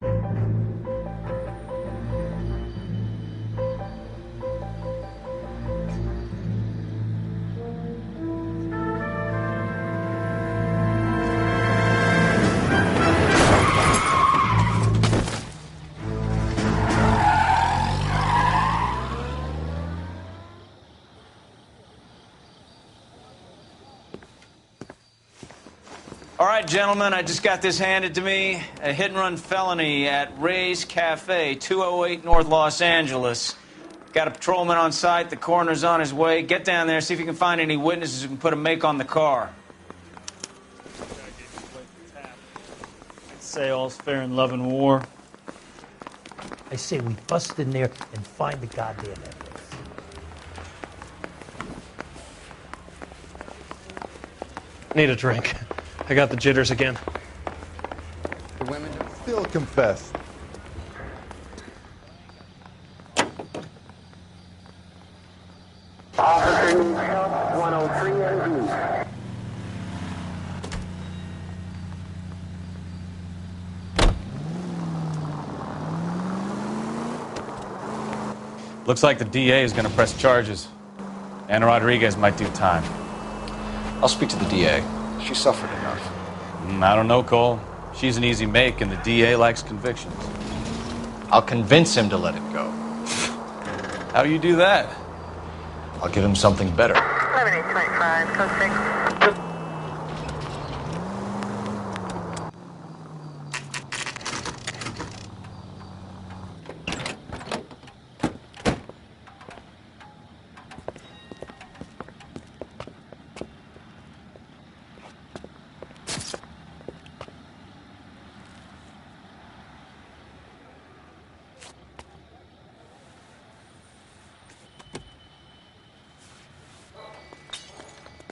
All right, gentlemen, I just got this handed to me. A hit-and-run felony at Ray's Cafe, 208 North Los Angeles. Got a patrolman on site. The coroner's on his way. Get down there, see if you can find any witnesses who can put a make on the car. I'd say all's fair in love and war. I say we bust in there and find the goddamn evidence. Need a drink. I got the jitters again. The women Still confess. Officer 103 NV. Looks like the DA is going to press charges. Anna Rodriguez might do time. I'll speak to the DA. She suffered enough. I don't know, Cole. She's an easy make, and the DA likes convictions. I'll convince him to let it go. How do you do that? I'll give him something better. 7825, code 6.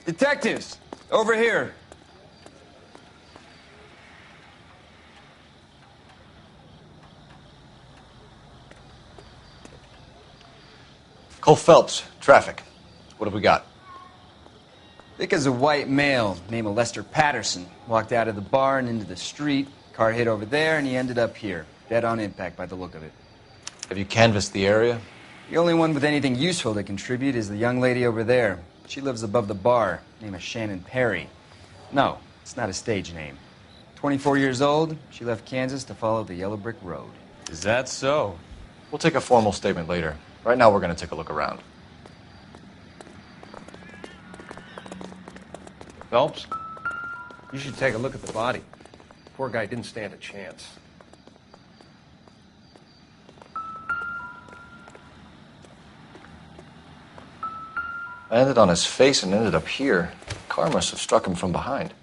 Detectives, over here. Cole Phelps, traffic. What have we got? Thick as a white male, named Lester Patterson. Walked out of the bar and into the street. Car hit over there, and he ended up here. Dead on impact by the look of it. Have you canvassed the area? The only one with anything useful to contribute is the young lady over there. She lives above the bar. Name is Shannon Perry. No, it's not a stage name. 24 years old, she left Kansas to follow the Yellow Brick Road. Is that so? We'll take a formal statement later. Right now, we're going to take a look around. Phelps, you should take a look at the body. Poor guy didn't stand a chance. Landed on his face and ended up here. Car must have struck him from behind.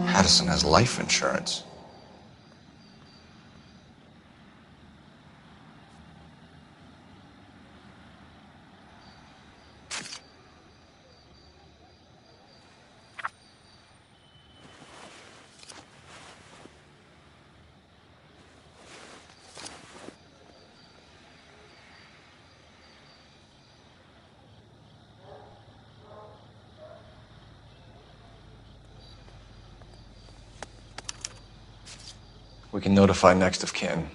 Patterson has life insurance. We can notify next of kin.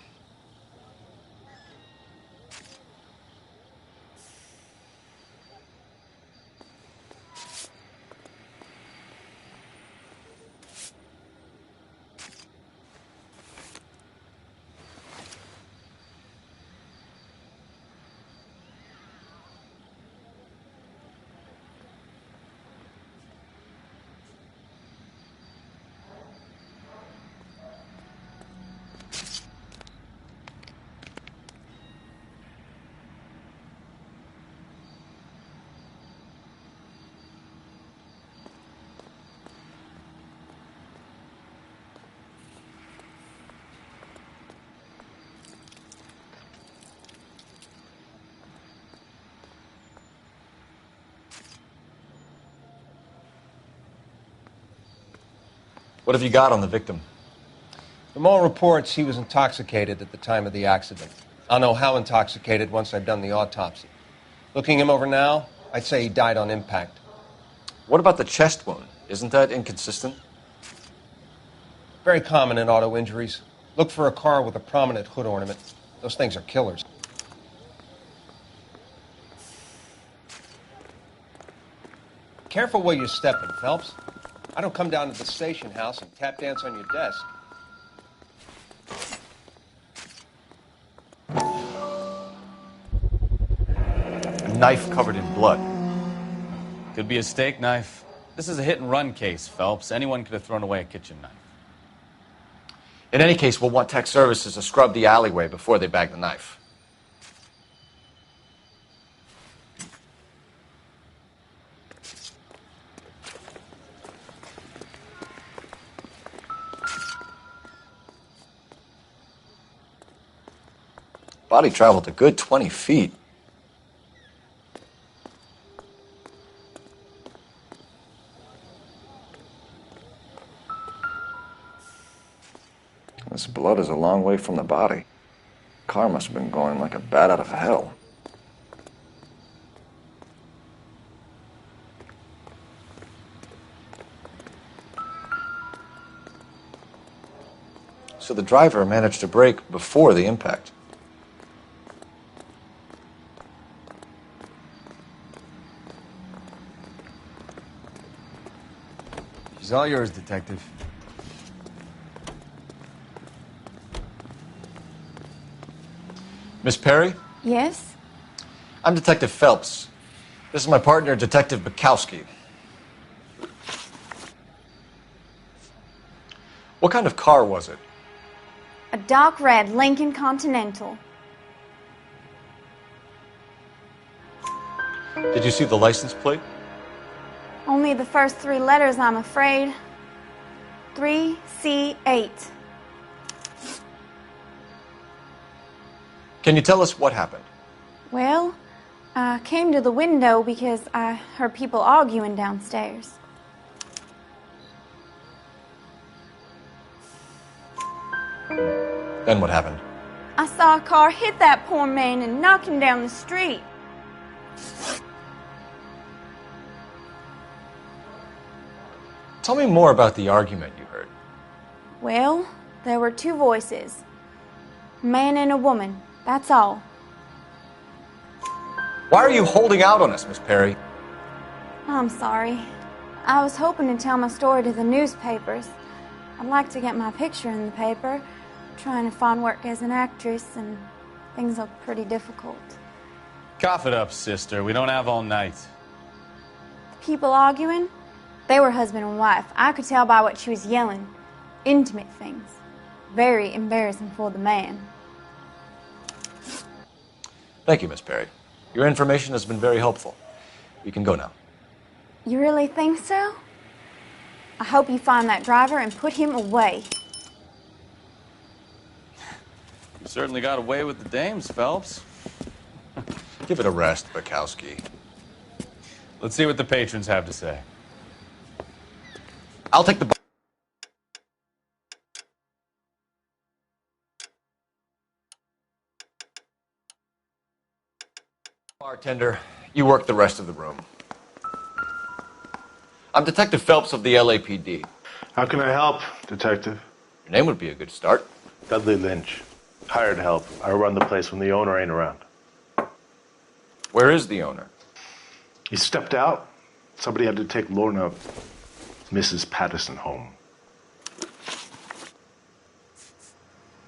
What have you got on the victim? From all reports, he was intoxicated at the time of the accident. I'll know how intoxicated once I've done the autopsy. Looking him over now, I'd say he died on impact. What about the chest wound? Isn't that inconsistent? Very common in auto injuries. Look for a car with a prominent hood ornament. Those things are killers. Careful where you're stepping, Phelps. I don't come down to the station house and tap dance on your desk. A knife covered in blood. Could be a steak knife. This is a hit-and-run case, Phelps. Anyone could have thrown away a kitchen knife. In any case, we'll want tech services to scrub the alleyway before they bag the knife. Body traveled a good 20 feet. This blood is a long way from the body. Car must have been going like a bat out of hell. So the driver managed to brake before the impact. She's all yours, Detective. Miss Perry? Yes? I'm Detective Phelps. This is my partner, Detective Bukowski. What kind of car was it? A dark red Lincoln Continental. Did you see the license plate? Only the first three letters, I'm afraid. 3C8. Can you tell us what happened? Well, I came to the window because I heard people arguing downstairs. Then what happened? I saw a car hit that poor man and knock him down the street. Tell me more about the argument you heard. Well, there were two voices. A man and a woman, that's all. Why are you holding out on us, Miss Perry? I'm sorry. I was hoping to tell my story to the newspapers. I'd like to get my picture in the paper. Trying to find work as an actress, and things look pretty difficult. Cough it up, sister. We don't have all night. The people arguing, they were husband and wife. I could tell by what she was yelling. Intimate things. Very embarrassing for the man. Thank you, Miss Perry. Your information has been very helpful. You can go now. You really think so? I hope you find that driver and put him away. You certainly got away with the dames, Phelps. Give it a rest, Bukowski. Let's see what the patrons have to say. I'll take the... Bartender, you work the rest of the room. I'm Detective Phelps of the LAPD. How can I help, Detective? Your name would be a good start. Dudley Lynch. Hired help. I run the place when the owner ain't around. Where is the owner? He stepped out. Somebody had to take Lorna, Mrs. Patterson, home.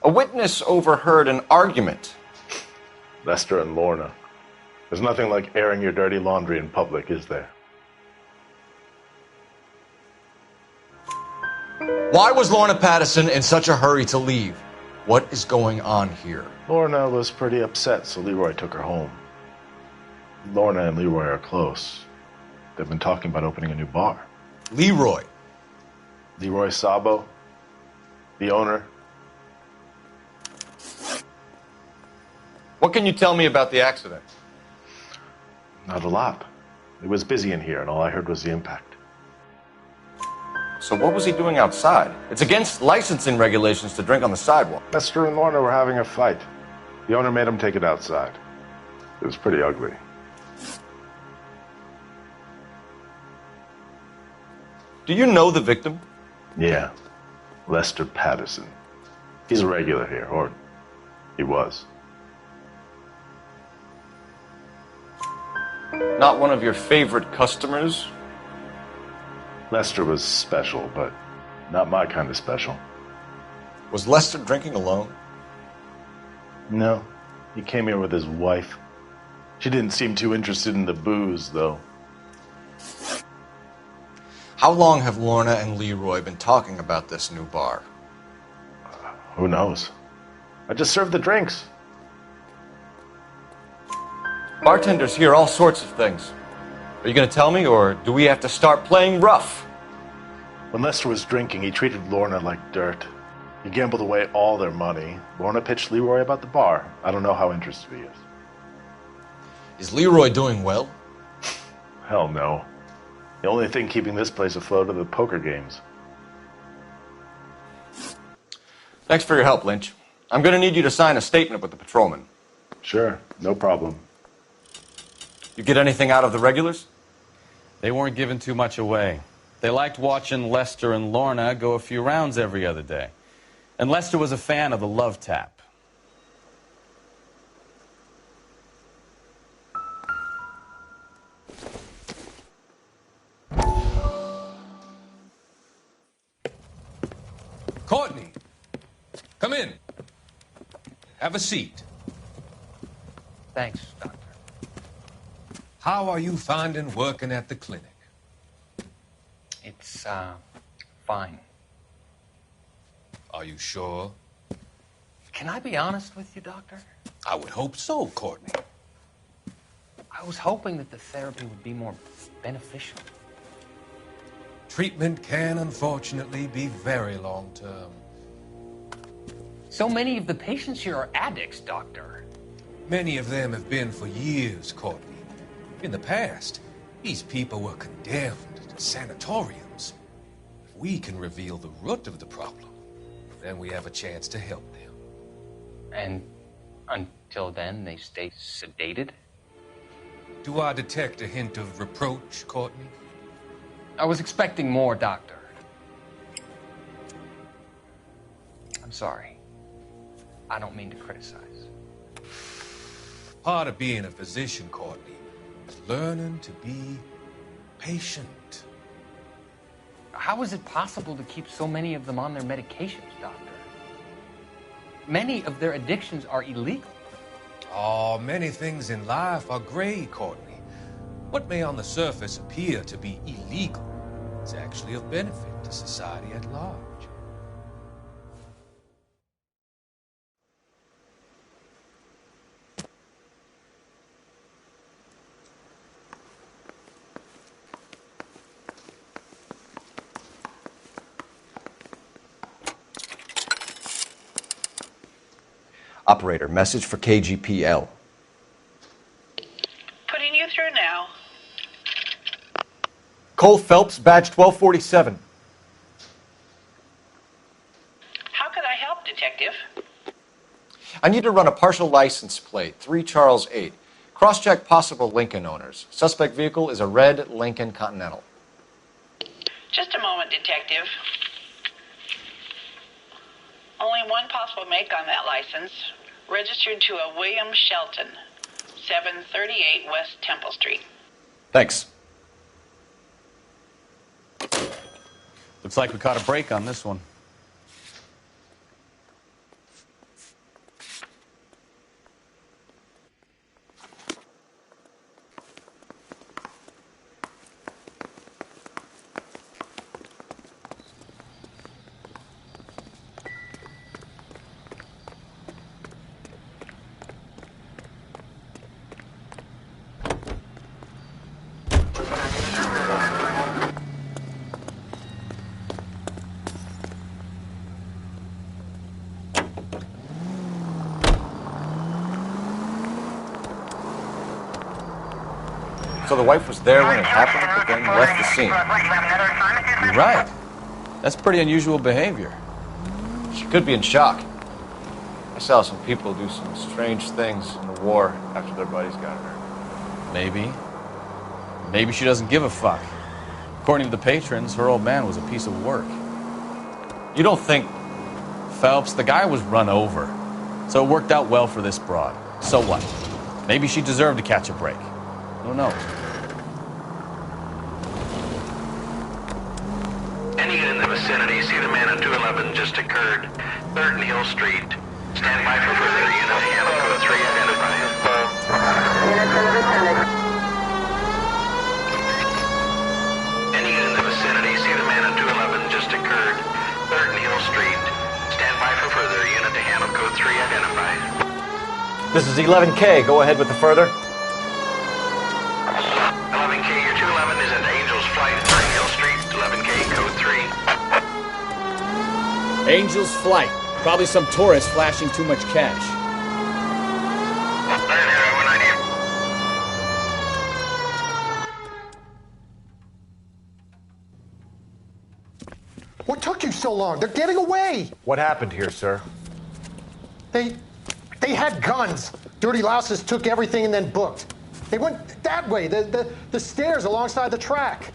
A witness overheard an argument. Lester and Lorna. There's nothing like airing your dirty laundry in public, is there? Why was Lorna Patterson in such a hurry to leave? What is going on here? Lorna was pretty upset, so Leroy took her home. Lorna and Leroy are close. They've been talking about opening a new bar. Leroy? Leroy Sabo, the owner. What can you tell me about the accident? Not a lot. It was busy in here, and all I heard was the impact. So what was he doing outside? It's against licensing regulations to drink on the sidewalk. Lester and Lorna were having a fight. The owner made him take it outside. It was pretty ugly. Do you know the victim? Yeah. Lester Patterson. He's a regular here, or he was. Not one of your favorite customers? Lester was special, but not my kind of special. Was Lester drinking alone? No. He came here with his wife. She didn't seem too interested in the booze, though. How long have Lorna and Leroy been talking about this new bar? Who knows? I just served the drinks. Bartenders hear all sorts of things. Are you going to tell me, or do we have to start playing rough? When Lester was drinking, he treated Lorna like dirt. He gambled away all their money. Lorna pitched Leroy about the bar. I don't know how interested he is. Is Leroy doing well? Hell no. The only thing keeping this place afloat are the poker games. Thanks for your help, Lynch. I'm going to need you to sign a statement with the patrolman. Sure, no problem. You get anything out of the regulars? They weren't giving too much away. They liked watching Lester and Lorna go a few rounds every other day. And Lester was a fan of the Love Tap. Courtney, come in. Have a seat. Thanks, Doctor. How are you finding working at the clinic? It's, fine. Are you sure? Can I be honest with you, Doctor? I would hope so, Courtney. I was hoping that the therapy would be more beneficial. Treatment can, unfortunately, be very long-term. So many of the patients here are addicts, Doctor. Many of them have been for years, Courtney. In the past, these people were condemned to sanatoriums. If we can reveal the root of the problem, then we have a chance to help them. And until then, they stay sedated? Do I detect a hint of reproach, Courtney? I was expecting more, Doctor. I'm sorry. I don't mean to criticize. Part of being a physician, Courtney, is learning to be patient. How is it possible to keep so many of them on their medications, Doctor? Many of their addictions are illegal. Oh, many things in life are gray, Courtney. What may on the surface appear to be illegal is actually of benefit to society at large. Operator, message for KGPL. Putting you through now. Cole Phelps, badge 1247. How could I help, Detective? I need to run a partial license plate, 3 Charles 8. Cross-check possible Lincoln owners. Suspect vehicle is a red Lincoln Continental. Just a moment, Detective. Only one possible make on that license. Registered to a William Shelton, 738 West Temple Street. Thanks. Looks like we caught a break on this one. So the wife was there when it happened, but then left the scene. You're right. That's pretty unusual behavior. She could be in shock. I saw some people do some strange things in the war after their buddies got hurt. Maybe. Maybe she doesn't give a fuck. According to the patrons, her old man was a piece of work. You don't think... Phelps, the guy was run over. So it worked out well for this broad. So what? Maybe she deserved to catch a break. Who knows? Any unit in the vicinity, see the man on 211 just occurred. 3rd and Hill Street. Stand by for further unit to handle code 3 identify. Any unit in the vicinity, see the man on 211 just occurred. 3rd and Hill Street. Stand by for further unit to handle code 3 identify. This is 11K. Go ahead with the further. 11K, your 211 is at Angel's Flight, 3rd Hill Street. 11K, code 3. Angel's Flight. Probably some tourist flashing too much cash. What took you so long? They're getting away. What happened here, sir? They had guns. Dirty louses took everything and then booked. They went that way, the stairs alongside the track.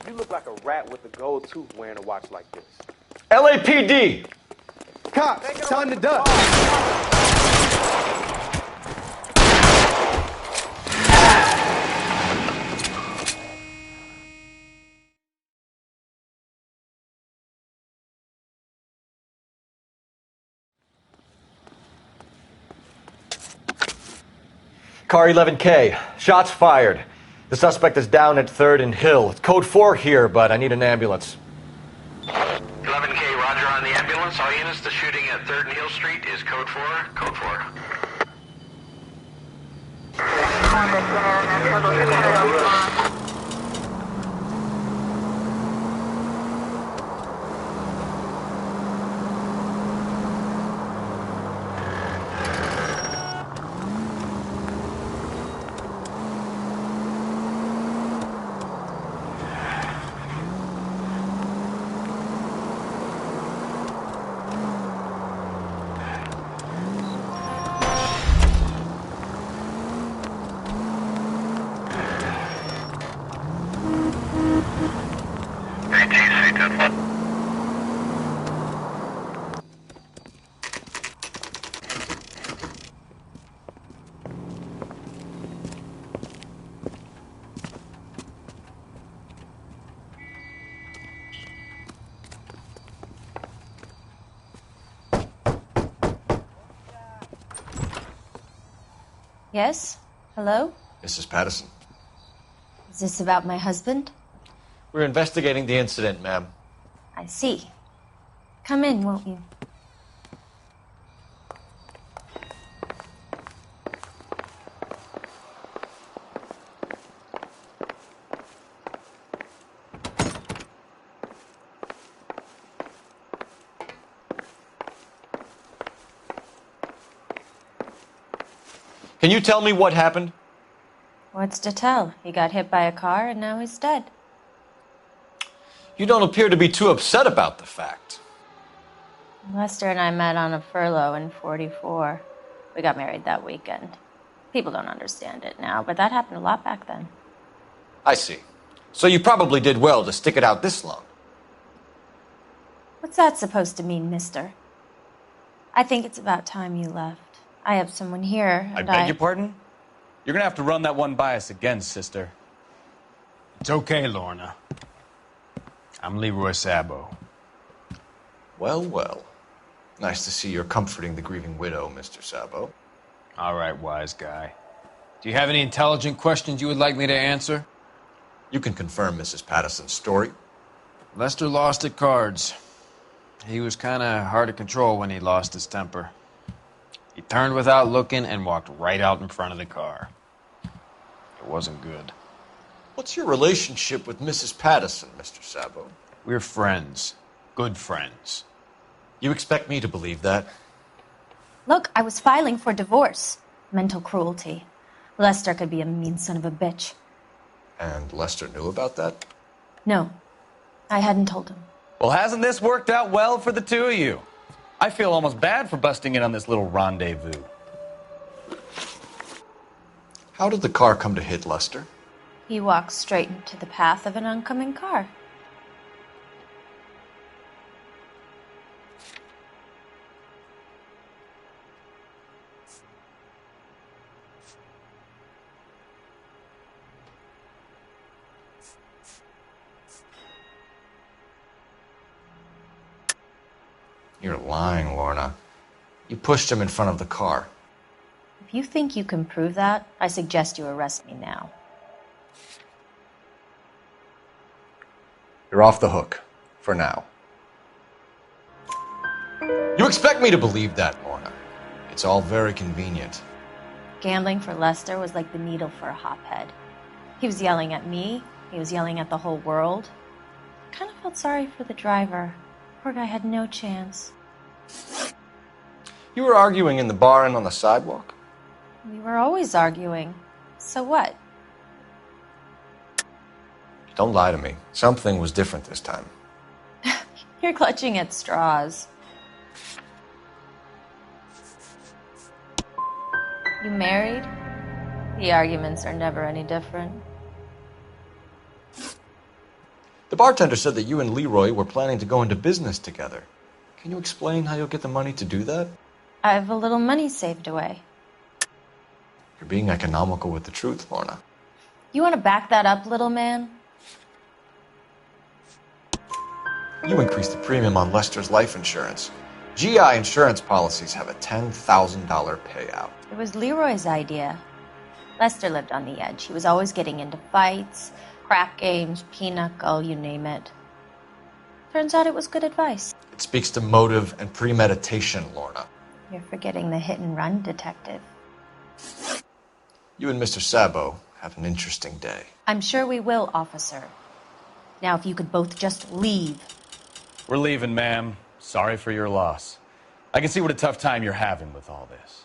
You look like a rat with a gold tooth wearing a watch like this. LAPD! Cops, time to duck. Car 11K. Shots fired. The suspect is down at 3rd and Hill. It's code 4 here, but I need an ambulance. 11K, roger on the ambulance. All units, the shooting at 3rd and Hill Street is code 4. Code 4. Yes? Hello? Mrs. Patterson. Is this about my husband? We're investigating the incident, ma'am. I see. Come in, won't you? Can you tell me what happened? What's to tell? He got hit by a car and now he's dead. You don't appear to be too upset about the fact. Lester and I met on a furlough in '44. We got married that weekend. People don't understand it now, but that happened a lot back then. I see. So you probably did well to stick it out this long. What's that supposed to mean, mister? I think it's about time you left. I have someone here, I and beg your pardon? You're gonna have to run that one by us again, sister. It's okay, Lorna. I'm Leroy Sabo. Well, well. Nice to see you're comforting the grieving widow, Mr. Sabo. All right, wise guy. Do you have any intelligent questions you would like me to answer? You can confirm Mrs. Patterson's story. Lester lost at cards. He was kind of hard to control when he lost his temper. He turned without looking and walked right out in front of the car. It wasn't good. What's your relationship with Mrs. Patterson, Mr. Sabo? We're friends. Good friends. You expect me to believe that? Look, I was filing for divorce. Mental cruelty. Lester could be a mean son of a bitch. And Lester knew about that? No, I hadn't told him. Well, hasn't this worked out well for the two of you? I feel almost bad for busting in on this little rendezvous. How did the car come to hit Lester? He walks straight into the path of an oncoming car. You're lying, Lorna. You pushed him in front of the car. If you think you can prove that, I suggest you arrest me now. You're off the hook. For now. You expect me to believe that, Lorna. It's all very convenient. Gambling for Lester was like the needle for a hophead. He was yelling at me. He was yelling at the whole world. I kind of felt sorry for the driver. Poor guy had no chance. You were arguing in the bar and on the sidewalk? We were always arguing. So what? Don't lie to me. Something was different this time. You're clutching at straws. You married? The arguments are never any different. The bartender said that you and Leroy were planning to go into business together. Can you explain how you'll get the money to do that? I have a little money saved away. You're being economical with the truth, Lorna. You want to back that up, little man? You increased the premium on Lester's life insurance. GI insurance policies have a $10,000 payout. It was Leroy's idea. Lester lived on the edge. He was always getting into fights, crack games, pinochle, you name it. Turns out it was good advice. It speaks to motive and premeditation, Lorna. You're forgetting the hit-and-run detective. You and Mr. Sabo have an interesting day. I'm sure we will, officer. Now, if you could both just leave. We're leaving, ma'am. Sorry for your loss. I can see what a tough time you're having with all this.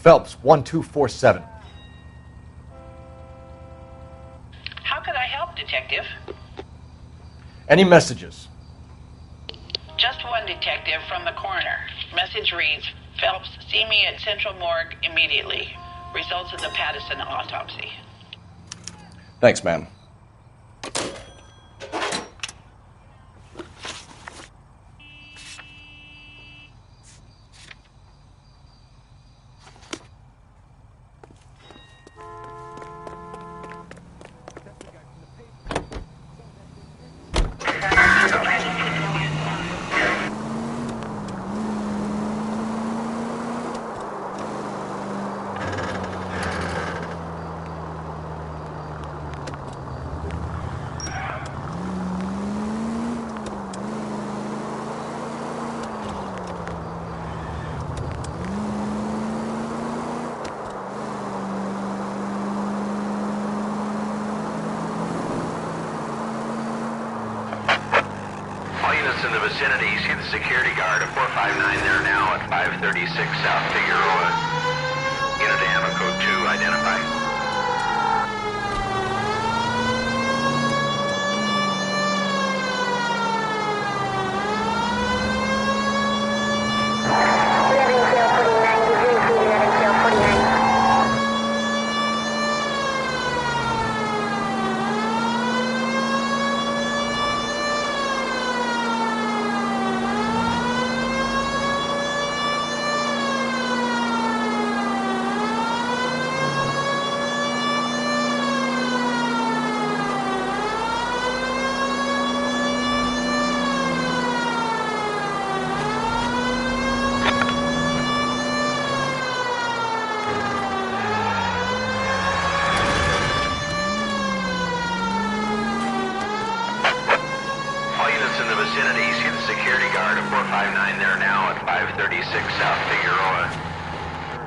Phelps, 1247. How could I help, Detective? Any messages? Just one, Detective, from the coroner. Message reads, Phelps, see me at Central Morgue immediately. Results of the Pattison autopsy. Thanks, ma'am. In the vicinity, see the security guard at 459 there now at 536 South Figueroa. Unit to Hammer Code 2, identify. 459 there now at 536 South Figueroa.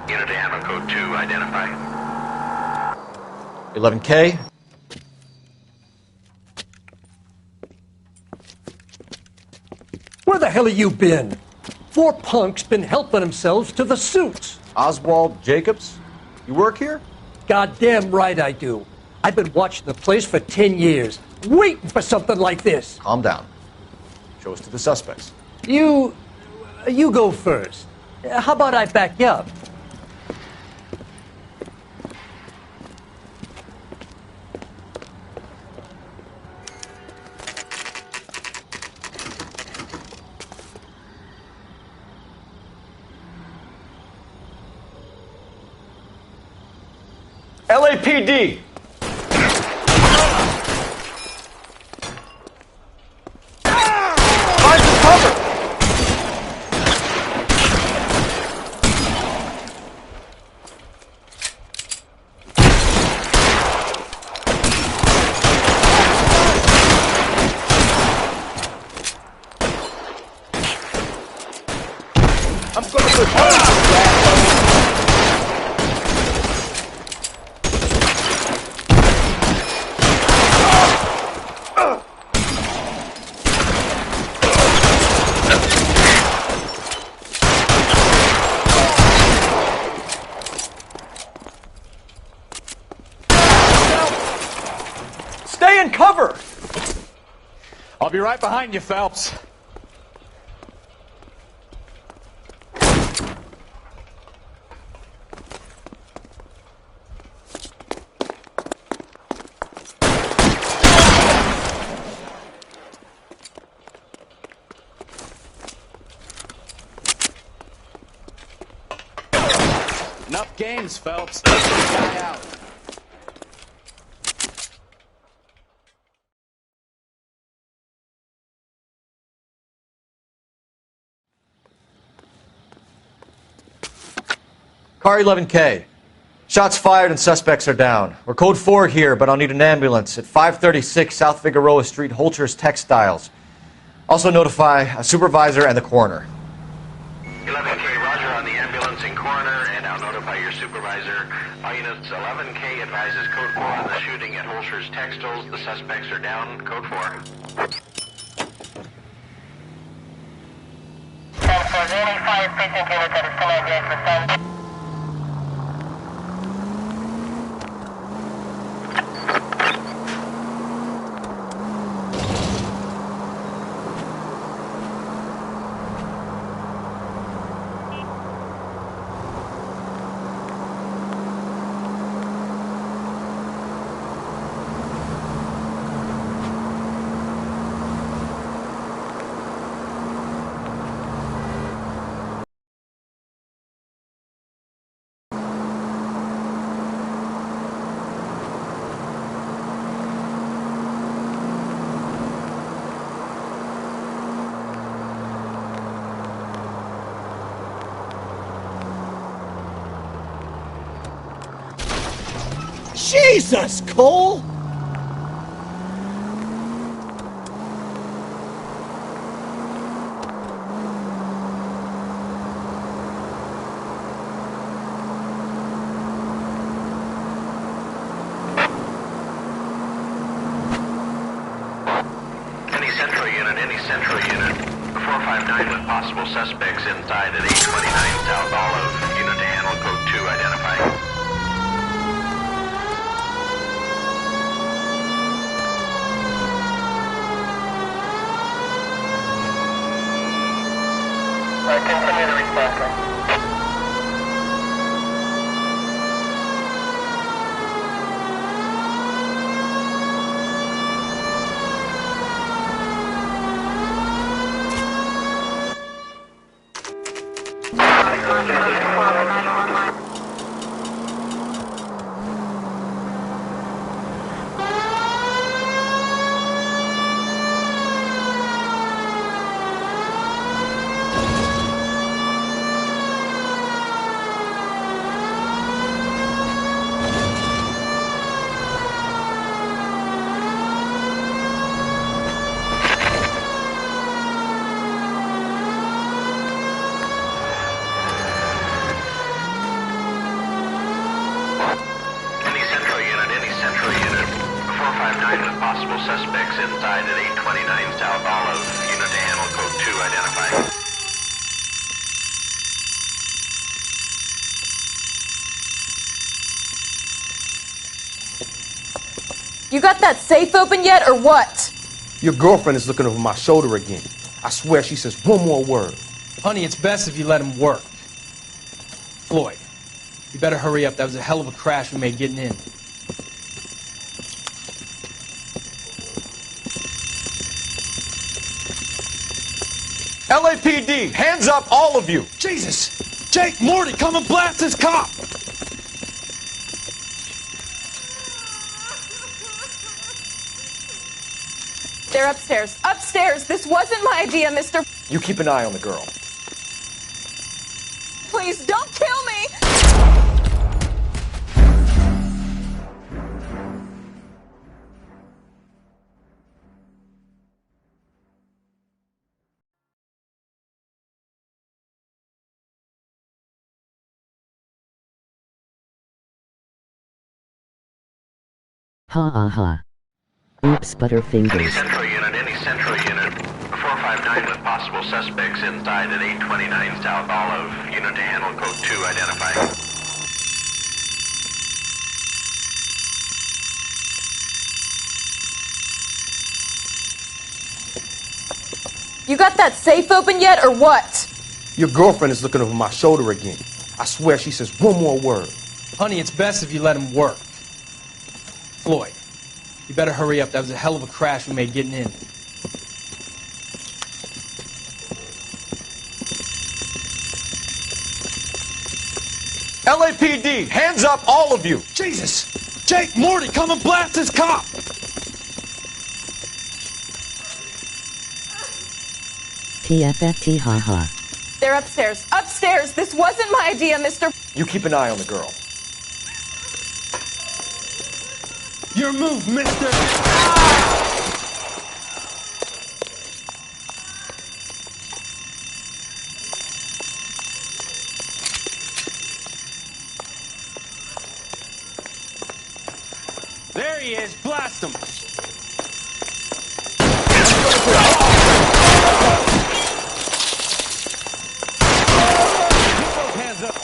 Unit to handle code 2, identify. 11K. Where the hell have you been? 4 punks been helping themselves to the suits. Oswald Jacobs? You work here? Goddamn right I do. I've been watching the place for 10 years, waiting for something like this. Calm down. Show us to the suspects. You go first. How about I back you up? LAPD! Find some cover! I'm gonna report you. Stay in cover! I'll be right behind you, Phelps. Enough games, Phelps. Let's get the guy out. Car 11K. Shots fired and suspects are down. We're code 4 here, but I'll need an ambulance at 536 South Figueroa Street, Holcher's Textiles. Also notify a supervisor and the coroner. 11K, roger on the ambulance and coroner, and I'll notify your supervisor. All units, 11K advises code 4 on the shooting at Holcher's Textiles. The suspects are down. Code 4. 10-4-85 precinct unit that is still on the exit. Jesus, Cole! Any central unit. 459 with possible suspects inside at 829 South Olive. Unit to handle code 2, identify. Continue to response. 5 with possible suspects inside at 829 South Olive. Unit to handle code 2 identified. You got that safe open yet, or what? Your girlfriend is looking over my shoulder again. I swear she says one more word. Honey, it's best if you let him work. Floyd, you better hurry up. That was a hell of a crash we made getting in. LAPD, hands up, all of you! Jesus! Jake, Morty, come and blast this cop! They're upstairs. Upstairs! This wasn't my idea, Mr. You keep an eye on the girl. Please, don't kill me! Ha ha ha. Oops, Butterfingers. Central unit. 459 with possible suspects inside at 829 South Olive. Unit to handle code 2 identified. You got that safe open yet, or what? Your girlfriend is looking over my shoulder again. I swear she says one more word. Honey, it's best if you let him work. Floyd, you better hurry up. That was a hell of a crash we made getting in. LAPD, hands up, all of you! Jesus! Jake, Morty, come and blast this cop! PFFT haha. They're upstairs. Upstairs! This wasn't my idea, Mr. You keep an eye on the girl. Your move, mister! There he is. Blast him. Keep those hands up.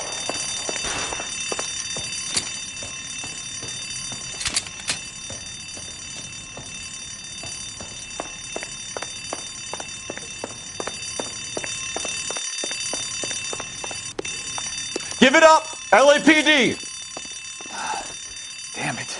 Give it up, LAPD! Damn it.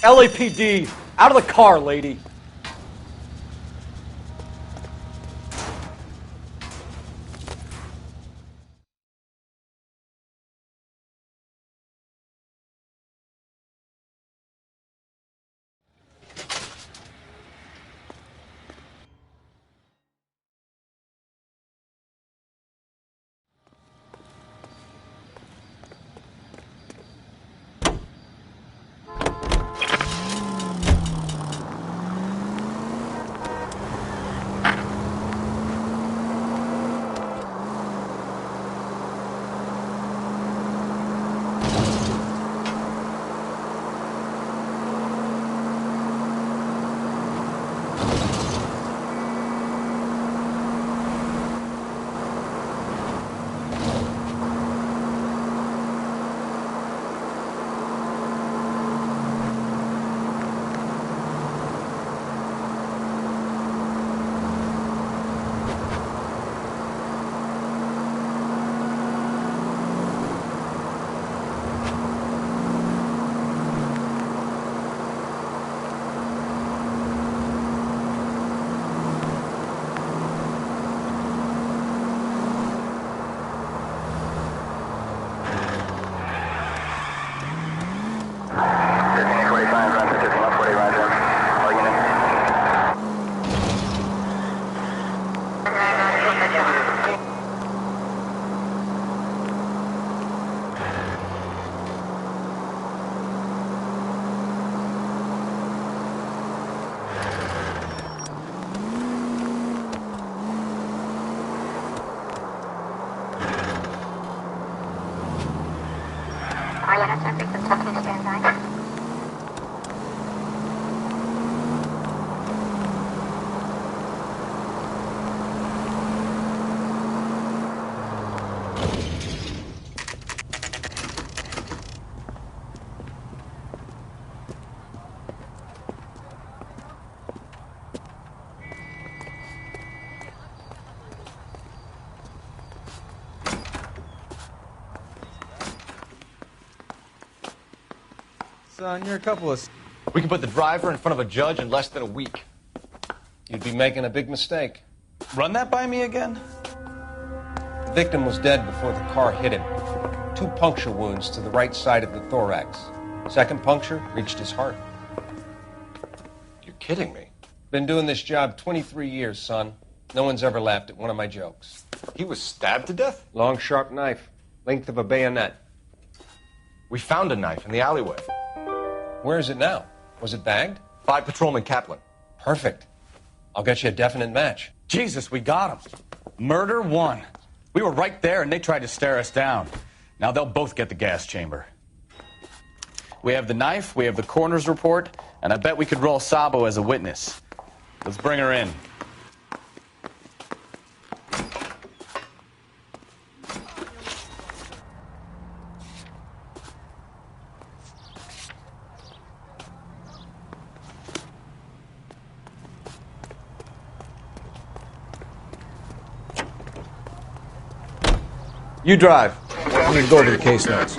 LAPD, out of the car, lady. Please stand by. Son, you're a couple of... We can put the driver in front of a judge in less than a week. You'd be making a big mistake. Run that by me again? The victim was dead before the car hit him. 2 puncture wounds to the right side of the thorax. Second puncture reached his heart. You're kidding me. Been doing this job 23 years, son. No one's ever laughed at one of my jokes. He was stabbed to death? Long, sharp knife. Length of a bayonet. We found a knife in the alleyway. Where is it now? Was it bagged? 5 Patrolman Kaplan. Perfect. I'll get you a definite match. Jesus, we got him. Murder 1. We were right there and they tried to stare us down. Now they'll both get the gas chamber. We have the knife, we have the coroner's report, and I bet we could roll Sabo as a witness. Let's bring her in. You drive. We need to go over the case notes.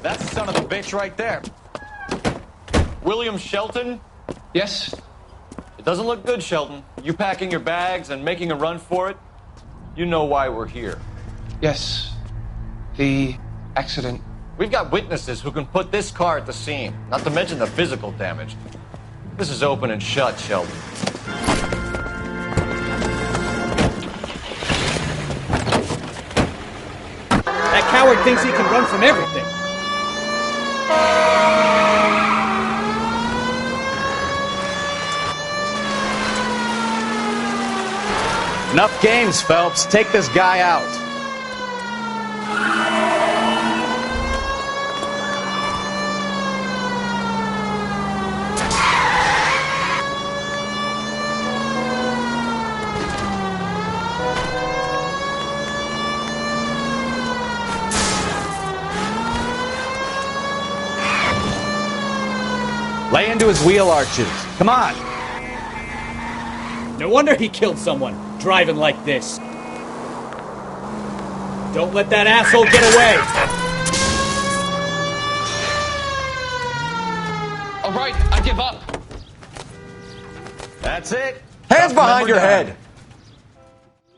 That's the son of a bitch right there. William Shelton? Yes? It doesn't look good, Shelton. You packing your bags and making a run for it? You know why we're here. Yes. The accident. We've got witnesses who can put this car at the scene, not to mention the physical damage. This is open and shut, Shelton. That coward thinks he can run from everything. Enough games, Phelps. Take this guy out. Lay into his wheel arches. Come on. No wonder he killed someone, driving like this. Don't let that asshole get away. All right, I give up. That's it. Hands behind your head.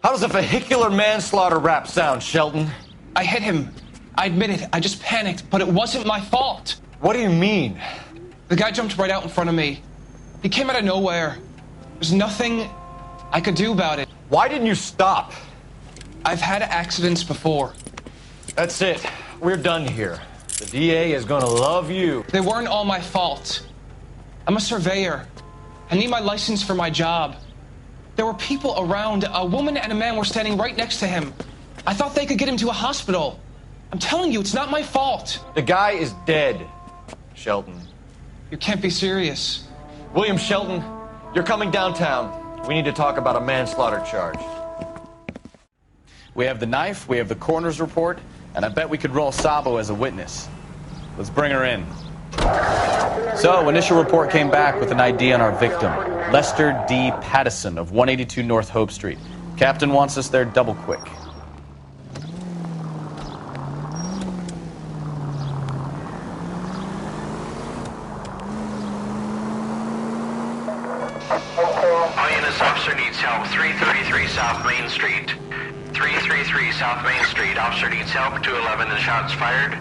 How does a vehicular manslaughter rap sound, Shelton? I hit him. I admit it. I just panicked, but it wasn't my fault. What do you mean? The guy jumped right out in front of me. He came out of nowhere. There's nothing I could do about it. Why didn't you stop? I've had accidents before. That's it. We're done here. The DA is gonna love you. They weren't all my fault. I'm a surveyor. I need my license for my job. There were people around. A woman and a man were standing right next to him. I thought they could get him to a hospital. I'm telling you, it's not my fault. The guy is dead, Shelton. You can't be serious. William Shelton, you're coming downtown. We need to talk about a manslaughter charge. We have the knife, we have the coroner's report, and I bet we could roll Sabo as a witness. Let's bring her in. So, initial report came back with an ID on our victim, Lester D. Pattison of 182 North Hope Street. Captain wants us there double quick. All units, officer needs help. 333 South Main Street. 333 South Main Street. Officer needs help. 211 and shots fired.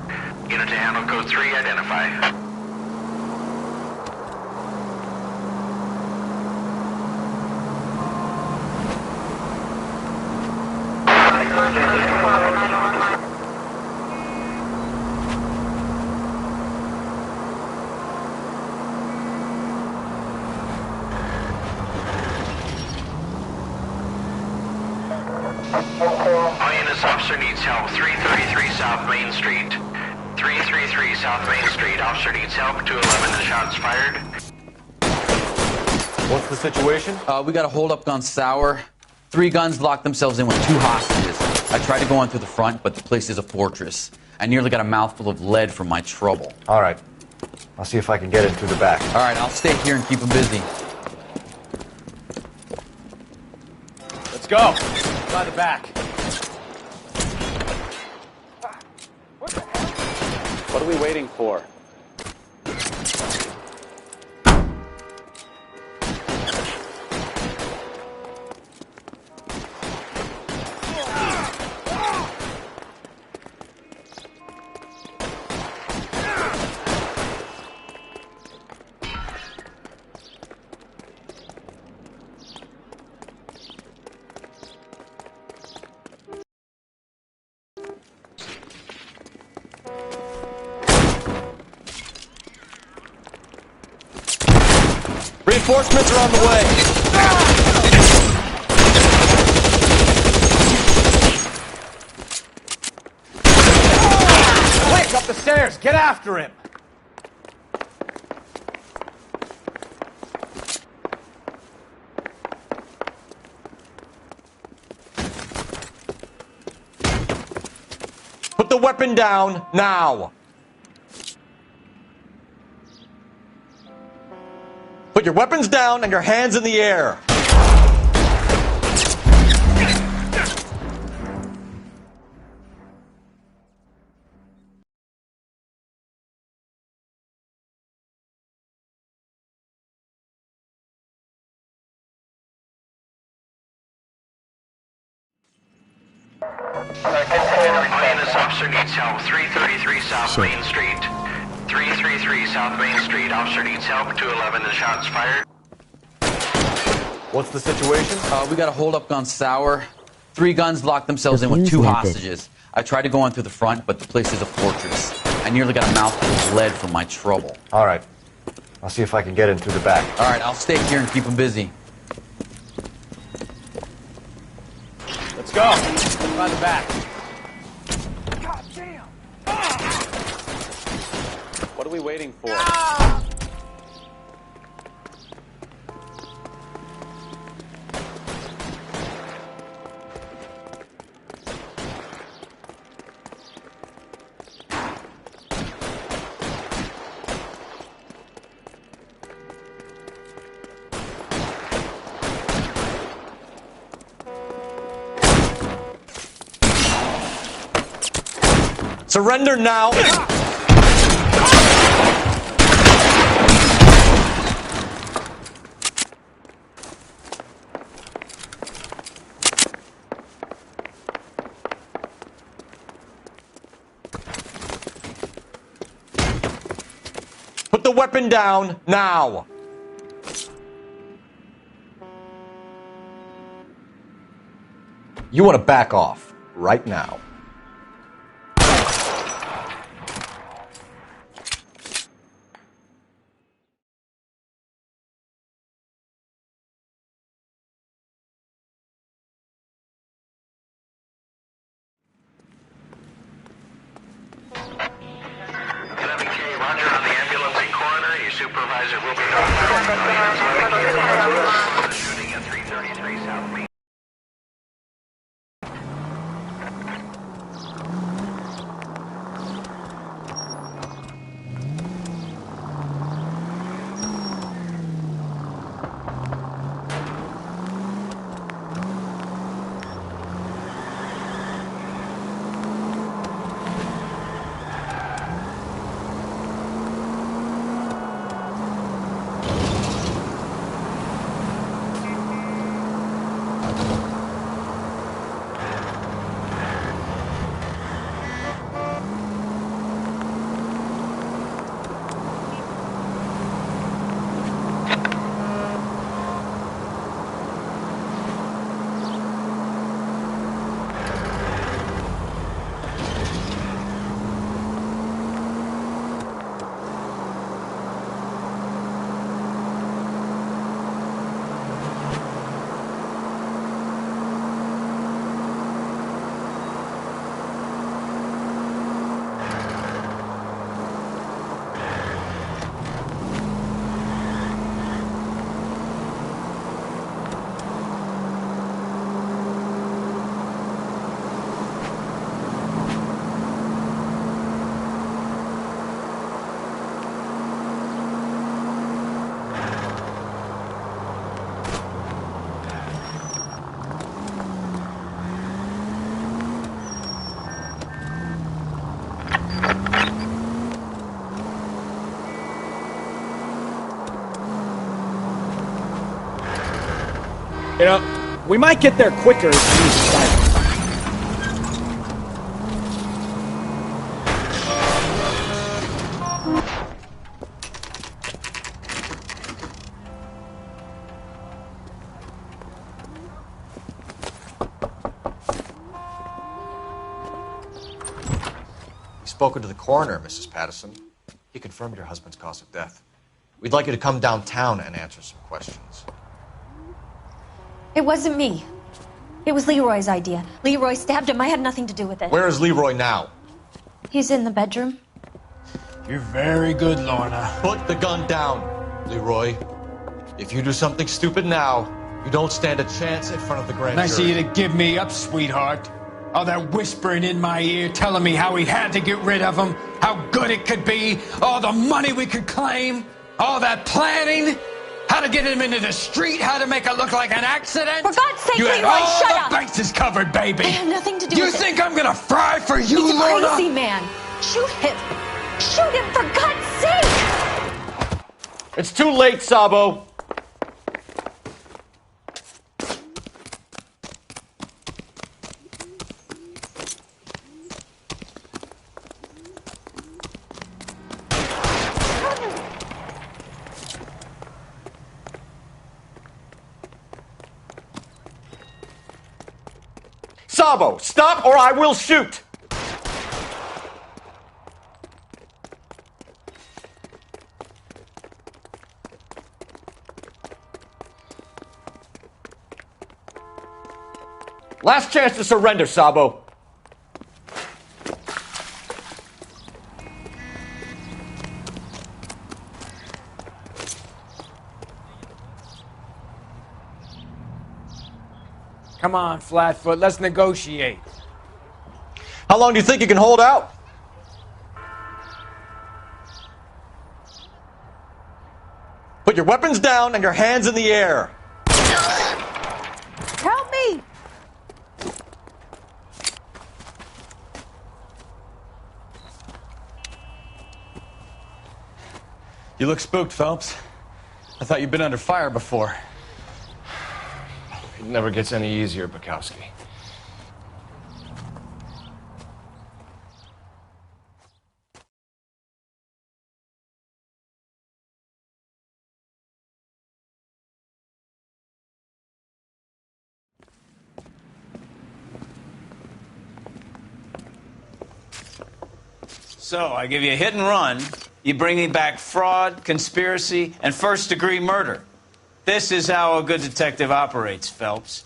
Unit to handle code 3, identify. All units, officer needs help. 333 South Main Street. 333 South Main Street. Officer needs help. 211 and shots fired. What's the situation? We got a hold-up gun sour. 3 guns locked themselves in with 2 hostages. I tried to go in through the front, but the place is a fortress. I nearly got a mouthful of lead from my trouble. All right. I'll see if I can get in through the back. All right, I'll stay here and keep them busy. Let's go. By the back. What are we waiting for? Reinforcements are on the way. Quick, up the stairs. Get after him. Put the weapon down now. Put your weapons down and your hands in the air. All units, officer needs help. 333 South Main Street. 333 South Main Street. Officer needs help. 211 and shots fired. What's the situation? We got a hold-up gun sour. 3 guns locked themselves in with 2 hostages. I tried to go in through the front, but the place is a fortress. I nearly got a mouthful of lead from my trouble. All right. I'll see if I can get in through the back. All right, I'll stay here and keep them busy. Let's go. By the back. God damn! What are we waiting for? Surrender now. Put the weapon down now. You want to back off right now. Supervisor will be notified. Shooting at 333 South Main. You know, we might get there quicker if we use silence. Spoken to the coroner, Mrs. Patterson. He confirmed your husband's cause of death. We'd like you to come downtown and answer some questions. It wasn't me. It was Leroy's idea. Leroy stabbed him. I had nothing to do with it. Where is Leroy now? He's in the bedroom. You're very good, Lorna. Put the gun down, Leroy. If you do something stupid now, you don't stand a chance in front of the grand Nice jury. of you to give me up, sweetheart. All that whispering in my ear telling me how we had to get rid of him, how good it could be, all the money we could claim, all that planning, how to get him into the street, how to make it look like an accident. For God's sake, you had Leroy, all shut the up! bases covered, baby. I had nothing to do You with it. think I'm gonna fry for you, He's a Lorna? crazy man. Shoot him. Shoot him, for God's sake! It's too late, Sabo. Sabo, stop or I will shoot! Last chance to surrender, Sabo. Come on, Flatfoot, let's negotiate. How long do you think you can hold out? Put your weapons down and your hands in the air. Help me! You look spooked, Phelps. I thought you'd been under fire before. It never gets any easier, Bukowski. So, I give you a hit and run. You bring me back fraud, conspiracy, and first-degree murder. This is how a good detective operates, Phelps.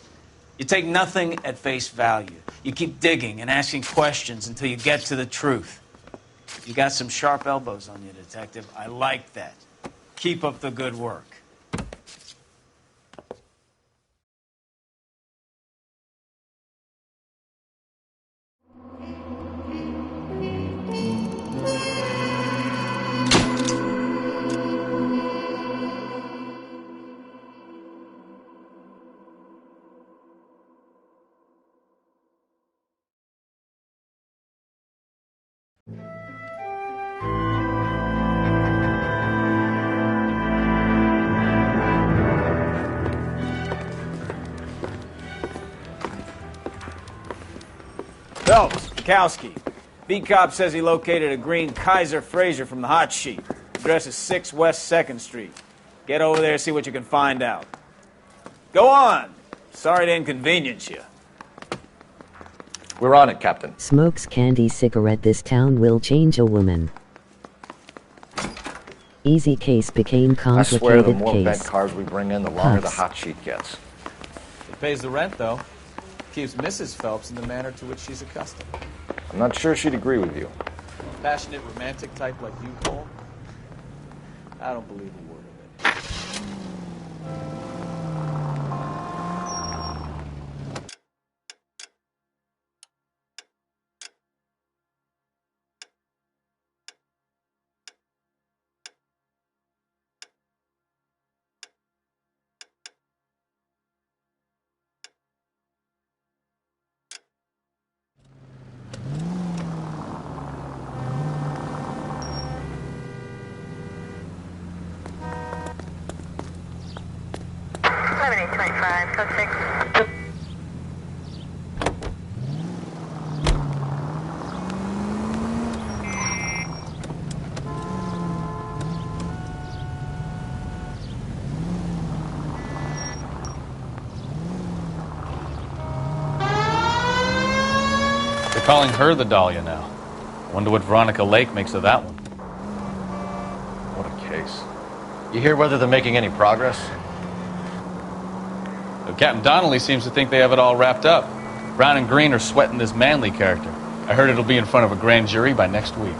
You take nothing at face value. You keep digging and asking questions until you get to the truth. You got some sharp elbows on you, detective. I like that. Keep up the good work. Phelps, Bukowski. Beat cop says he located a green Kaiser Fraser from the hot sheet. Address is 6 West 2nd Street. Get over there and see what you can find out. Go on. Sorry to inconvenience you. We're on it, Captain. Smokes candy cigarette. This town will change a woman. Easy case became I complicated swear the more case. bent cars we bring in, the longer the Huffs. hot sheet gets. It pays the rent, though. Keeps Mrs. Phelps in the manner to which she's accustomed. I'm not sure she'd agree with you. Passionate, romantic type like you, Cole? I don't believe a word of it. 606. They're calling her the Dahlia now. Wonder what Veronica Lake makes of that one. What a case. You hear whether they're making any progress? Captain Donnelly seems to think they have it all wrapped up. Brown and Green are sweating this Manley character. I heard it'll be in front of a grand jury by next week.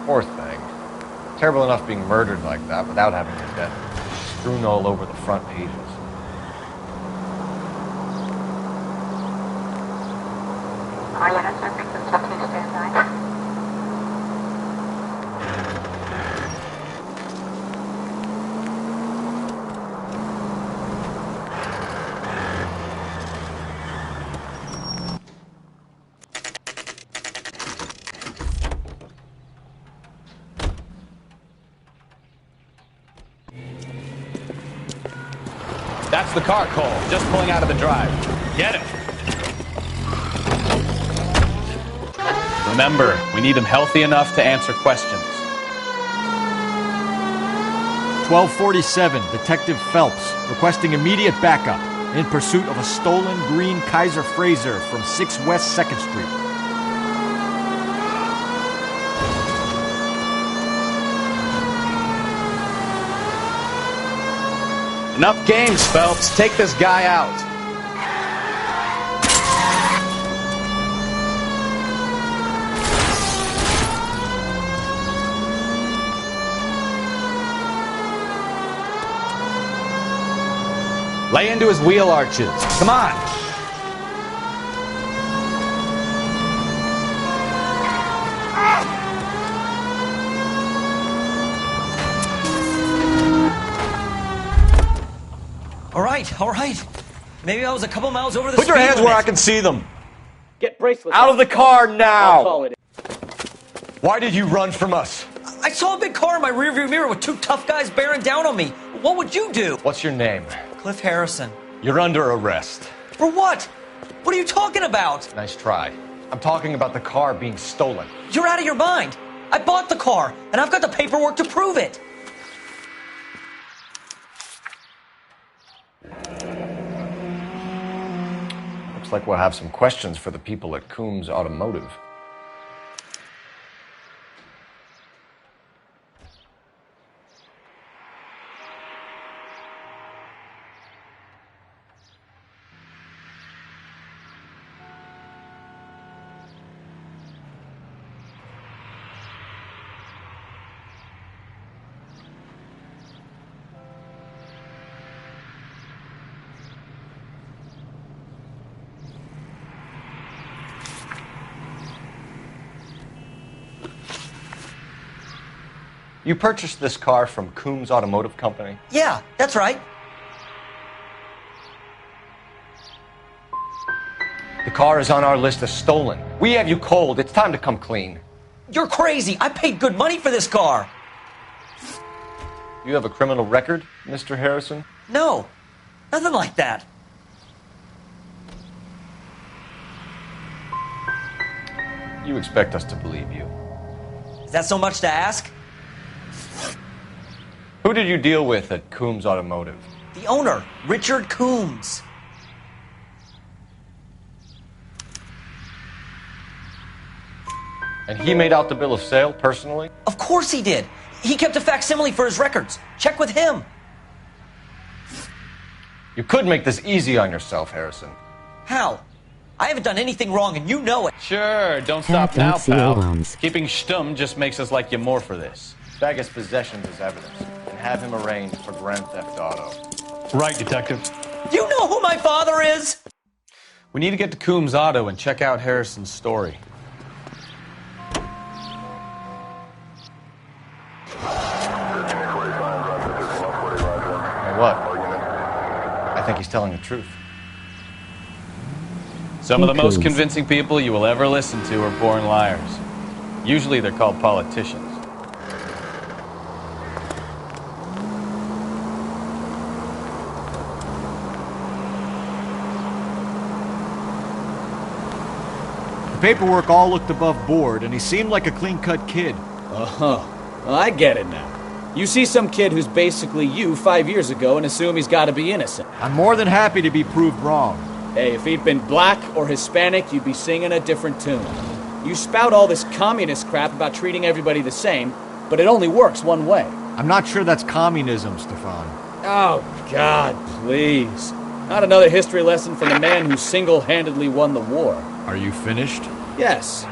Poor thing. Terrible enough being murdered like that without having her death strewn all over the front pages. That's the car, Cole. Just pulling out of the drive. Get him. Remember, we need him healthy enough to answer questions. 1247, Detective Phelps, requesting immediate backup in pursuit of a stolen green Kaiser Frazer from 6 West 2nd Street. Enough games, Phelps. Take this guy out. Lay into his wheel arches. Come on. All right. Maybe I was a couple miles over the Put your speed hands limit. where I can see them. Get bracelets. Out of the car now. I'll call it. Why did you run from us? I saw a big car in my rearview mirror with 2 tough guys bearing down on me. What would you do? What's your name? Cliff Harrison. You're under arrest. For what? What are you talking about? Nice try. I'm talking about the car being stolen. You're out of your mind. I bought the car, and I've got the paperwork to prove it. Looks like we'll have some questions for the people at Coombs Automotive. You purchased this car from Coombs Automotive Company? Yeah, that's right. The car is on our list as stolen. We have you cold. It's time to come clean. You're crazy. I paid good money for this car. You have a criminal record, Mr. Harrison? No, nothing like that. You expect us to believe you. Is that so much to ask? Who did you deal with at Coombs Automotive? The owner, Richard Coombs. And he made out the bill of sale personally? Of course he did. He kept a facsimile for his records. Check with him. You could make this easy on yourself, Harrison. How? I haven't done anything wrong, and you know it. Sure, don't stop now, pal. Keeping stum just makes us like you more for this. Bag his possessions as evidence, and have him arraigned for Grand Theft Auto. Right, Detective. You know who my father is? We need to get to Coombs Auto and check out Harrison's story. Hey, what? I think he's telling the truth. Some of the most convincing people you will ever listen to are born liars. Usually they're called politicians. paperwork all looked above board, and he seemed like a clean-cut kid. Oh, well, I get it now. You see some kid who's basically you 5 years ago and assume he's got to be innocent. I'm more than happy to be proved wrong. Hey, if he'd been black or Hispanic, you'd be singing a different tune. You spout all this communist crap about treating everybody the same, but it only works one way. I'm not sure that's communism, Stefan. Oh, God, please. Not another history lesson from the man who single-handedly won the war. Are you finished? Yes.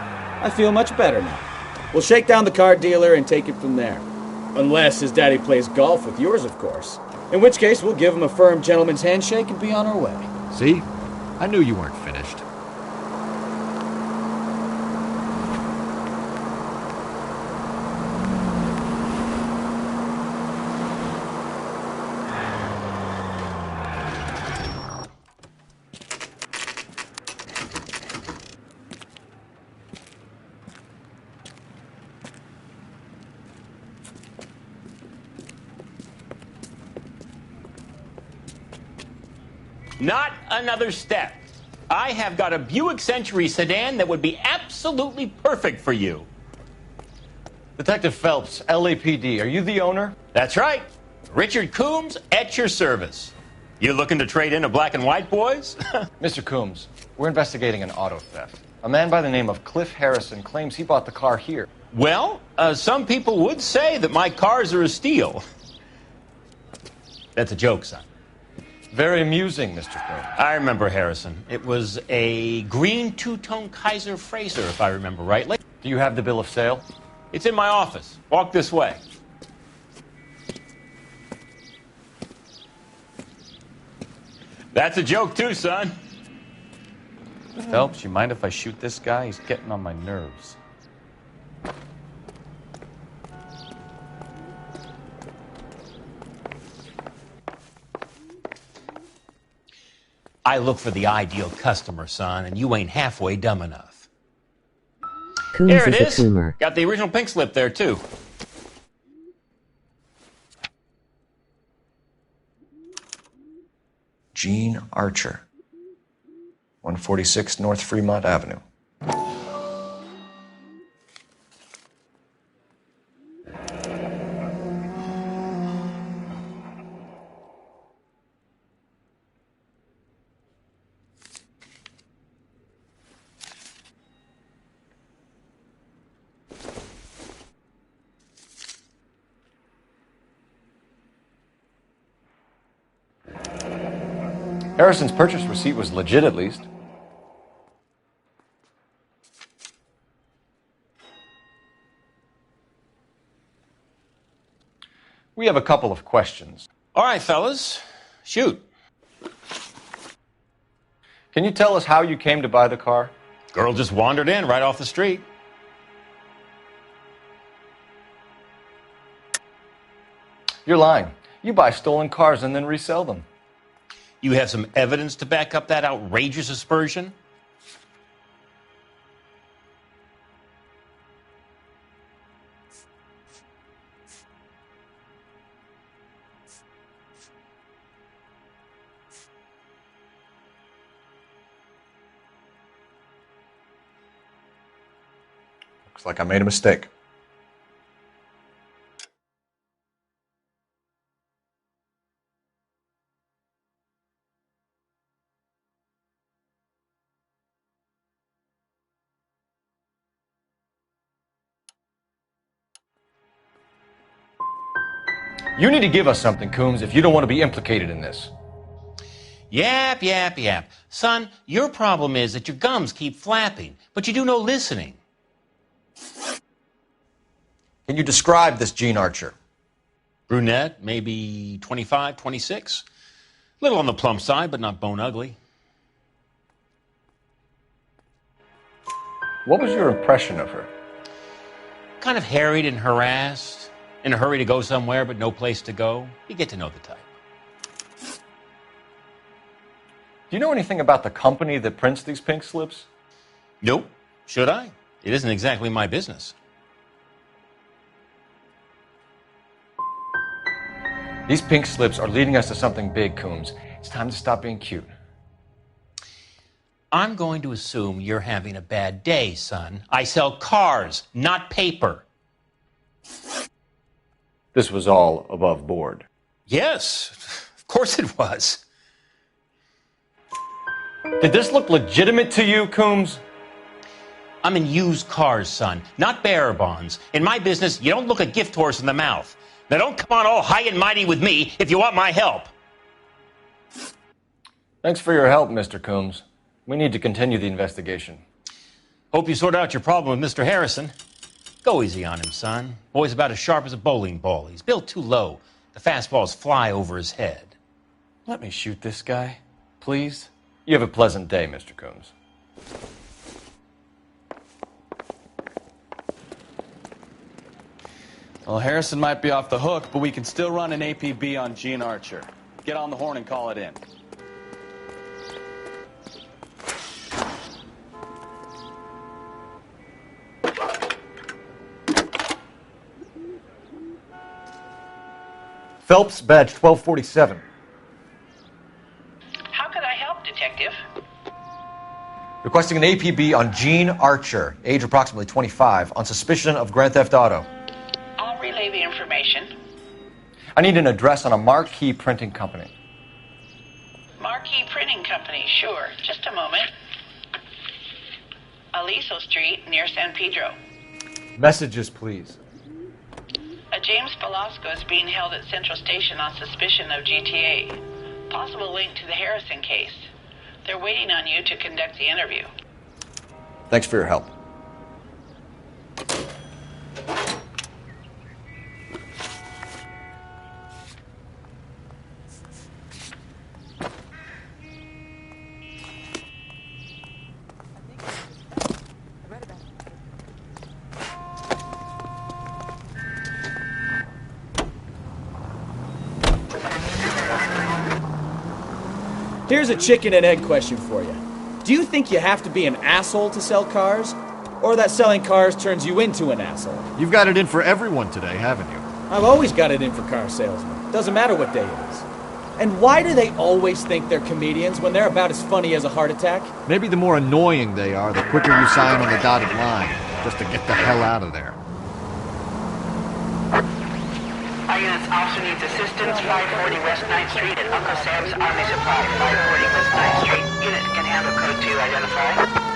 I feel much better now. We'll shake down the car dealer and take it from there. Unless his daddy plays golf with yours, of course. In which case, we'll give him a firm gentleman's handshake and be on our way. See? I knew you weren't finished. Not another step. I have got a Buick Century sedan that would be absolutely perfect for you. Detective Phelps, LAPD, are you the owner? That's right. Richard Coombs at your service. You looking to trade in a black and white, boys? Mr. Coombs, we're investigating an auto theft. A man by the name of Cliff Harrison claims he bought the car here. Well, some people would say that my cars are a steal. That's a joke, son. Very amusing, Mr. Coombs. I remember Harrison. It was a green two-tone Kaiser Frazer, if I remember rightly. Do you have the bill of sale? It's in my office. Walk this way. That's a joke, too, son. Phelps, you mind if I shoot this guy? He's getting on my nerves. I look for the ideal customer, son, and you ain't halfway dumb enough. Coombs Here it is is. a coomer. Got the original pink slip there, too. Gene Archer, 146 North Fremont Avenue. Harrison's purchase receipt was legit, at least. We have a couple of questions. All right, fellas. Shoot. Can you tell us how you came to buy the car? Girl just wandered in right off the street. You're lying. You buy stolen cars and then resell them. You have some evidence to back up that outrageous aspersion? Looks like I made a mistake. You need to give us something, Coombs, if you don't want to be implicated in this. Yap, yap, yap. Son, your problem is that your gums keep flapping, but you do no listening. Can you describe this Gene Archer? Brunette, maybe 25, 26. Little on the plump side, but not bone ugly. What was your impression of her? Kind of harried and harassed. In a hurry to go somewhere, but no place to go. You get to know the type. Do you know anything about the company that prints these pink slips? Nope. Should I? It isn't exactly my business. These pink slips are leading us to something big, Coombs. It's time to stop being cute. I'm going to assume you're having a bad day, son. I sell cars, not paper. This was all above board. Yes, of course it was. Did this look legitimate to you, Coombs? I'm in used cars, son, not bearer bonds. In my business, you don't look a gift horse in the mouth. Now don't come on all high and mighty with me if you want my help. Thanks for your help, Mr. Coombs. We need to continue the investigation. Hope you sort out your problem with Mr. Harrison. Go easy on him, son. Boy's about as sharp as a bowling ball. He's built too low. The fastballs fly over his head. Let me shoot this guy, please. You have a pleasant day, Mr. Coombs. Well, Harrison might be off the hook, but we can still run an APB on Gene Archer. Get on the horn and call it in. Phelps, badge 1247. How could I help, Detective? Requesting an APB on Gene Archer, age approximately 25, on suspicion of Grand Theft Auto. I'll relay the information. I need an address on a Marquee Printing Company. Marquee Printing Company, sure. Just a moment. Aliso Street, near San Pedro. Messages, please. A James Velasco is being held at Central Station on suspicion of GTA. Possible link to the Harrison case. They're waiting on you to conduct the interview. Thanks for your help. Here's a chicken and egg question for you. Do you think you have to be an asshole to sell cars? Or that selling cars turns you into an asshole? You've got it in for everyone today, haven't you? I've always got it in for car salesmen. Doesn't matter what day it is. And why do they always think they're comedians when they're about as funny as a heart attack? Maybe the more annoying they are, the quicker you sign on the dotted line, just to get the hell out of there. Our units also needs assistance, 540 West 9th Street at Uncle Sam's Army Supply, 540 West 9th Street. Unit can handle code 2, identify.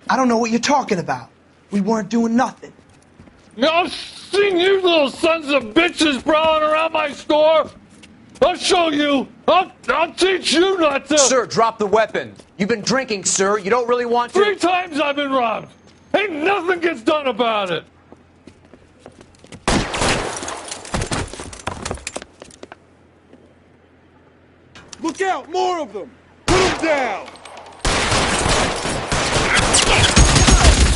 I don't know what you're talking about. We weren't doing nothing. I've seen you little sons of bitches prowling around my store. I'll show you. I'll teach you not to. Sir, drop the weapon. You've been drinking, sir. You don't really want to. 3 times I've been robbed. Ain't nothing gets done about it. Look out, more of them. Put them down.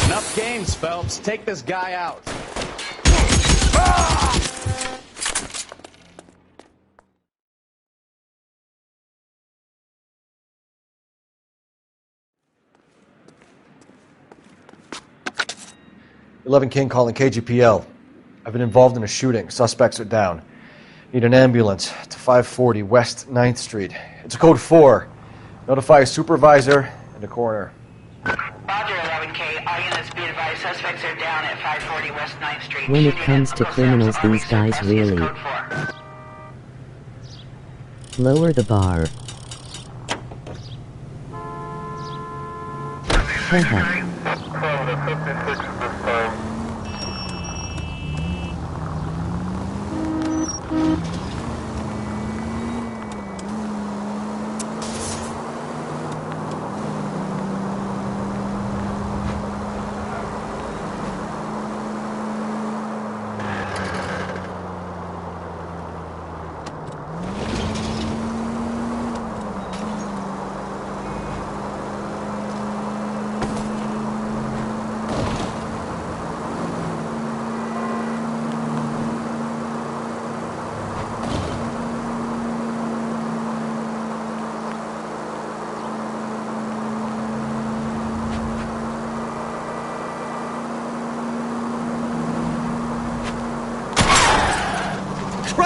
Enough games, Phelps. Take this guy out. Ah! 11 King calling KGPL. I've been involved in a shooting. Suspects are down. Need an ambulance to 540 West 9th Street. It's a code 4. Notify a supervisor and a coroner. Roger, 11K. All units be advised. Suspects are down at 540 West 9th Street. When it comes to criminals, these guys really lower the bar. Haha.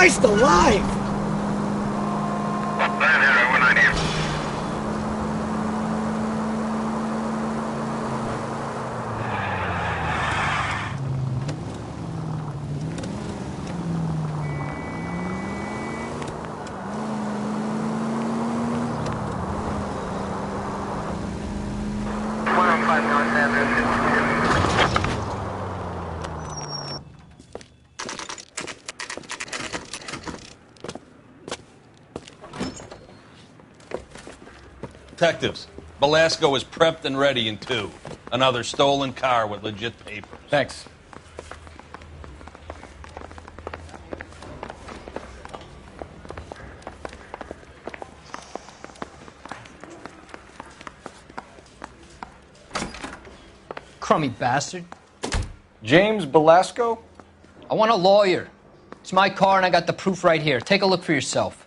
Christ alive! Detectives, Belasco is prepped and ready in 2. Another stolen car with legit papers. Thanks. Crummy bastard. James Belasco? I want a lawyer. It's my car and I got the proof right here. Take a look for yourself.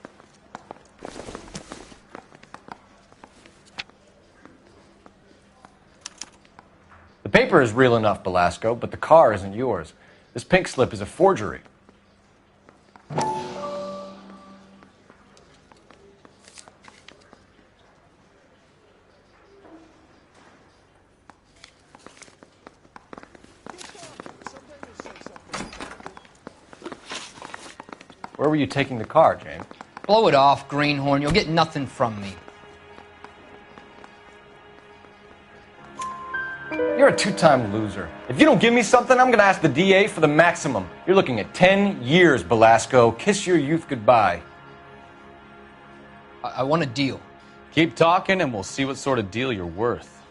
The paper is real enough, Belasco, but the car isn't yours. This pink slip is a forgery. Where were you taking the car, James? Blow it off, greenhorn. You'll get nothing from me. You're a two-time loser. If you don't give me something, I'm going to ask the DA for the maximum. You're looking at 10 years, Belasco. Kiss your youth goodbye. I want a deal. Keep talking and we'll see what sort of deal you're worth.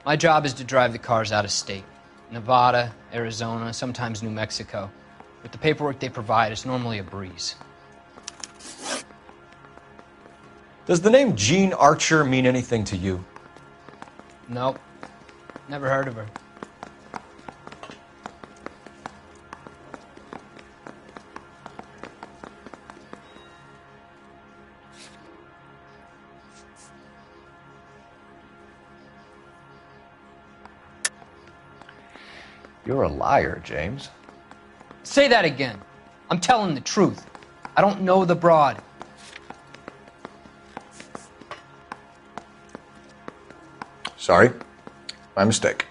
My job is to drive the cars out of state. Nevada, Arizona, sometimes New Mexico. With the paperwork they provide, it's normally a breeze. Does the name Jean Archer mean anything to you? Nope. Never heard of her. You're a liar, James. Say that again. I'm telling the truth. I don't know the broad. Sorry. My mistake.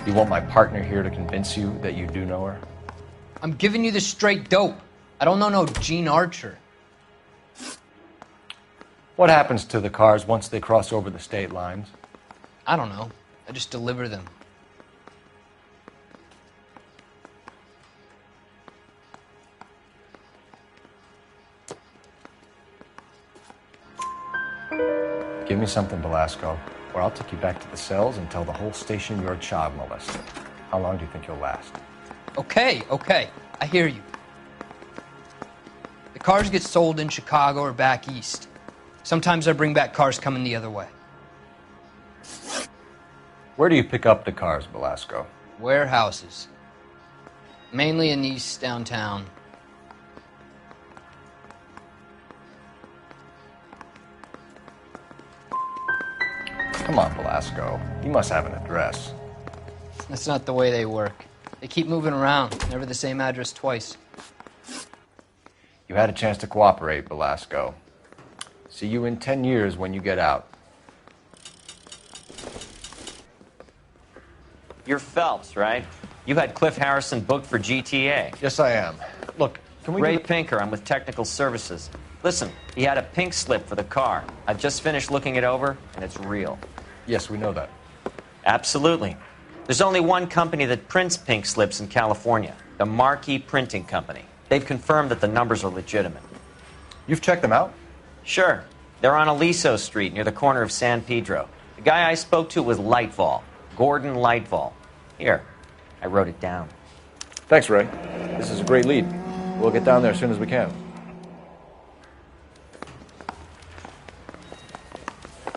You want my partner here to convince you that you do know her? I'm giving you the straight dope. I don't know no Jean Archer. What happens to the cars once they cross over the state lines? I don't know. I just deliver them. Give me something, Belasco, or I'll take you back to the cells and tell the whole station you're a child molester. How long do you think you'll last? Okay. I hear you. The cars get sold in Chicago or back east. Sometimes I bring back cars coming the other way. Where do you pick up the cars, Belasco? Warehouses. Mainly in East downtown. Come on, Belasco. You must have an address. That's not the way they work. They keep moving around, never the same address twice. You had a chance to cooperate, Belasco. See you in 10 years when you get out. You're Phelps, right? You had Cliff Harrison booked for GTA. Yes, I am. Look, can we... Ray Pinker, I'm with Technical Services. Listen, he had a pink slip for the car. I've just finished looking it over, and it's real. Yes, we know that. Absolutely. There's only one company that prints pink slips in California, the Marquee Printing Company. They've confirmed that the numbers are legitimate. You've checked them out? Sure. They're on Aliso Street near the corner of San Pedro. The guy I spoke to was Lightval, Gordon Lightval. Here, I wrote it down. Thanks, Ray. This is a great lead. We'll get down there as soon as we can.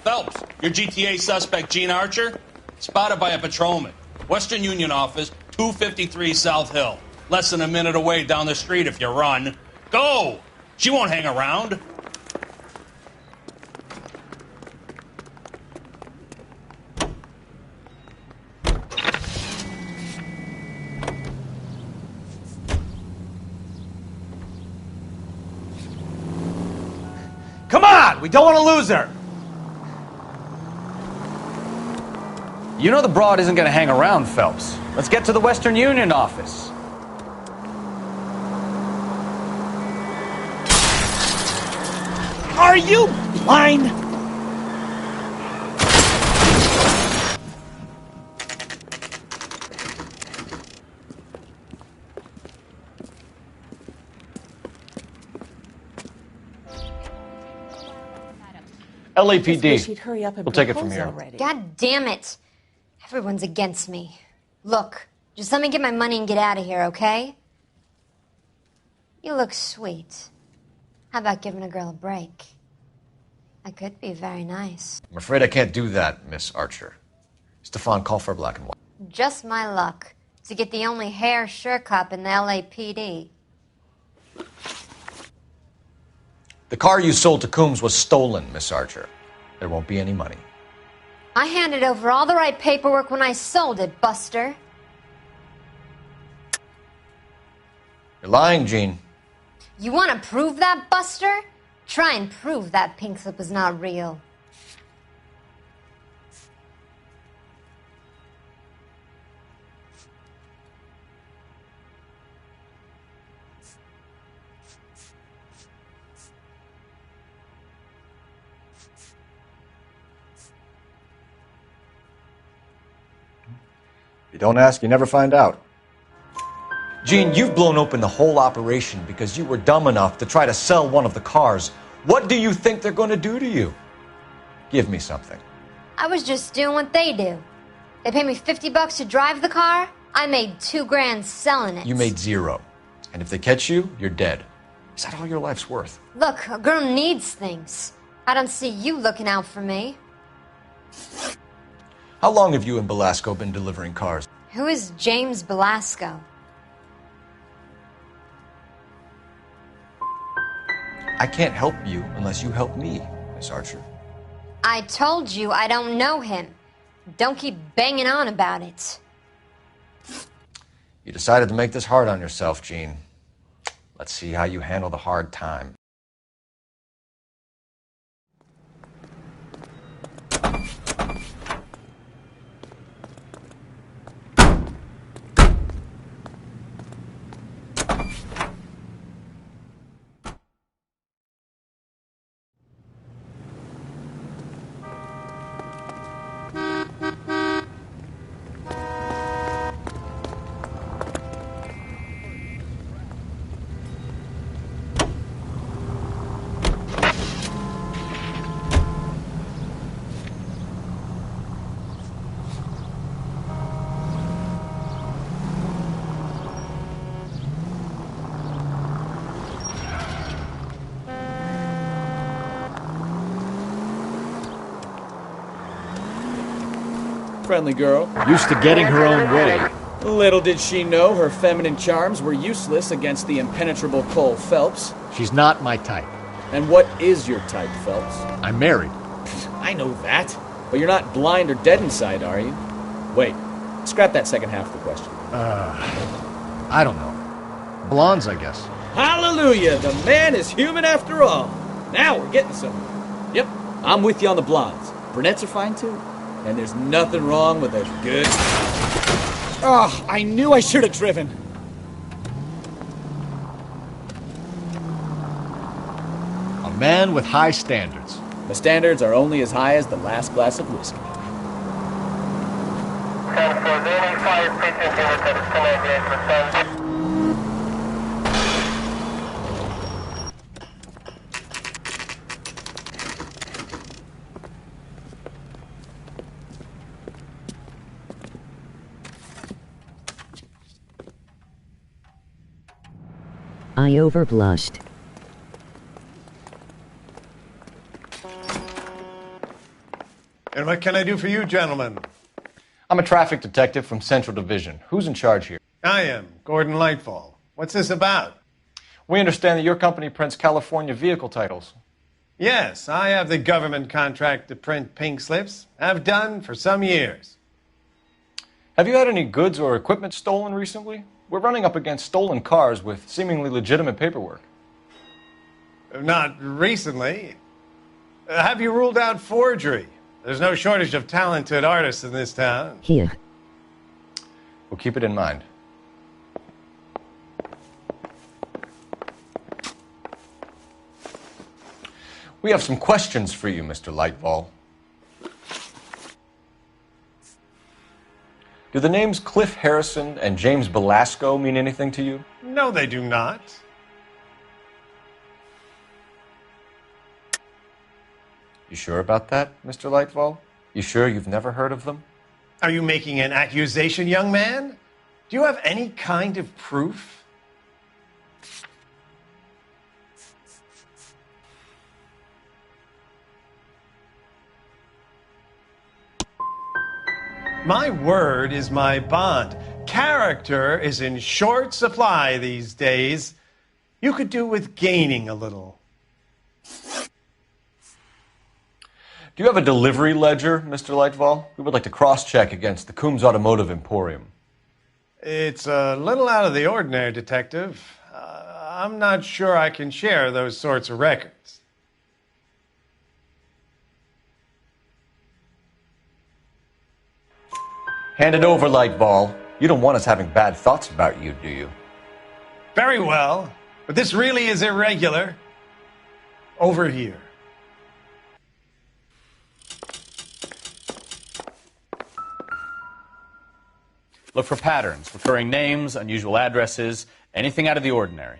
Phelps, your GTA suspect, Jean Archer, spotted by a patrolman. Western Union office, 253 South Hill. Less than a minute away down the street if you run. Go! She won't hang around. We don't want to lose her. You know the broad isn't going to hang around, Phelps. Let's get to the Western Union office. Are you blind? LAPD. We'll take it from here. God damn it. Everyone's against me. Look, just let me get my money and get out of here, okay? You look sweet. How about giving a girl a break? I could be very nice. I'm afraid I can't do that, Miss Archer. Stefan, call for black and white. Just my luck to get the only hair sure cop in the LAPD. The car you sold to Coombs was stolen, Miss Archer. There won't be any money. I handed over all the right paperwork when I sold it, Buster. You're lying, Jean. You want to prove that, Buster? Try and prove that pink slip is not real. If you don't ask, you never find out. Gene, you've blown open the whole operation because you were dumb enough to try to sell one of the cars. What do you think they're going to do to you? Give me something. I was just doing what they do. They paid me $50 to drive the car. I made $2 grand selling it. You made zero. And if they catch you, you're dead. Is that all your life's worth? Look, a girl needs things. I don't see you looking out for me. How long have you and Belasco been delivering cars? Who is James Belasco? I can't help you unless you help me, Miss Archer. I told you I don't know him. Don't keep banging on about it. You decided to make this hard on yourself, Gene. Let's see how you handle the hard time. Friendly girl. Used to getting her own way. Little did she know her feminine charms were useless against the impenetrable Cole Phelps. She's not my type. And what is your type, Phelps? I'm married. I know that. But you're not blind or dead inside, are you? Wait, scrap that second half of the question. I don't know. Blondes, I guess. Hallelujah! The man is human after all. Now we're getting somewhere. Yep, I'm with you on the blondes. Brunettes are fine too. And there's nothing wrong with a good... Oh, I knew I should have driven. A man with high standards. The standards are only as high as the last glass of whiskey. 10 for the only 5 precinct unit that is 1098%. I overblushed. And what can I do for you, gentlemen? I'm a traffic detective from Central Division. Who's in charge here? I am, Gordon Lightfall. What's this about? We understand that your company prints California vehicle titles. Yes, I have the government contract to print pink slips. I've done for some years. Have you had any goods or equipment stolen recently? We're running up against stolen cars with seemingly legitimate paperwork. Not recently. Have you ruled out forgery? There's no shortage of talented artists in this town. Here. We'll keep it in mind. We have some questions for you, Mr. Lightball. Do the names Cliff Harrison and James Belasco mean anything to you? No, they do not. You sure about that, Mr. Lightball? You sure you've never heard of them? Are you making an accusation, young man? Do you have any kind of proof? My word is my bond. Character is in short supply these days. You could do with gaining a little. Do you have a delivery ledger, Mr. Lightball? We would like to cross-check against the Coombs Automotive Emporium. It's a little out of the ordinary, Detective. I'm not sure I can share those sorts of records. Hand it over, Lightball. You don't want us having bad thoughts about you, do you? Very well, but this really is irregular. Over here. Look for patterns, recurring names, unusual addresses, anything out of the ordinary.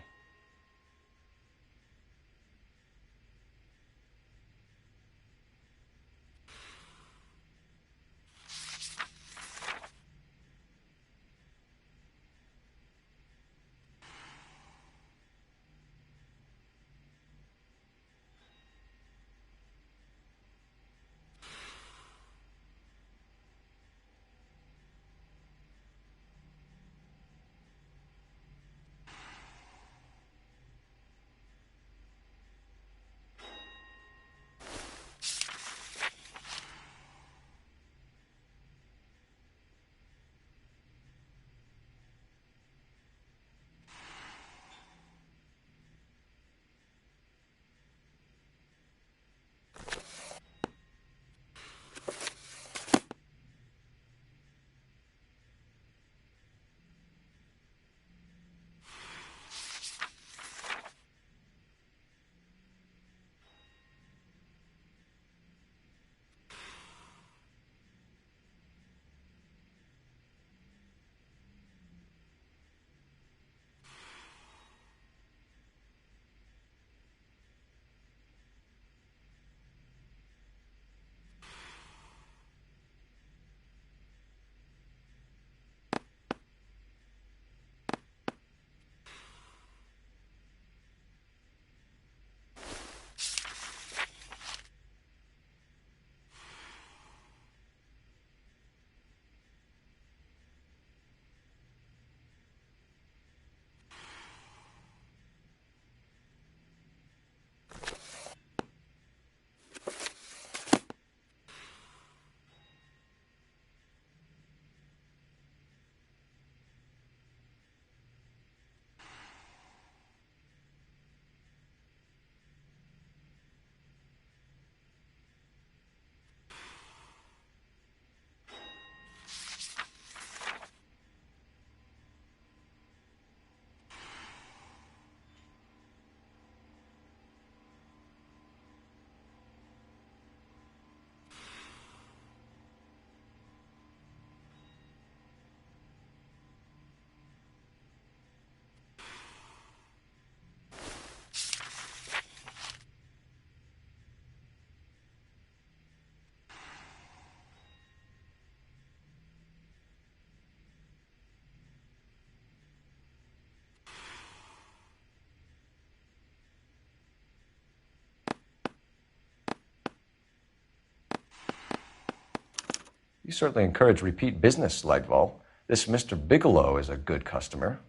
You certainly encourage repeat business, Lightball. This Mr. Bigelow is a good customer.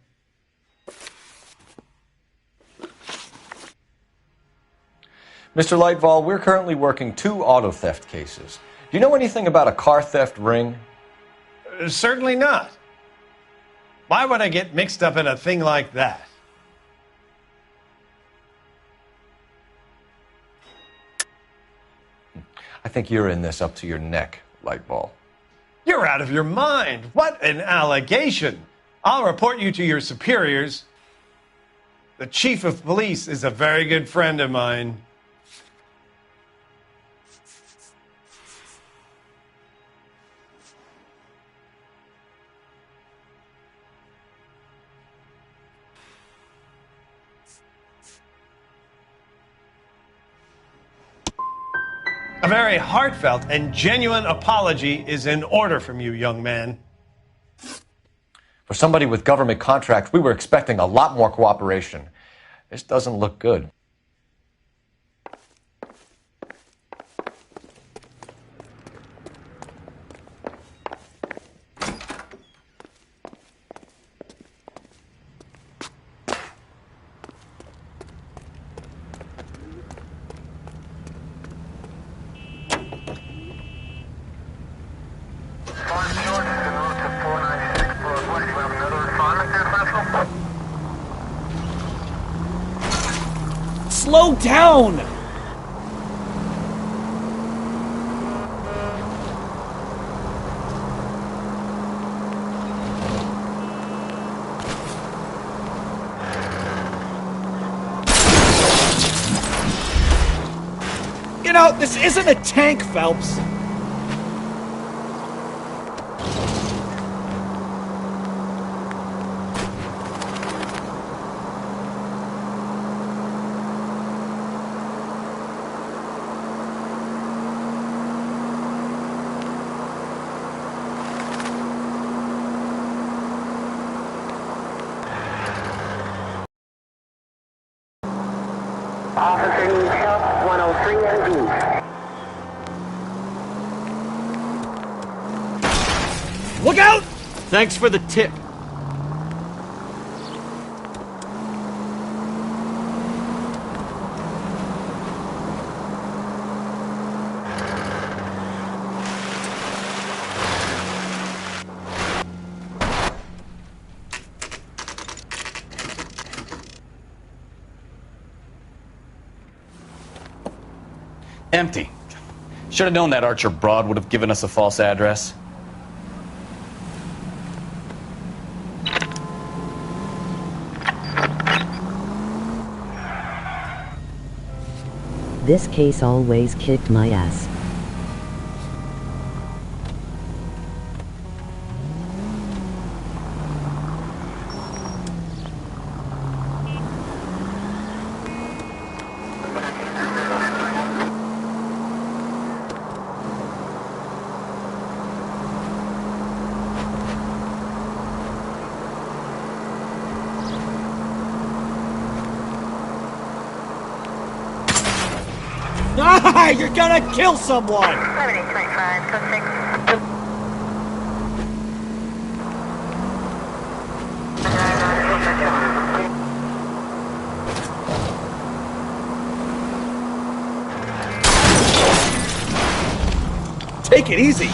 Mr. Lightball, we're currently working 2 auto theft cases. Do you know anything about a car theft ring? Certainly not. Why would I get mixed up in a thing like that? I think you're in this up to your neck, Lightball. You're out of your mind. What an allegation. I'll report you to your superiors. The chief of police is a very good friend of mine. A very heartfelt and genuine apology is in order from you, young man. For somebody with government contracts, we were expecting a lot more cooperation. This doesn't look good. Slow down! You know, this isn't a tank, Phelps. Officer needs help, 103 MD. Look out! Thanks for the tip. Empty. Should have known that Archer broad would have given us a false address. This case always kicked my ass. Ah, you're gonna kill someone! 7825, code 6. Take it easy!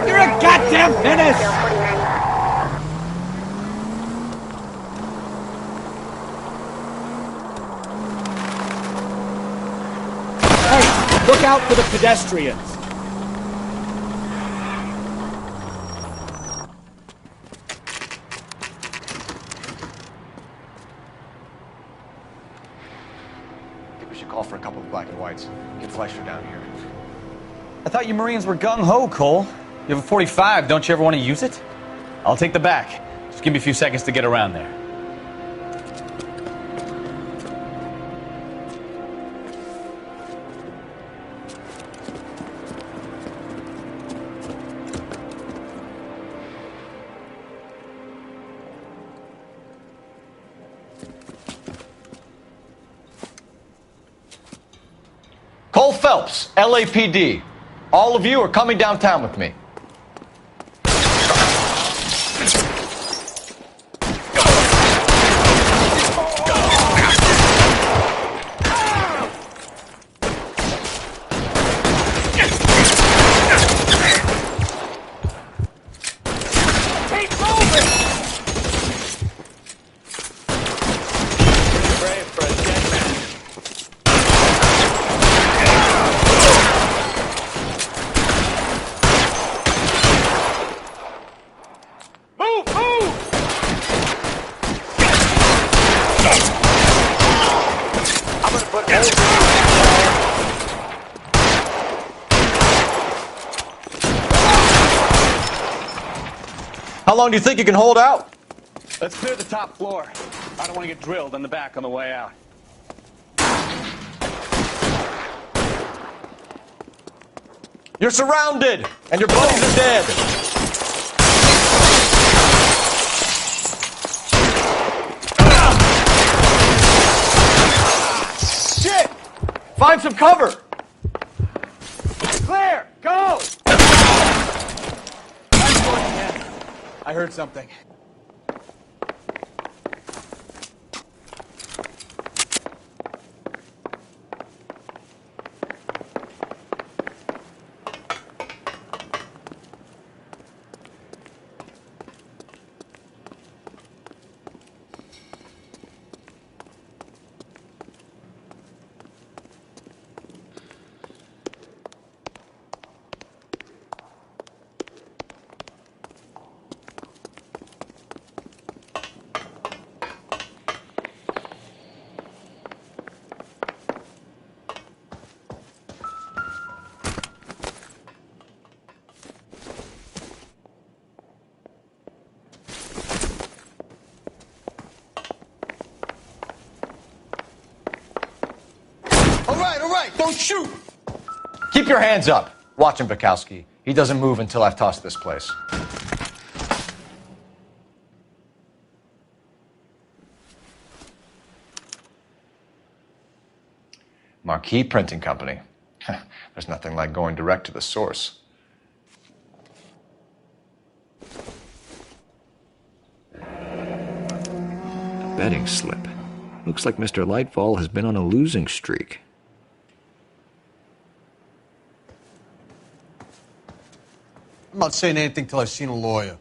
You're a goddamn menace! Hey, look out for the pedestrians! should call for a couple of black and whites. Get Fleischer down here. I thought you Marines were gung-ho, Cole. You have a 45. Don't you ever want to use it? I'll take the back. Just give me a few seconds to get around there. Cole Phelps, LAPD. All of you are coming downtown with me. How long do you think you can hold out? Let's clear the top floor. I don't want to get drilled in the back on the way out. You're surrounded, and your buddies are dead. Shit! Find some cover. Clear! Go! I heard something. All right, don't shoot! Keep your hands up. Watch him, Bukowski. He doesn't move until I've tossed this place. Marquis Printing Company. There's nothing like going direct to the source. A betting slip. Looks like Mr. Lightfall has been on a losing streak. I'm not saying anything till I've seen a lawyer.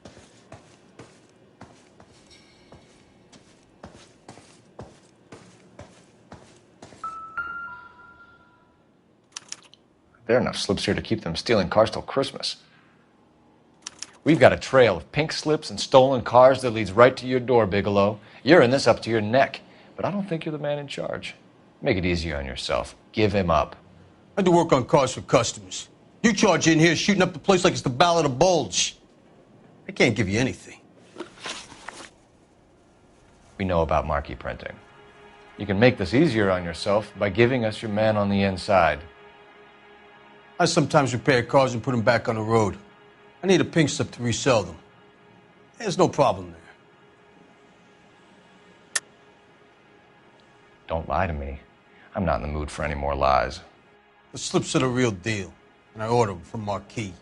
There are enough slips here to keep them stealing cars till Christmas. We've got a trail of pink slips and stolen cars that leads right to your door, Bigelow. You're in this up to your neck, but I don't think you're the man in charge. Make it easier on yourself. Give him up. I do work on cars for customers. You charge in here shooting up the place like it's the Ballad of Bulge. I can't give you anything. We know about Marquis Printing. You can make this easier on yourself by giving us your man on the inside. I sometimes repair cars and put them back on the road. I need a pink slip to resell them. There's no problem there. Don't lie to me. I'm not in the mood for any more lies. The slips are the real deal, and I order them from Marquis.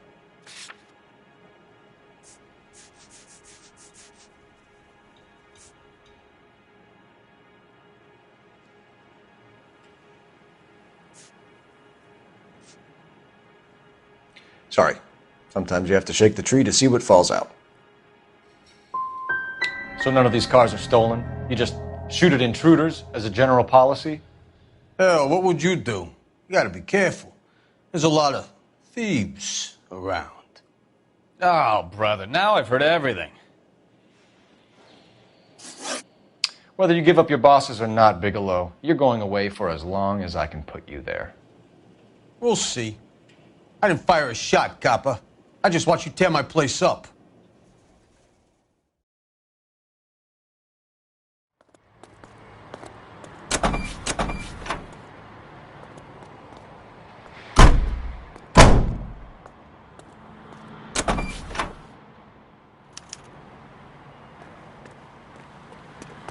Sorry. Sometimes you have to shake the tree to see what falls out. So none of these cars are stolen? You just shoot at intruders as a general policy? Hell, what would you do? You gotta be careful. There's a lot of thieves around. Oh, brother, now I've heard everything. Whether you give up your bosses or not, Bigelow, you're going away for as long as I can put you there. We'll see. I didn't fire a shot, copper. I just watched you tear my place up.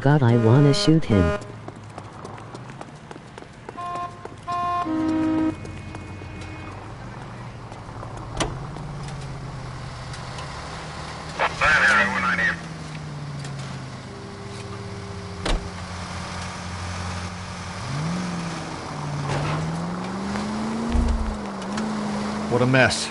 God, I wanna shoot him. What a mess.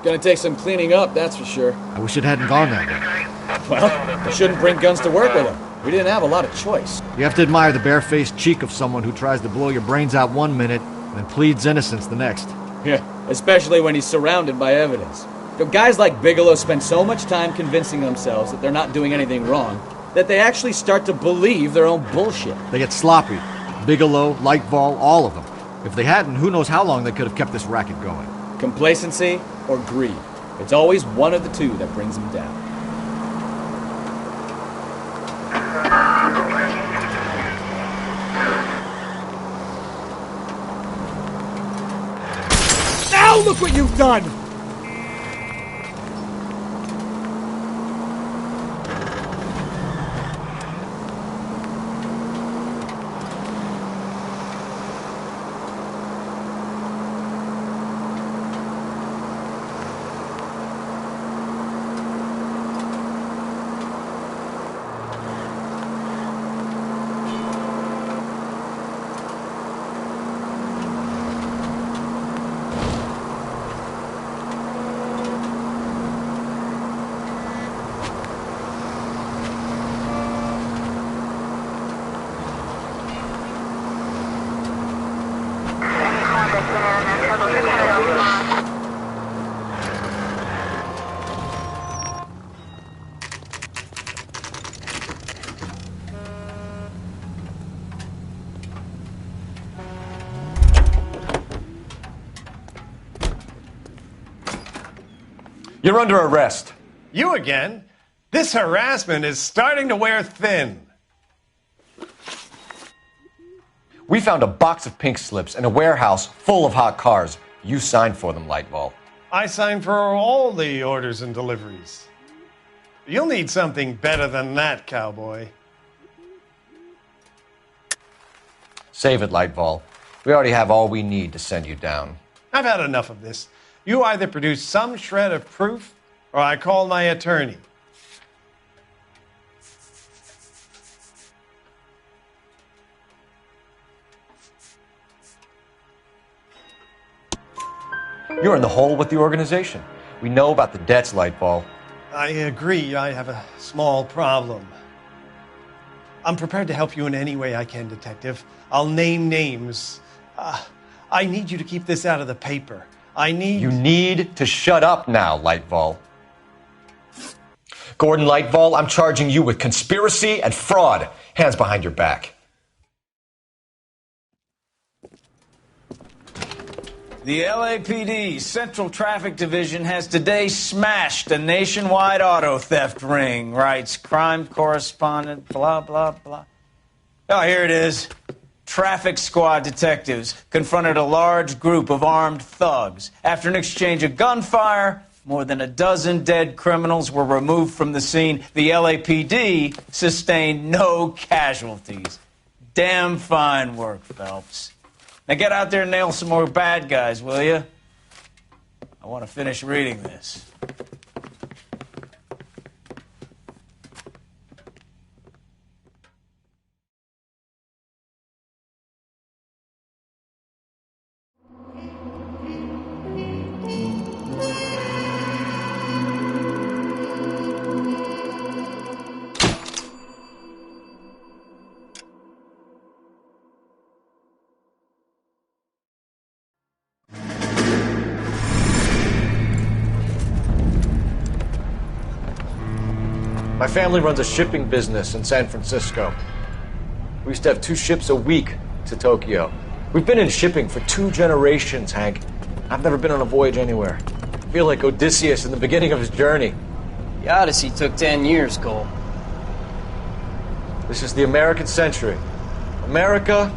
Gonna take some cleaning up, that's for sure. I wish it hadn't gone that way. Well, we shouldn't bring guns to work with them. We didn't have a lot of choice. You have to admire the barefaced cheek of someone who tries to blow your brains out one minute and then pleads innocence the next. Yeah, especially when he's surrounded by evidence. Guys like Bigelow spend so much time convincing themselves that they're not doing anything wrong that they actually start to believe their own bullshit. They get sloppy. Bigelow, Lightball, all of them. If they hadn't, who knows how long they could have kept this racket going. Complacency or greed. It's always one of the two that brings them down. Now look what you've done! You're under arrest. You again? This harassment is starting to wear thin. We found a box of pink slips in a warehouse full of hot cars. You signed for them, Lightball. I signed for all the orders and deliveries. You'll need something better than that, cowboy. Save it, Lightball. We already have all we need to send you down. I've had enough of this. You either produce some shred of proof, or I call my attorney. You're in the hole with the organization. We know about the debts, Lightball. I agree. I have a small problem. I'm prepared to help you in any way I can, Detective. I'll name names. I need you to keep this out of the paper. You need to shut up now, Lightball. Gordon Lightball, I'm charging you with conspiracy and fraud. Hands behind your back. The LAPD Central Traffic Division has today smashed a nationwide auto theft ring, writes crime correspondent, blah, blah, blah. Oh, here it is. Traffic squad detectives confronted a large group of armed thugs. After an exchange of gunfire, more than a dozen dead criminals were removed from the scene. The LAPD sustained no casualties. Damn fine work, Phelps. Now get out there and nail some more bad guys, will you? I want to finish reading this. My family runs a shipping business in San Francisco. We used to have 2 ships a week to Tokyo. We've been in shipping for 2 generations, Hank. I've never been on a voyage anywhere. I feel like Odysseus in the beginning of his journey. The Odyssey took 10 years, Cole. This is the American century. America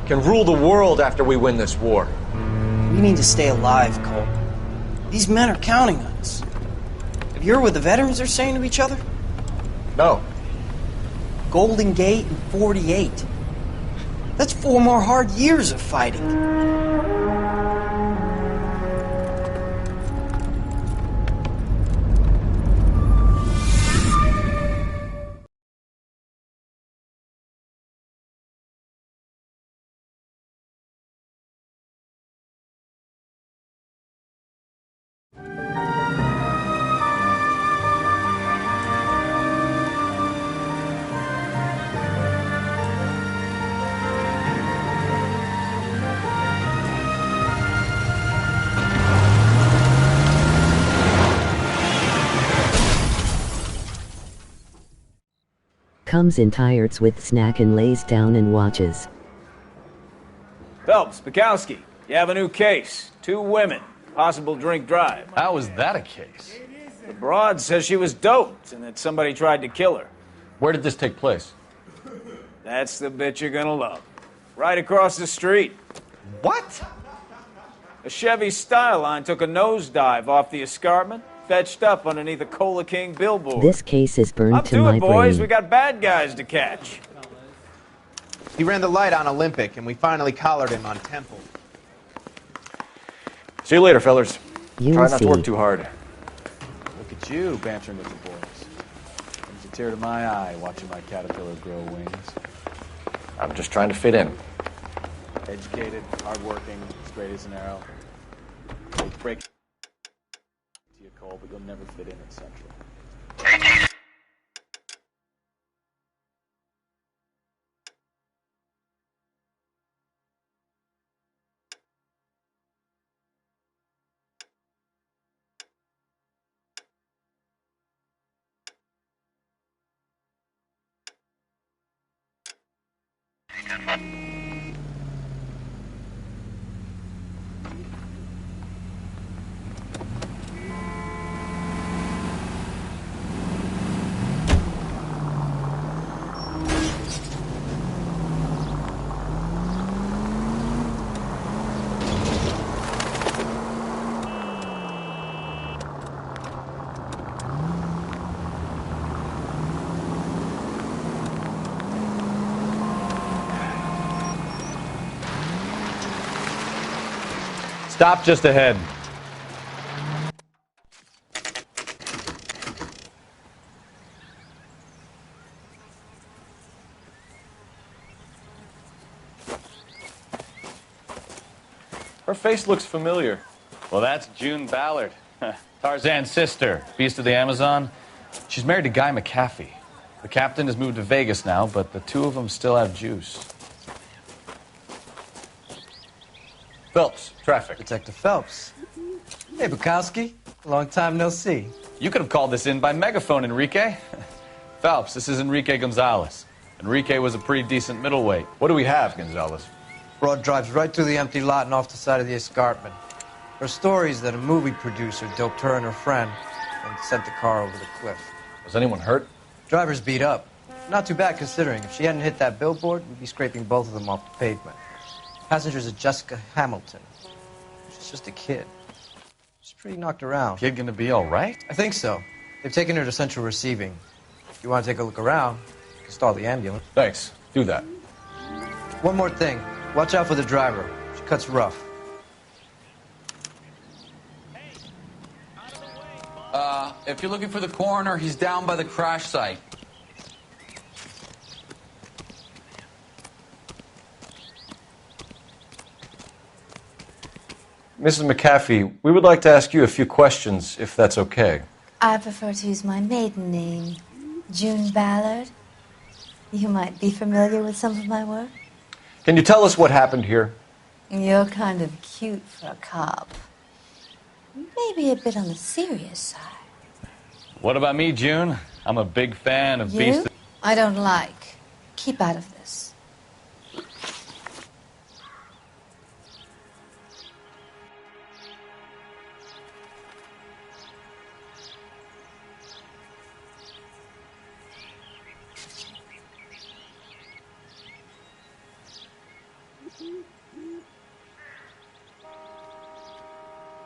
can rule the world after we win this war. We need to stay alive, Cole. These men are counting on us. Have you heard what the veterans are saying to each other? No. Golden Gate and 48. That's 4 more hard years of fighting. Comes in tired with snack and lays down and watches. Phelps, Bukowski, you have a new case. 2 women, possible drink drive. How is that a case? The broad says she was doped and that somebody tried to kill her. Where did this take place? That's the bit you're gonna love. Right across the street. What? A Chevy Styline took a nosedive off the escarpment, fetched up underneath a Cola King billboard. This case is burned Up to to my it, boys. brain. We got bad guys to catch. He ran the light on Olympic, and we finally collared him on Temple. See you later, fellas. You Try not see. to work too hard. Look at you, bantering with the boys. Brings a tear to my eye watching my caterpillar grow wings. I'm just trying to fit in. Educated, hardworking, straight as an arrow. They break to you, Cole, but you'll never fit in at Central. Stop just ahead. Her face looks familiar. Well, that's June Ballard, Tarzan's sister, beast of the Amazon. She's married to Guy McAfee. The captain has moved to Vegas now, but the 2 of them still have juice. Phelps, traffic. Detective Phelps. Hey, Bukowski. Long time no see. You could have called this in by megaphone, Enrique. Phelps, this is Enrique Gonzalez. Enrique was a pretty decent middleweight. What do we have, Gonzalez? Broad drives right through the empty lot and off the side of the escarpment. Her story is that a movie producer doped her and her friend and sent the car over the cliff. Was anyone hurt? Driver's beat up. Not too bad considering. If she hadn't hit that billboard, we'd be scraping both of them off the pavement. Passenger's a Jessica Hamilton. She's just a kid. She's pretty knocked around. Kid gonna be all right? I think so. They've taken her to central receiving. If you want to take a look around, you can stall the ambulance. Thanks. Do that. One more thing. Watch out for the driver. She cuts rough. If you're looking for the coroner, he's down by the crash site. Mrs. McAfee, we would like to ask you a few questions, if that's okay. I prefer to use my maiden name, June Ballard. You might be familiar with some of my work. Can you tell us what happened here? You're kind of cute for a cop. Maybe a bit on the serious side. What about me, June? I'm a big fan of You? Beast. I don't like. Keep out of this.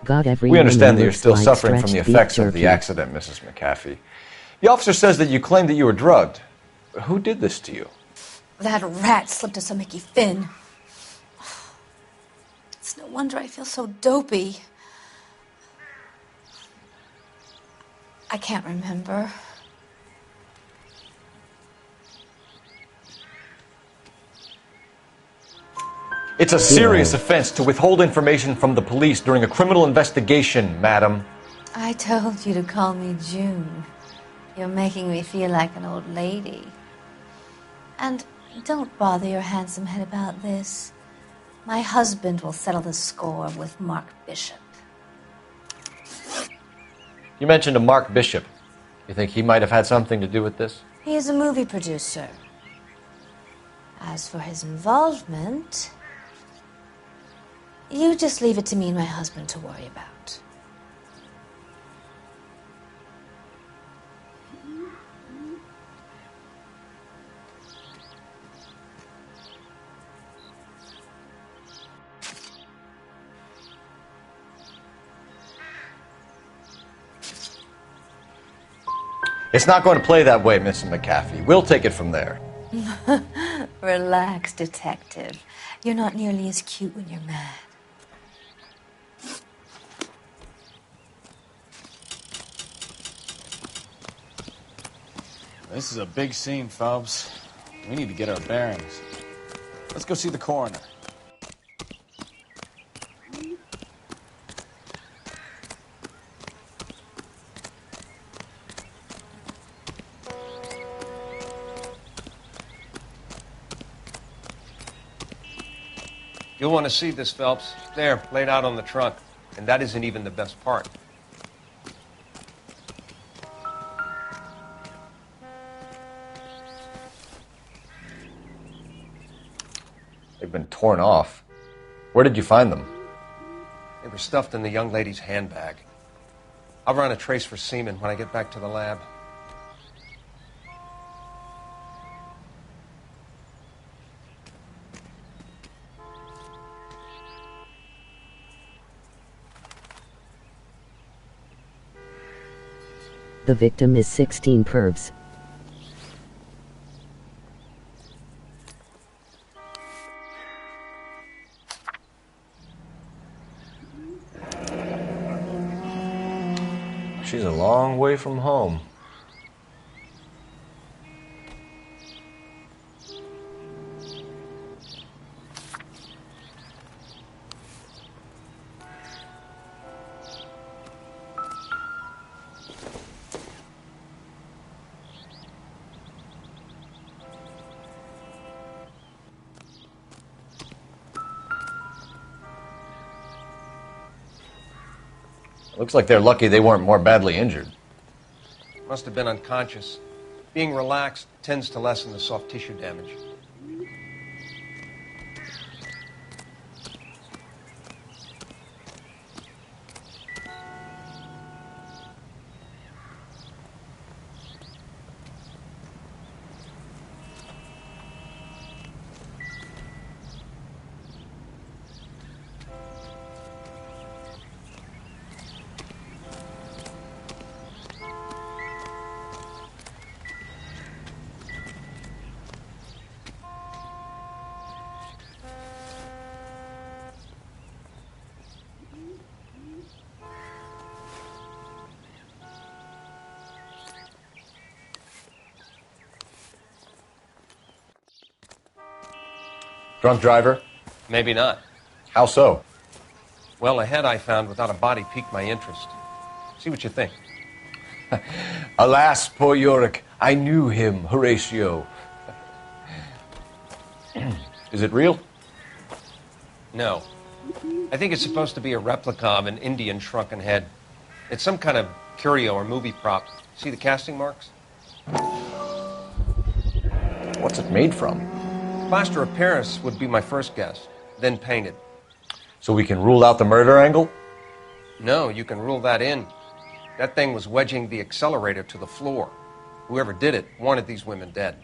God, every We understand woman that you're looks still like suffering from the stretched effects beef of the jerky. accident, Mrs. McAfee. The officer says that you claimed that you were drugged. Who did this to you? That rat slipped us a Mickey Finn. It's no wonder I feel so dopey. I can't remember. It's a serious offense to withhold information from the police during a criminal investigation, madam. I told you to call me June. You're making me feel like an old lady. And don't bother your handsome head about this. My husband will settle the score with Mark Bishop. You mentioned a Mark Bishop. You think he might have had something to do with this? He is a movie producer. As for his involvement, you just leave it to me and my husband to worry about. It's not going to play that way, Mrs. McAfee. We'll take it from there. Relax, detective. You're not nearly as cute when you're mad. This is a big scene, Phelps. We need to get our bearings. Let's go see the coroner. You'll want to see this, Phelps. There, laid out on the trunk. And that isn't even the best part. They've been torn off. Where did you find them? They were stuffed in the young lady's handbag. I'll run a trace for semen when I get back to the lab. The victim is 16 pervs. She's a long way from home. Looks like they're lucky they weren't more badly injured. Must have been unconscious. Being relaxed tends to lessen the soft tissue damage. Drunk driver? Maybe not. How so? Well, a head I found without a body piqued my interest. See what you think. Alas, poor Yorick, I knew him, Horatio. Is it real? No. I think it's supposed to be a replica of an Indian shrunken head. It's some kind of curio or movie prop. See the casting marks? What's it made from? Plaster of Paris would be my first guess, then painted. So we can rule out the murder angle? No, you can rule that in. That thing was wedging the accelerator to the floor. Whoever did it wanted these women dead.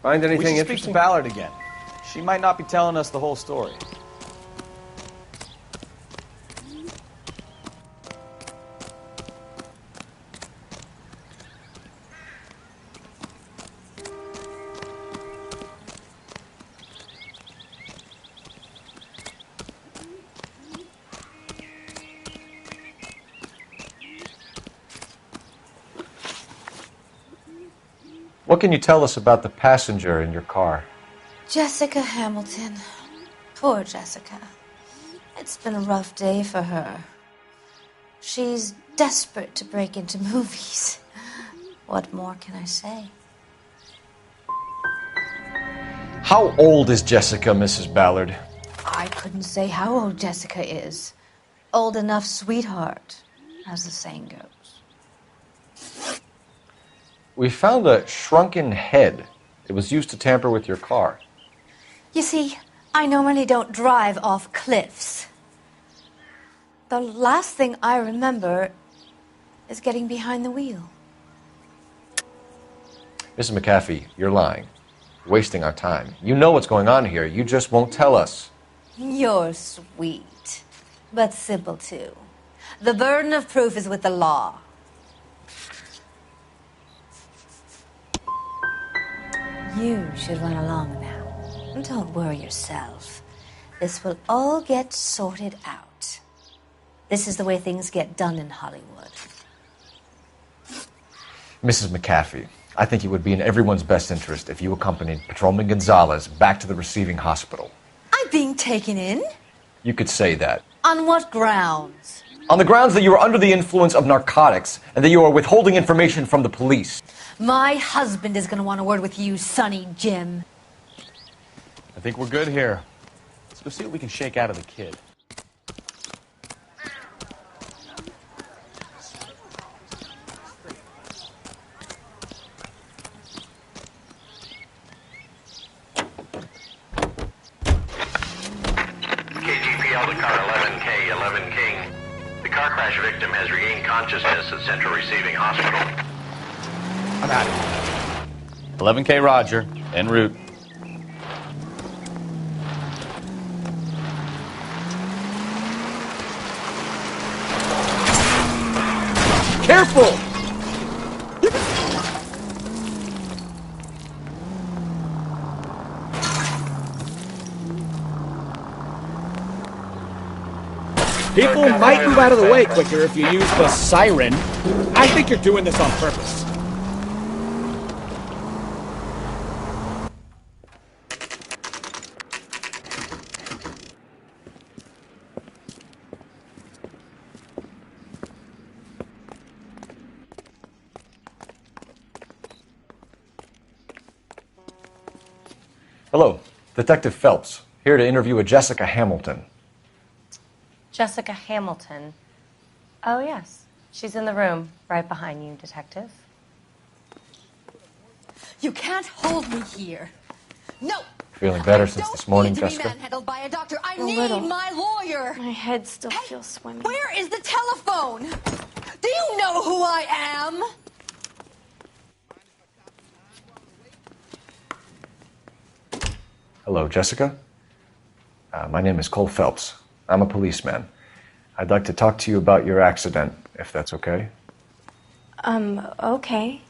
Find anything we should interesting? speak to Ballard again. She might not be telling us the whole story. What can you tell us about the passenger in your car? Jessica Hamilton. Poor Jessica. It's been a rough day for her. She's desperate to break into movies. What more can I say? How old is Jessica, Mrs. Ballard? I couldn't say how old Jessica is. Old enough, sweetheart, as the saying goes. We found a shrunken head. It was used to tamper with your car. You see, I normally don't drive off cliffs. The last thing I remember is getting behind the wheel. Mrs. McAfee, you're lying. Wasting our time. You know what's going on here. You just won't tell us. You're sweet, but simple too. The burden of proof is with the law. You should run along now. Don't worry yourself. This will all get sorted out. This is the way things get done in Hollywood. Mrs. McAfee, I think it would be in everyone's best interest if you accompanied Patrolman Gonzalez back to the receiving hospital. I'm being taken in? You could say that. On what grounds? On the grounds that you are under the influence of narcotics and that you are withholding information from the police. My husband is going to want a word with you, Sonny Jim. I think we're good here. Let's go see what we can shake out of the kid. KGPL to car 11K, 11 King. The car crash victim has regained consciousness at Central Receiving Hospital. I'm out of here. 11K Roger, en route. Careful! People might move out of the way quicker if you use the siren. I think you're doing this on purpose. Hello, Detective Phelps, here to interview a Jessica Hamilton. Jessica Hamilton. Oh, yes. She's in the room, right behind you, Detective. You can't hold me here. No! Feeling better since this morning, Jessica? Manhandled by a doctor. I A need little. my lawyer. My head still feels swimmy. Where is the telephone? Do you know who I am? Hello, Jessica. My name is Cole Phelps. I'm a policeman. I'd like to talk to you about your accident, if that's okay. Okay.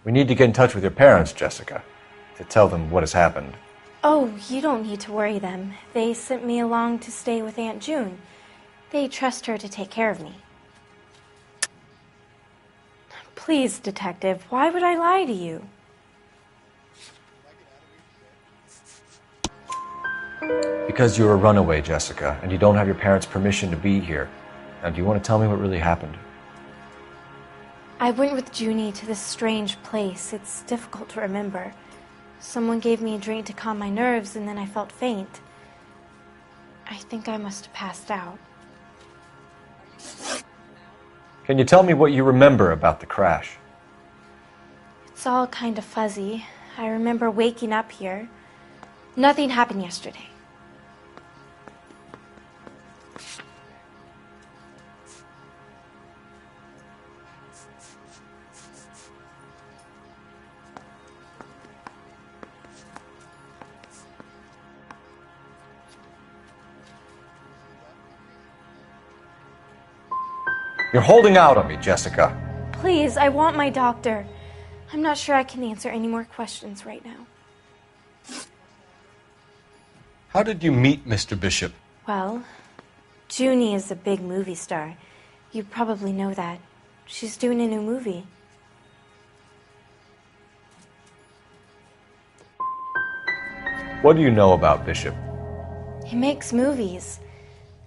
We need to get in touch with your parents, Jessica, to tell them what has happened. Oh, you don't need to worry them. They sent me along to stay with Aunt June. They trust her to take care of me. Please, Detective, why would I lie to you? Because you're a runaway, Jessica, and you don't have your parents' permission to be here. Now, do you want to tell me what really happened? I went with Junie to this strange place. It's difficult to remember. Someone gave me a drink to calm my nerves, and then I felt faint. I think I must have passed out. Can you tell me what you remember about the crash? It's all kind of fuzzy. I remember waking up here. Nothing happened yesterday. You're holding out on me, Jessica. Please, I want my doctor. I'm not sure I can answer any more questions right now. How did you meet Mr. Bishop? Well, Junie is a big movie star. You probably know that. She's doing a new movie. What do you know about Bishop? He makes movies.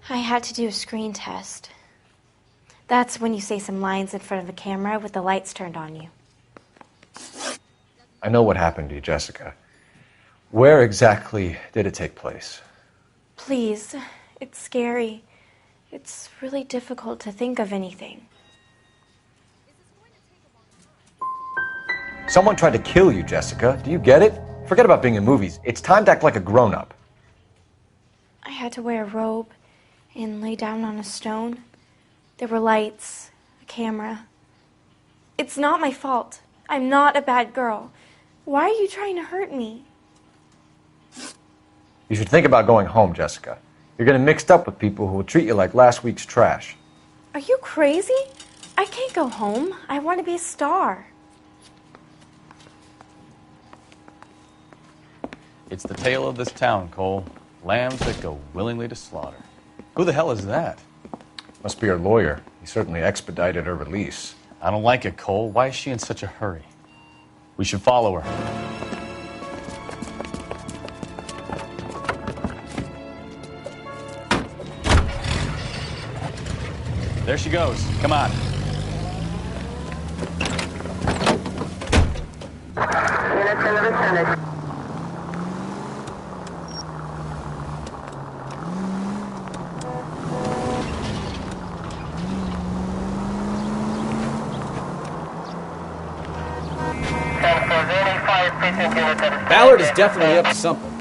I had to do a screen test. That's when you say some lines in front of a camera with the lights turned on you. I know what happened to you, Jessica. Where exactly did it take place? Please, it's scary. It's really difficult to think of anything. Someone tried to kill you, Jessica. Do you get it? Forget about being in movies. It's time to act like a grown-up. I had to wear a robe and lay down on a stone. There were lights, a camera. It's not my fault. I'm not a bad girl. Why are you trying to hurt me? You should think about going home, Jessica. You're getting mixed up with people who will treat you like last week's trash. Are you crazy? I can't go home. I want to be a star. It's the tale of this town, Cole. Lambs that go willingly to slaughter. Who the hell is that? Must be her lawyer. He certainly expedited her release. I don't like it, Cole. Why is she in such a hurry? We should follow her. There she goes. Come on. Units in the vicinity. Ballard is definitely up to something.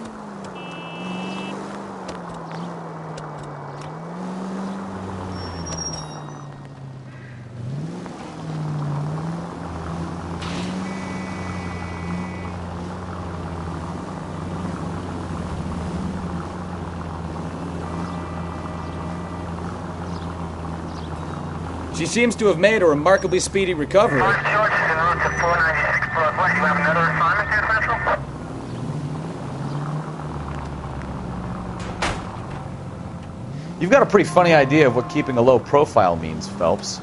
She seems to have made a remarkably speedy recovery. George is en route to 496 Broad West. You have another assignment here, Central? You've got a pretty funny idea of what keeping a low profile means, Phelps.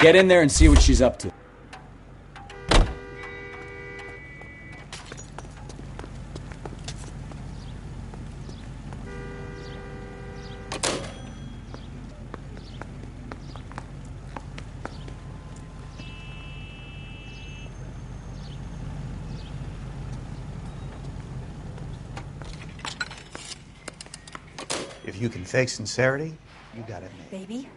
Get in there and see what she's up to. If you can fake sincerity, you got it made. Baby?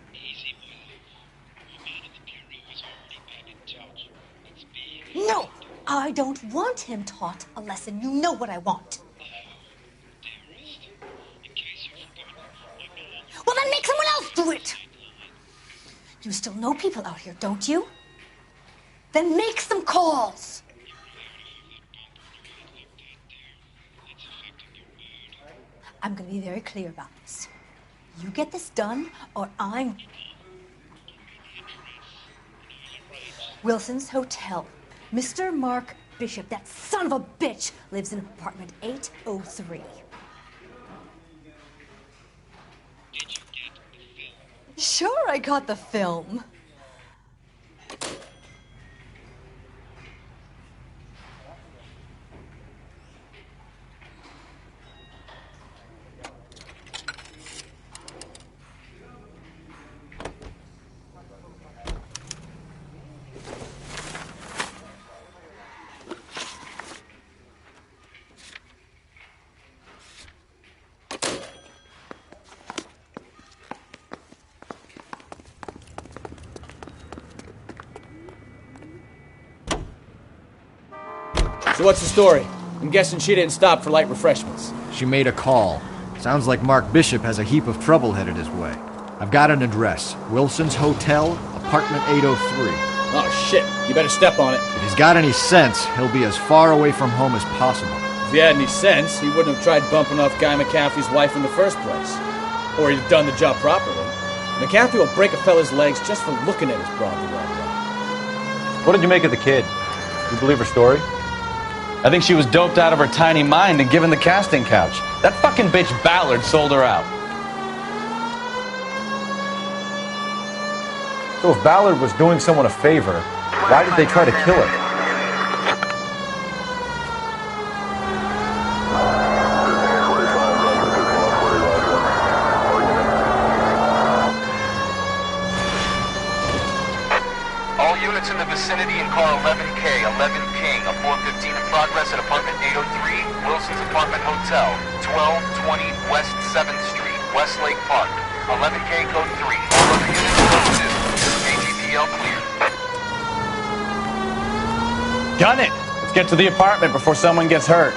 No! I don't want him taught a lesson. You know what I want. Well, then make someone else do it! You still know people out here, don't you? Then make some calls! I'm gonna be very clear about this. You get this done, or I'm... Wilson's Hotel. Mr. Mark Bishop, that son of a bitch, lives in apartment 803. Sure, I got the film. So what's the story? I'm guessing she didn't stop for light refreshments. She made a call. Sounds like Mark Bishop has a heap of trouble headed his way. I've got an address. Wilson's Hotel, apartment 803. Oh, shit. You better step on it. If he's got any sense, he'll be as far away from home as possible. If he had any sense, he wouldn't have tried bumping off Guy McCaffrey's wife in the first place. Or he'd have done the job properly. McCaffrey will break a fella's legs just for looking at his broad the wrong way. What did you make of the kid? You believe her story? I think she was doped out of her tiny mind and given the casting couch. That fucking bitch Ballard sold her out. So if Ballard was doing someone a favor, why did they try to kill her? All units in the vicinity in car 11K, 11 King, a 415 in progress at apartment 803, Wilson's Apartment Hotel, 1220 West 7th Street, Westlake Park. 11K code 3. All other units posted. ATPL clear. Gun it! Let's get to the apartment before someone gets hurt.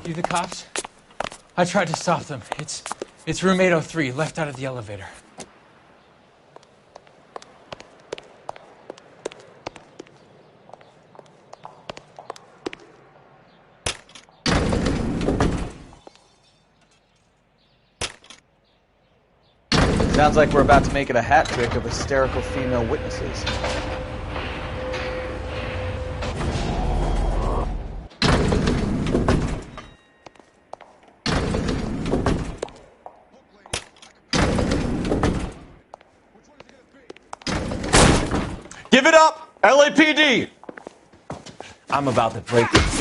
You the cops? I tried to stop them. It's room 803, left out of the elevator. Sounds like we're about to make it a hat trick of hysterical female witnesses. Give it up, LAPD! I'm about to break this.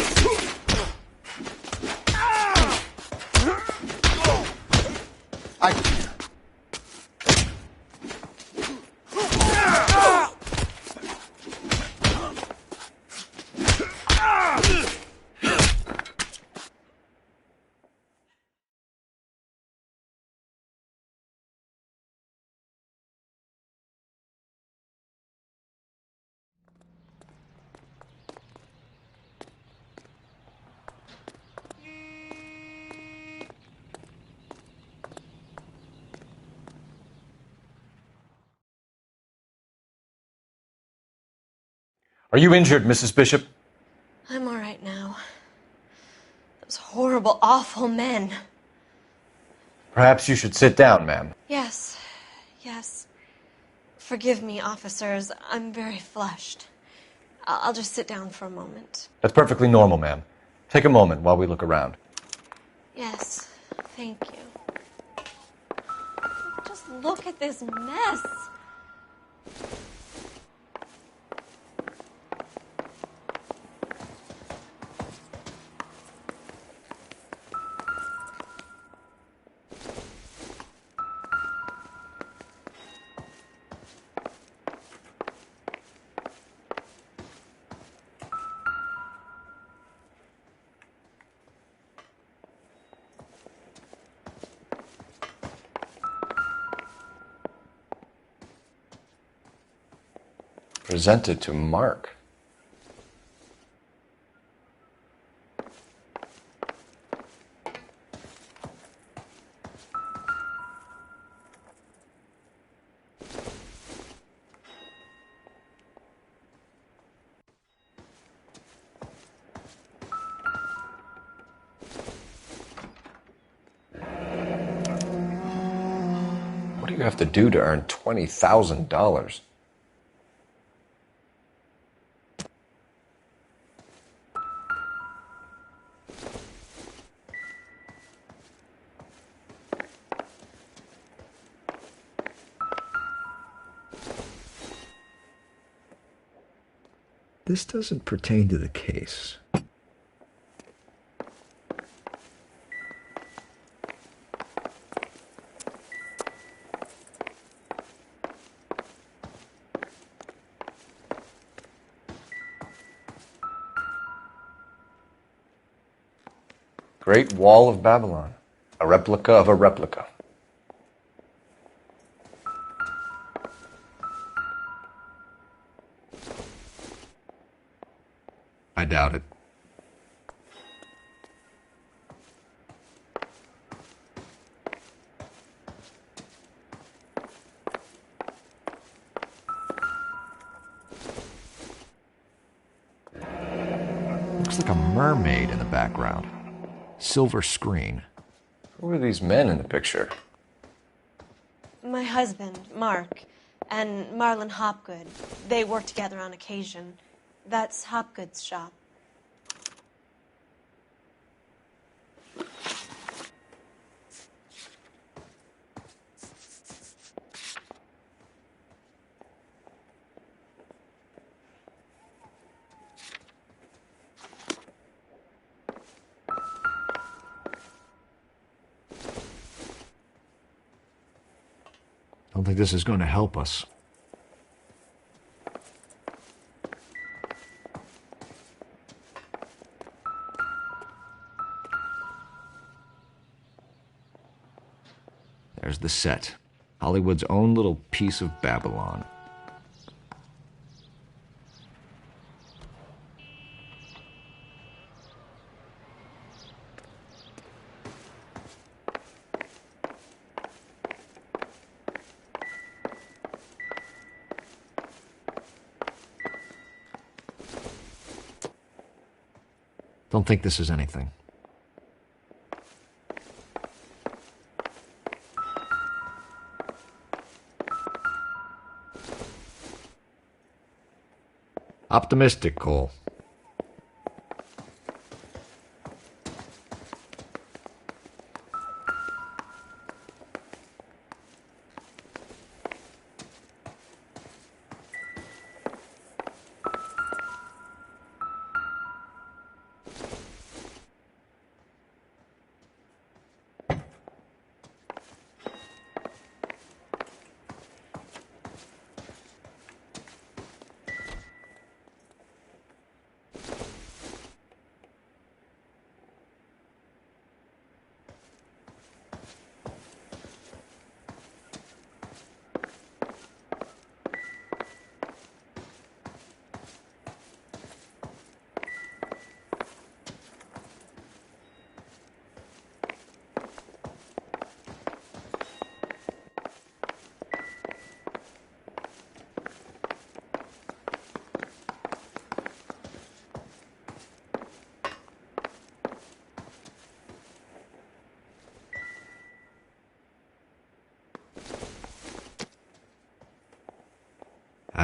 Are you injured, Mrs. Bishop? I'm all right now. Those horrible, awful men. Perhaps you should sit down, ma'am. Yes, yes. Forgive me, officers. I'm very flushed. I'll just sit down for a moment. That's perfectly normal, ma'am. Take a moment while we look around. Yes, thank you. Just look at this mess. Presented to Mark. do you have to do to earn $20,000? This doesn't pertain to the case. Great Wall of Babylon. A replica of a replica. I doubt it. Looks like a mermaid in the background. Silver screen. Who are these men in the picture? My husband, Mark, and Marlon Hopgood. They work together on occasion. That's Hopgood's shop. Don't think this is going to help us. There's the set. Hollywood's own little piece of Babylon. Don't think this is anything. Optimistic, Cole.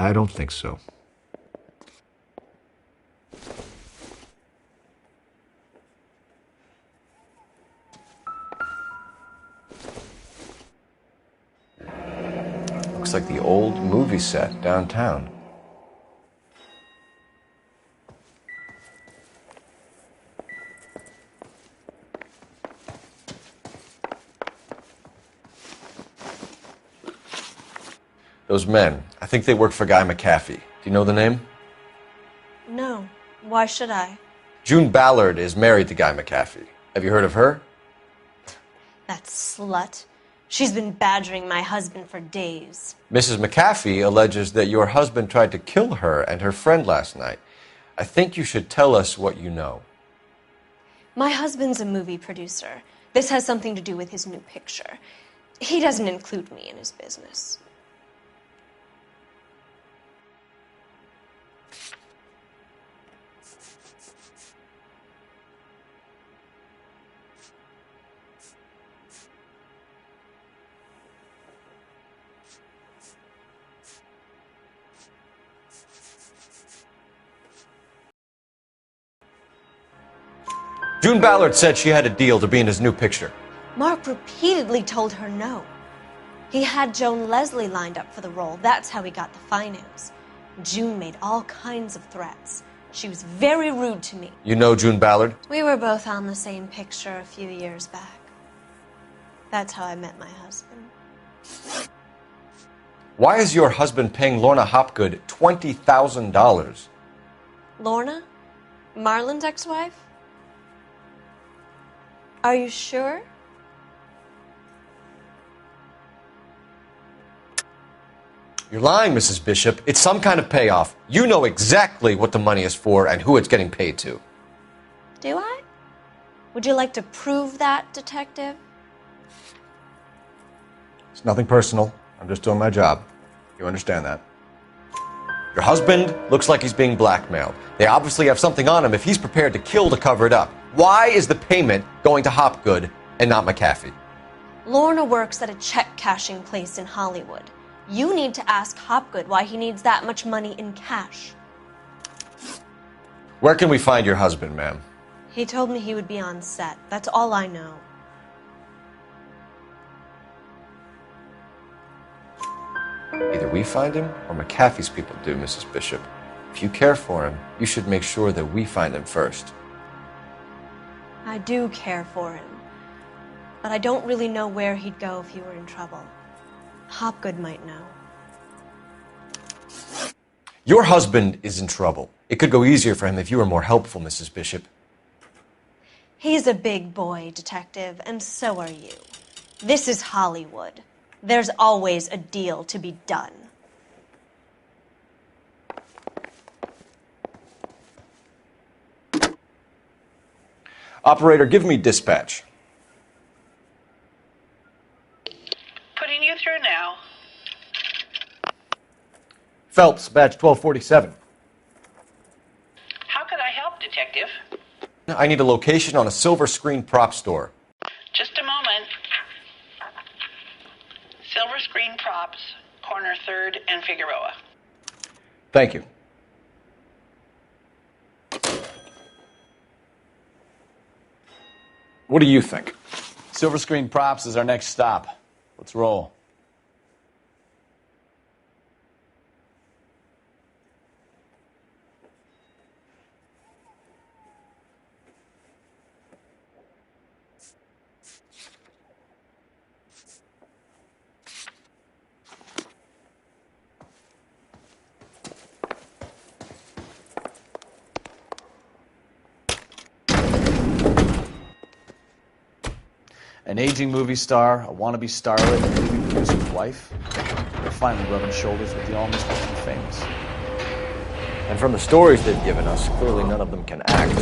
I don't think so. Looks like the old movie set downtown. Those men, I think they work for Guy McAfee. Do you know the name? No. Why should I? June Ballard is married to Guy McAfee. Have you heard of her? That slut. She's been badgering my husband for days. Mrs. McAfee alleges that your husband tried to kill her and her friend last night. I think you should tell us what you know. My husband's a movie producer. This has something to do with his new picture. He doesn't include me in his business. June Ballard said she had a deal to be in his new picture. Mark repeatedly told her no. He had Joan Leslie lined up for the role. That's how he got the finance. June made all kinds of threats. She was very rude to me. You know June Ballard? We were both on the same picture a few years back. That's how I met my husband. Why is your husband paying Lorna Hopgood $20,000? Lorna? Marlon's ex-wife? Are you sure? You're lying, Mrs. Bishop. It's some kind of payoff. You know exactly what the money is for and who it's getting paid to. Do I? Would you like to prove that, Detective? It's nothing personal. I'm just doing my job. You understand that? Your husband looks like he's being blackmailed. They obviously have something on him if he's prepared to kill to cover it up. Why is the payment going to Hopgood and not McAfee? Lorna works at a check-cashing place in Hollywood. You need to ask Hopgood why he needs that much money in cash. Where can we find your husband, ma'am? He told me he would be on set. That's all I know. Either we find him or McAfee's people do, Mrs. Bishop. If you care for him, you should make sure that we find him first. I do care for him. But I don't really know where he'd go if he were in trouble. Hopgood might know. Your husband is in trouble. It could go easier for him if you were more helpful, Mrs. Bishop. He's a big boy, Detective, and so are you. This is Hollywood. There's always a deal to be done. Operator, give me dispatch. Putting you through now. Phelps, badge 1247. How could I help, Detective? I need a location on a silver screen prop store. Just a moment. Silver Screen Props, corner 3rd and Figueroa. Thank you. What do you think? Silver Screen Props is our next stop. Let's roll. An aging movie star, a wannabe starlet, and a movie producer's wife. They're finally rubbing shoulders with the almost too famous. And from the stories they've given us, clearly none of them can act.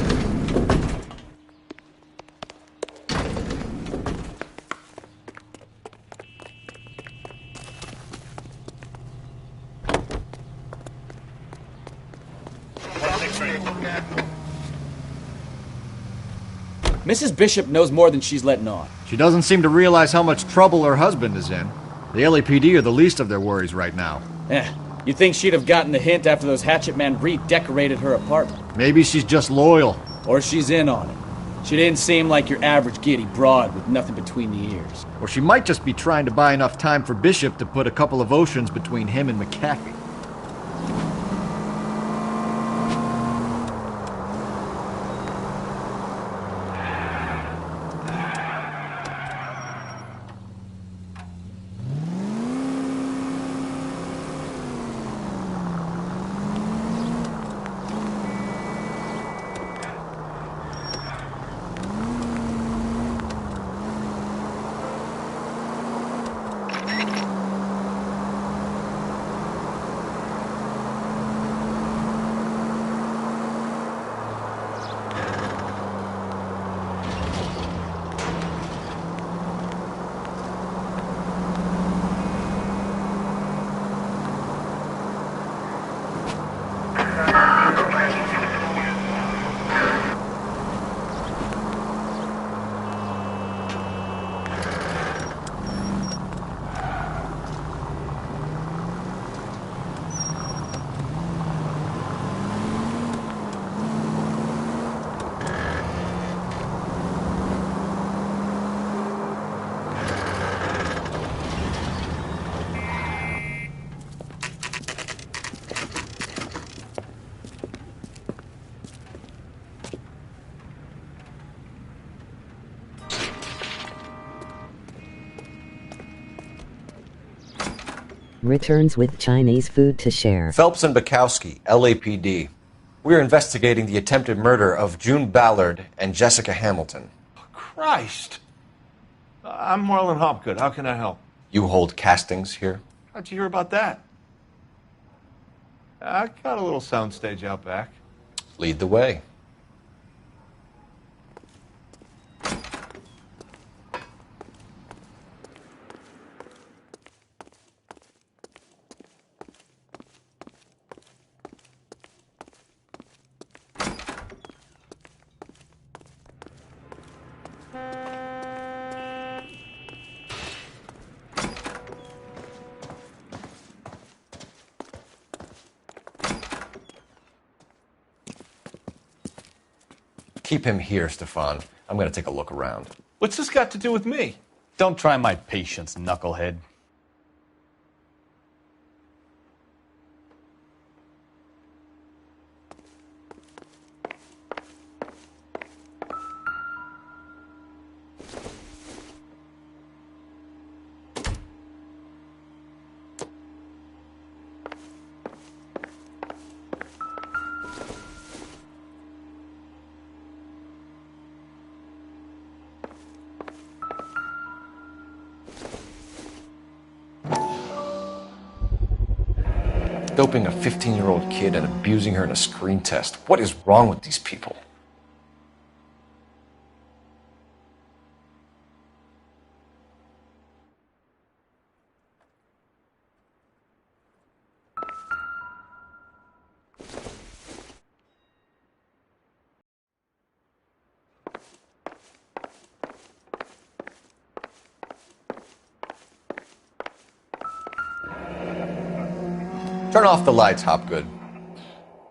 Mrs. Bishop knows more than she's letting on. She doesn't seem to realize how much trouble her husband is in. The LAPD are the least of their worries right now. You'd think she'd have gotten the hint after those Hatchet Man redecorated her apartment. Maybe she's just loyal. Or she's in on it. She didn't seem like your average giddy broad with nothing between the ears. Or she might just be trying to buy enough time for Bishop to put a couple of oceans between him and McAfee. returns with Chinese food to share. Phelps and Bukowski, LAPD. We are investigating the attempted murder of June Ballard and Jessica Hamilton. Christ! I'm Marlon Hopgood. How can I help? You hold castings here? How'd you hear about that? I got a little soundstage out back. Lead the way. Keep him here, Stefan. I'm going to take a look around. What's this got to do with me? Don't try my patience, knucklehead. Doping a 15-year-old kid and abusing her in a screen test. What is wrong with these people? Turn off the lights, Hopgood.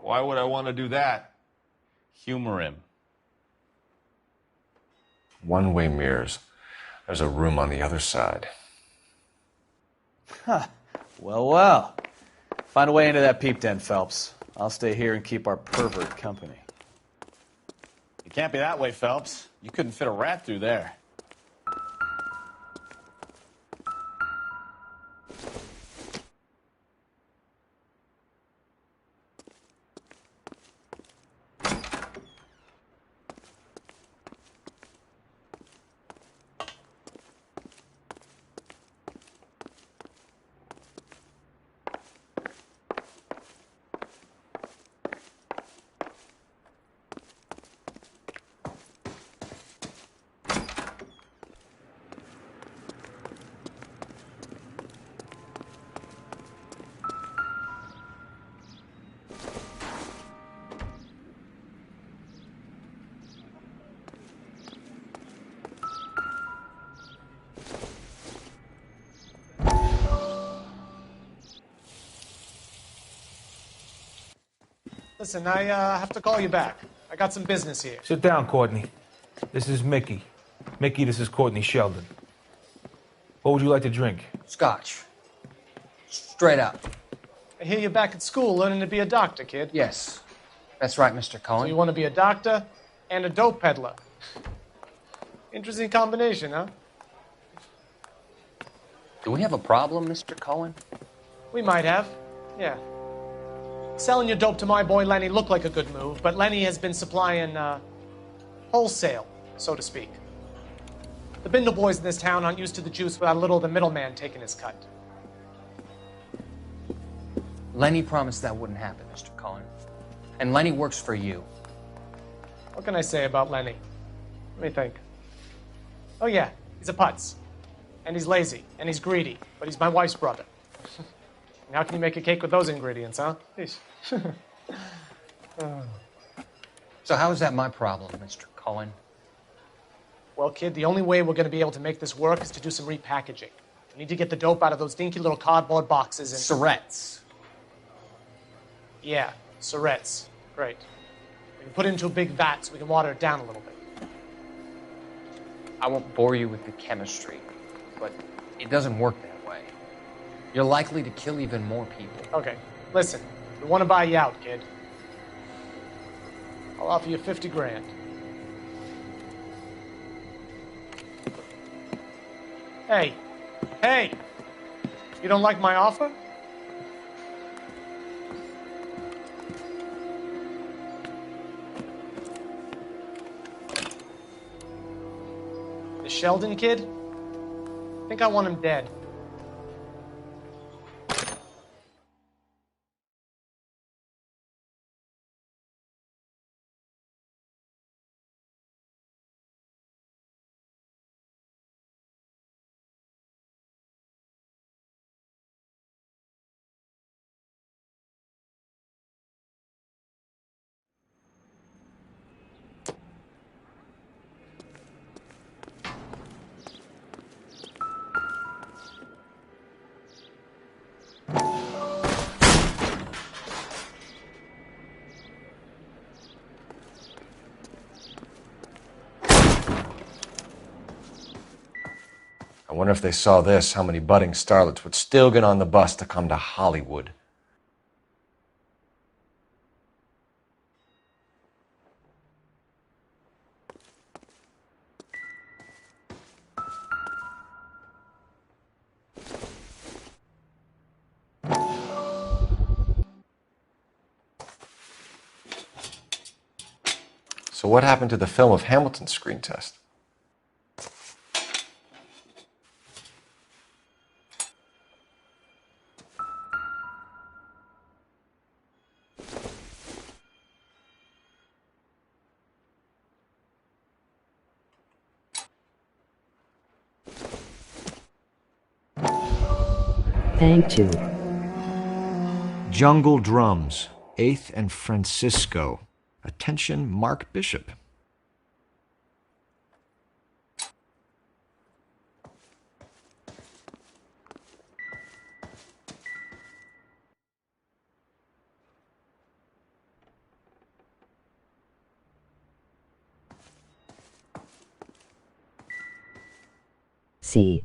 Why would I want to do that? Humor him. One-way mirrors. There's a room on the other side. Huh. Well. Find a way into that peep den, Phelps. I'll stay here and keep our pervert company. It can't be that way, Phelps. You couldn't fit a rat through there. Listen, I have to call you back. I got some business here. Sit down, Courtney. This is Mickey. Mickey, this is Courtney Sheldon. What would you like to drink? Scotch. Straight up. I hear you're back at school learning to be a doctor, kid. Yes. That's right, Mr. Cohen. So you want to be a doctor and a dope peddler. Interesting combination, huh? Do we have a problem, Mr. Cohen? We might have. Yeah. Selling your dope to my boy Lenny looked like a good move, but Lenny has been supplying, wholesale, so to speak. The Bindle boys in this town aren't used to the juice without a little of the middleman taking his cut. Lenny promised that wouldn't happen, Mr. Cohen. And Lenny works for you. What can I say about Lenny? Let me think. Oh yeah, he's a putz. And he's lazy, and he's greedy, but he's my wife's brother. And how can you make a cake with those ingredients, huh? So how is that my problem, Mr. Cohen? Well, kid, the only way we're going to be able to make this work is to do some repackaging. We need to get the dope out of those dinky little cardboard boxes and... Surrettes. Yeah, Surrettes. Great. We can put it into a big vat so we can water it down a little bit. I won't bore you with the chemistry, but it doesn't work that way. You're likely to kill even more people. Okay, listen. We want to buy you out, kid. I'll offer you 50 grand. Hey! You don't like my offer? The Sheldon kid? I think I want him dead. I wonder if they saw this, how many budding starlets would still get on the bus to come to Hollywood. So what happened to the film of Hamilton's screen test? Thank you. Jungle Drums, 8th and Francisco. Attention, Mark Bishop. C.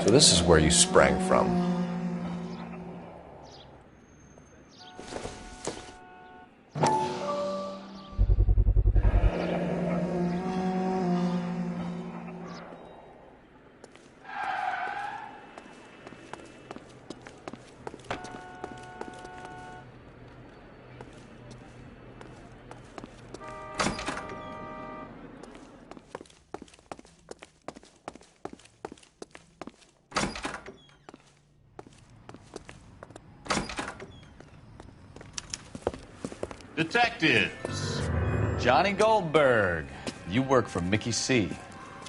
So this is where you sprang from. Detectives. Johnny Goldberg. You work for Mickey C.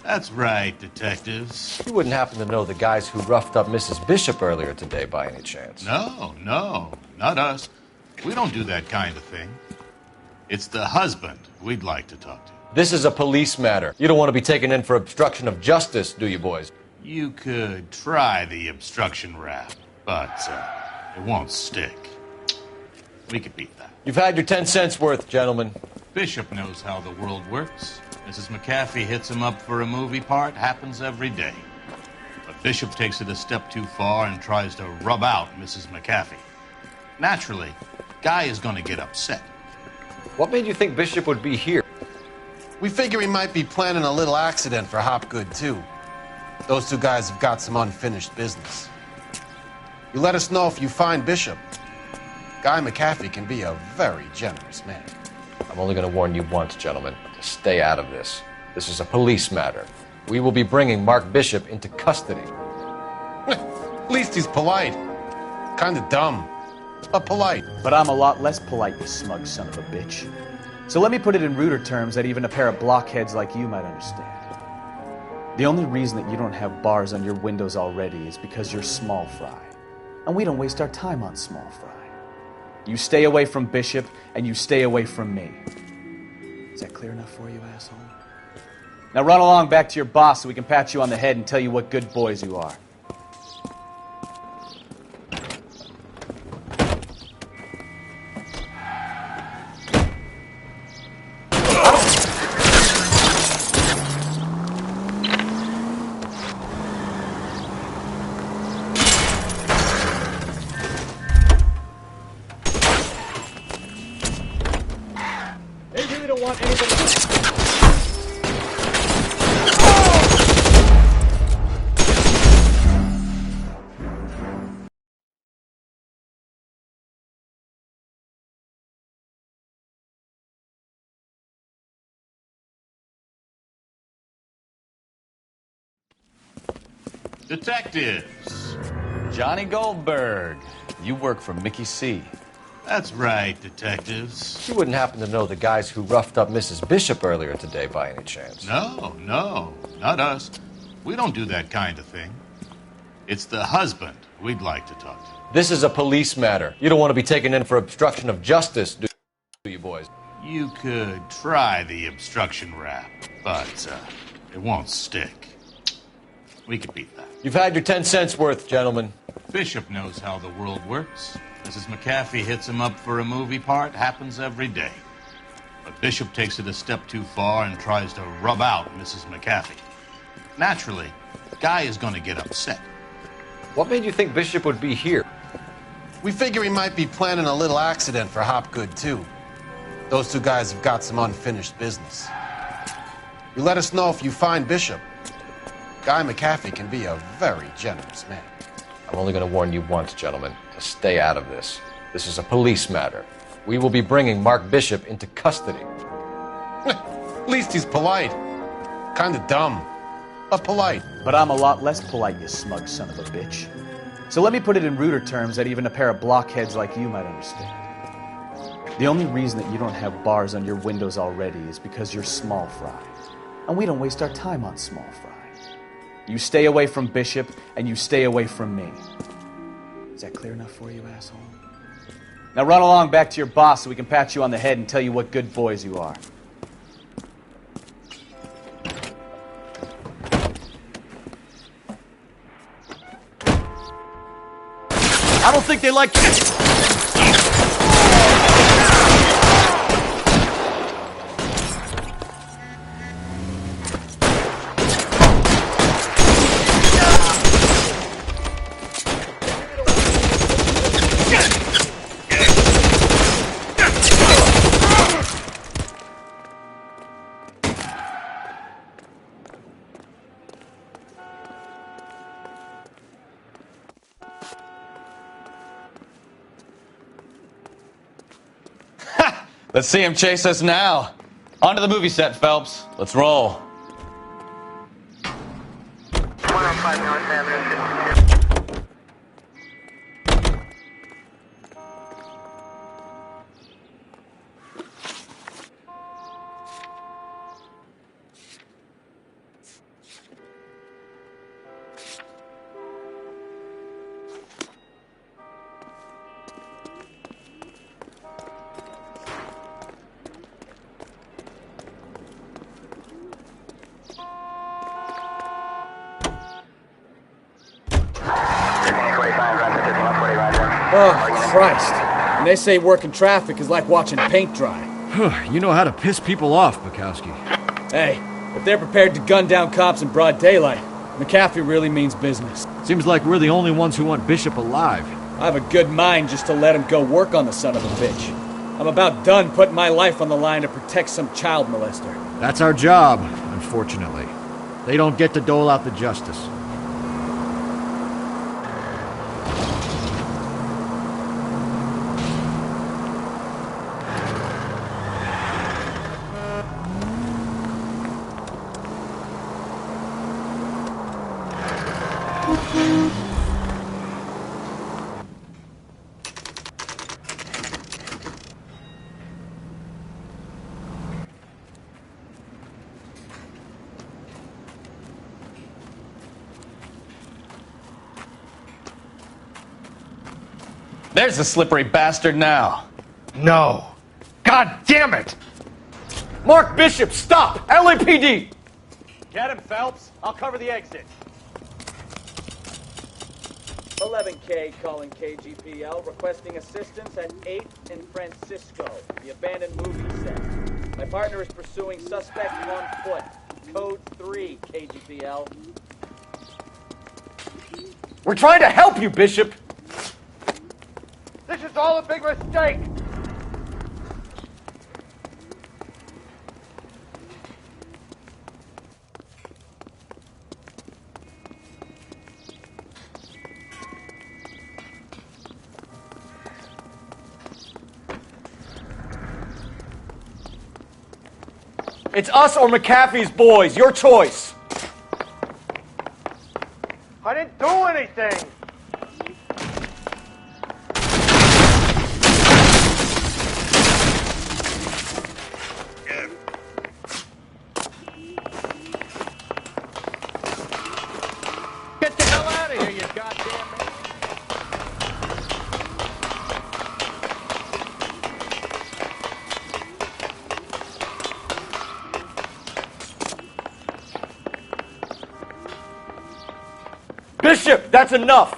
That's right, detectives. You wouldn't happen to know the guys who roughed up Mrs. Bishop earlier today by any chance? No, not us. We don't do that kind of thing. It's the husband we'd like to talk to. This is a police matter. You don't want to be taken in for obstruction of justice, do you, boys? You could try the obstruction rap, but it won't stick. We could beat that. You've had your 10 cents worth, gentlemen. Bishop knows how the world works. Mrs. McAfee hits him up for a movie part. Happens every day. But Bishop takes it a step too far and tries to rub out Mrs. McAfee. Naturally, Guy is going to get upset. What made you think Bishop would be here? We figure he might be planning a little accident for Hopgood, too. Those two guys have got some unfinished business. You let us know if you find Bishop. Guy McAfee can be a very generous man. I'm only going to warn you once, gentlemen. To stay out of this. This is a police matter. We will be bringing Mark Bishop into custody. At least he's polite. Kind of dumb, but polite. But I'm a lot less polite, you smug son of a bitch. So let me put it in ruder terms that even a pair of blockheads like you might understand. The only reason that you don't have bars on your windows already is because you're small fry. And we don't waste our time on small fry. You stay away from Bishop, and you stay away from me. Is that clear enough for you, asshole? Now run along back to your boss so we can pat you on the head and tell you what good boys you are. want anybody... Detectives. Johnny Goldberg. You work for Mickey C. That's right, detectives. You wouldn't happen to know the guys who roughed up Mrs. Bishop earlier today by any chance? No, not us. We don't do that kind of thing. It's the husband we'd like to talk to. This is a police matter. You don't want to be taken in for obstruction of justice, do you boys? You could try the obstruction rap, but it won't stick. We could beat that. You've had your 10 cents worth, gentlemen. Bishop knows how the world works. Mrs. McAfee hits him up for a movie part. Happens every day. But Bishop takes it a step too far and tries to rub out Mrs. McAfee. Naturally, Guy is going to get upset. What made you think Bishop would be here? We figure he might be planning a little accident for Hopgood, too. Those two guys have got some unfinished business. You let us know if you find Bishop. Guy McAfee can be a very generous man. I'm only going to warn you once, gentlemen, to stay out of this. This is a police matter. We will be bringing Mark Bishop into custody. At least he's polite. Kind of dumb, but polite. But I'm a lot less polite, you smug son of a bitch. So let me put it in ruder terms that even a pair of blockheads like you might understand. The only reason that you don't have bars on your windows already is because you're small fry. And we don't waste our time on small fry. You stay away from Bishop, and you stay away from me. Is that clear enough for you, asshole? Now run along back to your boss so we can pat you on the head and tell you what good boys you are. I don't think they like you. Let's see him chase us now. On to the movie set, Phelps. Let's roll. 105 North Avenue. Oh, Christ. And they say working traffic is like watching paint dry. You know how to piss people off, Bukowski. Hey, if they're prepared to gun down cops in broad daylight, McAfee really means business. Seems like we're the only ones who want Bishop alive. I have a good mind just to let him go work on the son of a bitch. I'm about done putting my life on the line to protect some child molester. That's our job, unfortunately. They don't get to dole out the justice. There's the slippery bastard now. No. God damn it! Mark Bishop, stop! LAPD! Get him, Phelps. I'll cover the exit. 11K calling KGPL, requesting assistance at 8th and Francisco, the abandoned movie set. My partner is pursuing suspect on foot. Code 3, KGPL. We're trying to help you, Bishop! This is all a big mistake! It's us or McAfee's boys. Your choice. I didn't do anything. Get the hell out of here, you goddamn... Bishop, that's enough.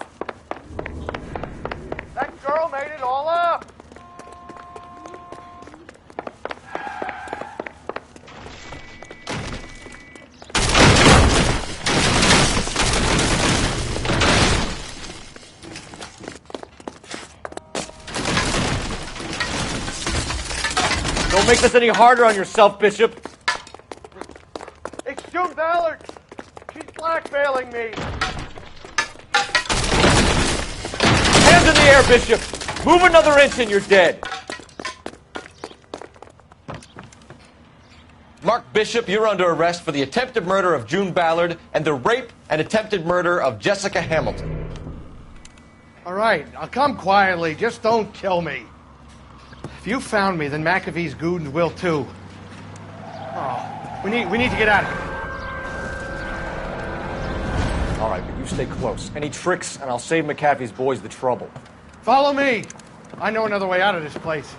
That girl made it all up. Don't make this any harder on yourself, Bishop. It's June Ballard. She's blackmailing me. Hands in the air, Bishop. Move another inch and you're dead. Mark Bishop, you're under arrest for the attempted murder of June Ballard and the rape and attempted murder of Jessica Hamilton. All right, I'll come quietly. Just don't kill me. If you found me, then McAfee's goons will too. Oh, we need to get out of here. All right, but you stay close. Any tricks, and I'll save McAfee's boys the trouble. Follow me. I know another way out of this place.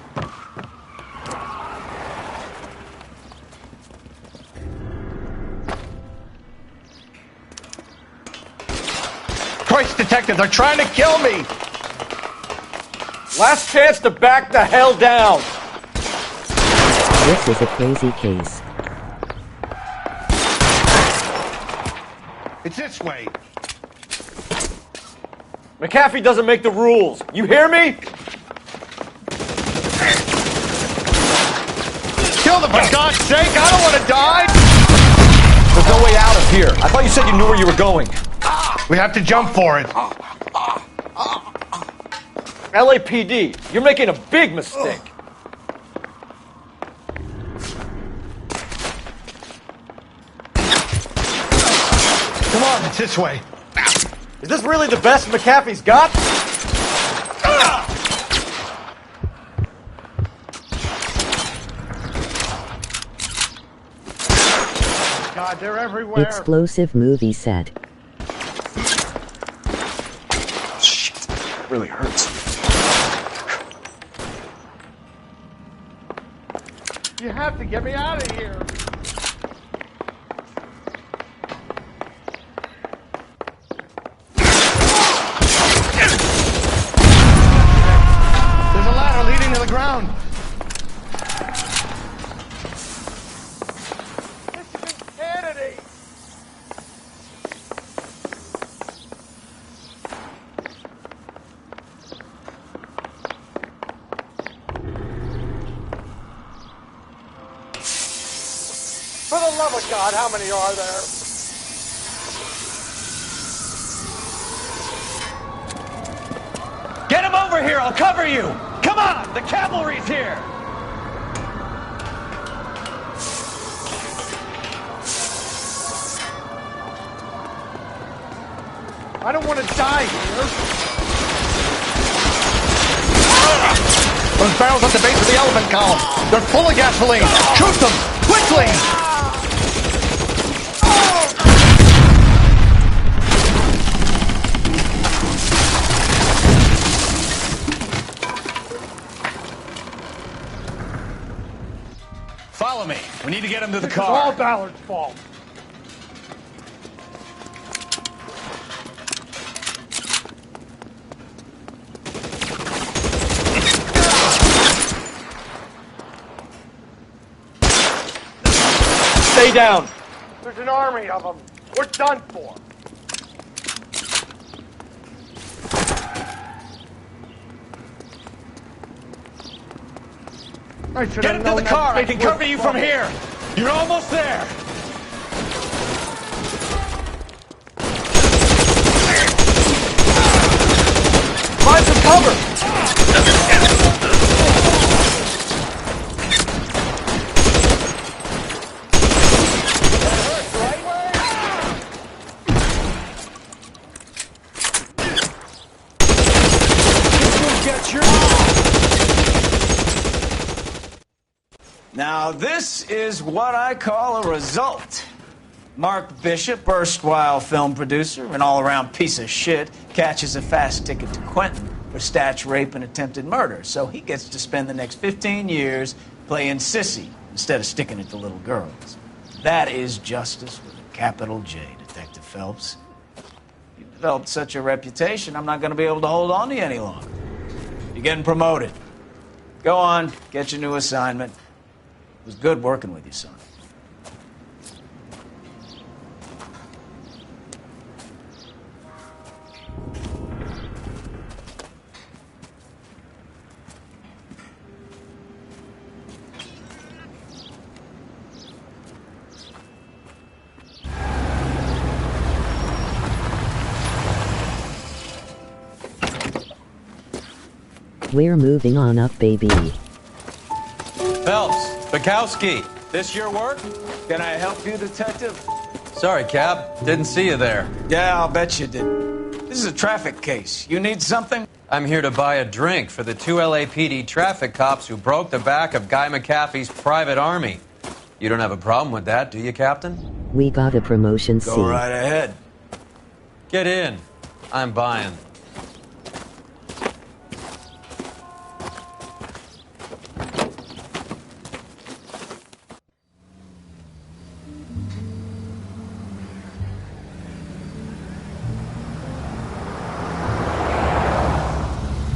Christ, detective, they're trying to kill me. Last chance to back the hell down. This is a crazy case. It's this way. McAfee doesn't make the rules. You hear me? Kill them, for God's sake! I don't want to die! There's no way out of here. I thought you said you knew where you were going. We have to jump for it. LAPD, you're making a big mistake. Come on, it's this way. Is this really the best McAfee's got? God, they're everywhere. Explosive movie set. Shit, it really hurts. You have to get me out of here. There's a ladder leading to the ground. This is insanity. For the love of God, how many are there? Get him over here. I'll cover you. Come on. The cavalry's here. I don't want to die here. Those barrels at the base of the elephant column. They're full of gasoline. Shoot them! Quickly! Follow me. We need to get him to the It's all car. Ballard's fault. Stay down. There's an army of them. We're done for. Get him to the car. I can cover you from here. You're almost there. Find some cover. get your... Now, this is what I call a result. Mark Bishop, erstwhile film producer, an all-around piece of shit, catches a fast ticket to Quentin for statch rape and attempted murder. So he gets to spend the next 15 years playing sissy instead of sticking it to little girls. That is justice with a capital J, Detective Phelps. You've developed such a reputation, I'm not going to be able to hold on to you any longer. You're getting promoted. Go on, get your new assignment. It was good working with you, son. We're moving on up, baby. Phelps, Bukowski, this your work? Can I help you, Detective? Sorry, Cap. Didn't see you there. Yeah, I'll bet you did. This is a traffic case. You need something? I'm here to buy a drink for the 2 LAPD traffic cops who broke the back of Guy McAfee's private army. You don't have a problem with that, do you, Captain? We got a promotion, Go see. right ahead. Get in. I'm buying.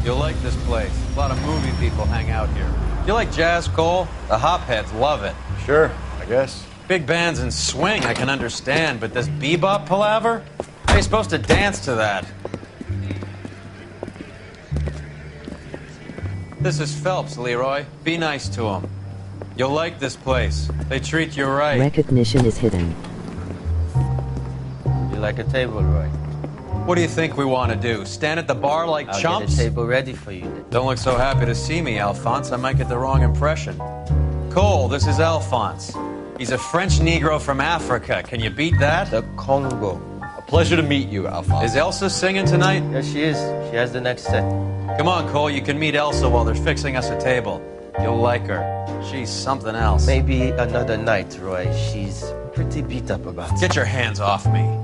You'll like this place. A lot of movie people hang out here. You like jazz, Cole? The hopheads love it. Sure, I guess. Big bands and swing I can understand, but this bebop palaver? How are you supposed to dance to that? This is Phelps, Leroy. Be nice to him. You'll like this place. They treat you right. Recognition is hidden. You like a table, Roy? What do you think we want to do? Stand at the bar like I'll chumps? get a table ready for you then. Don't look so happy to see me, Alphonse. I might get the wrong impression. Cole, this is Alphonse. He's a French Negro from Africa. Can you beat that? The Congo. A pleasure to meet you, Alphonse. Is Elsa singing tonight? Yes, she is. She has the next set. Come on, Cole. You can meet Elsa while they're fixing us a table. You'll like her. She's something else. Maybe another night, Roy. She's pretty beat up about it. Get your hands off me.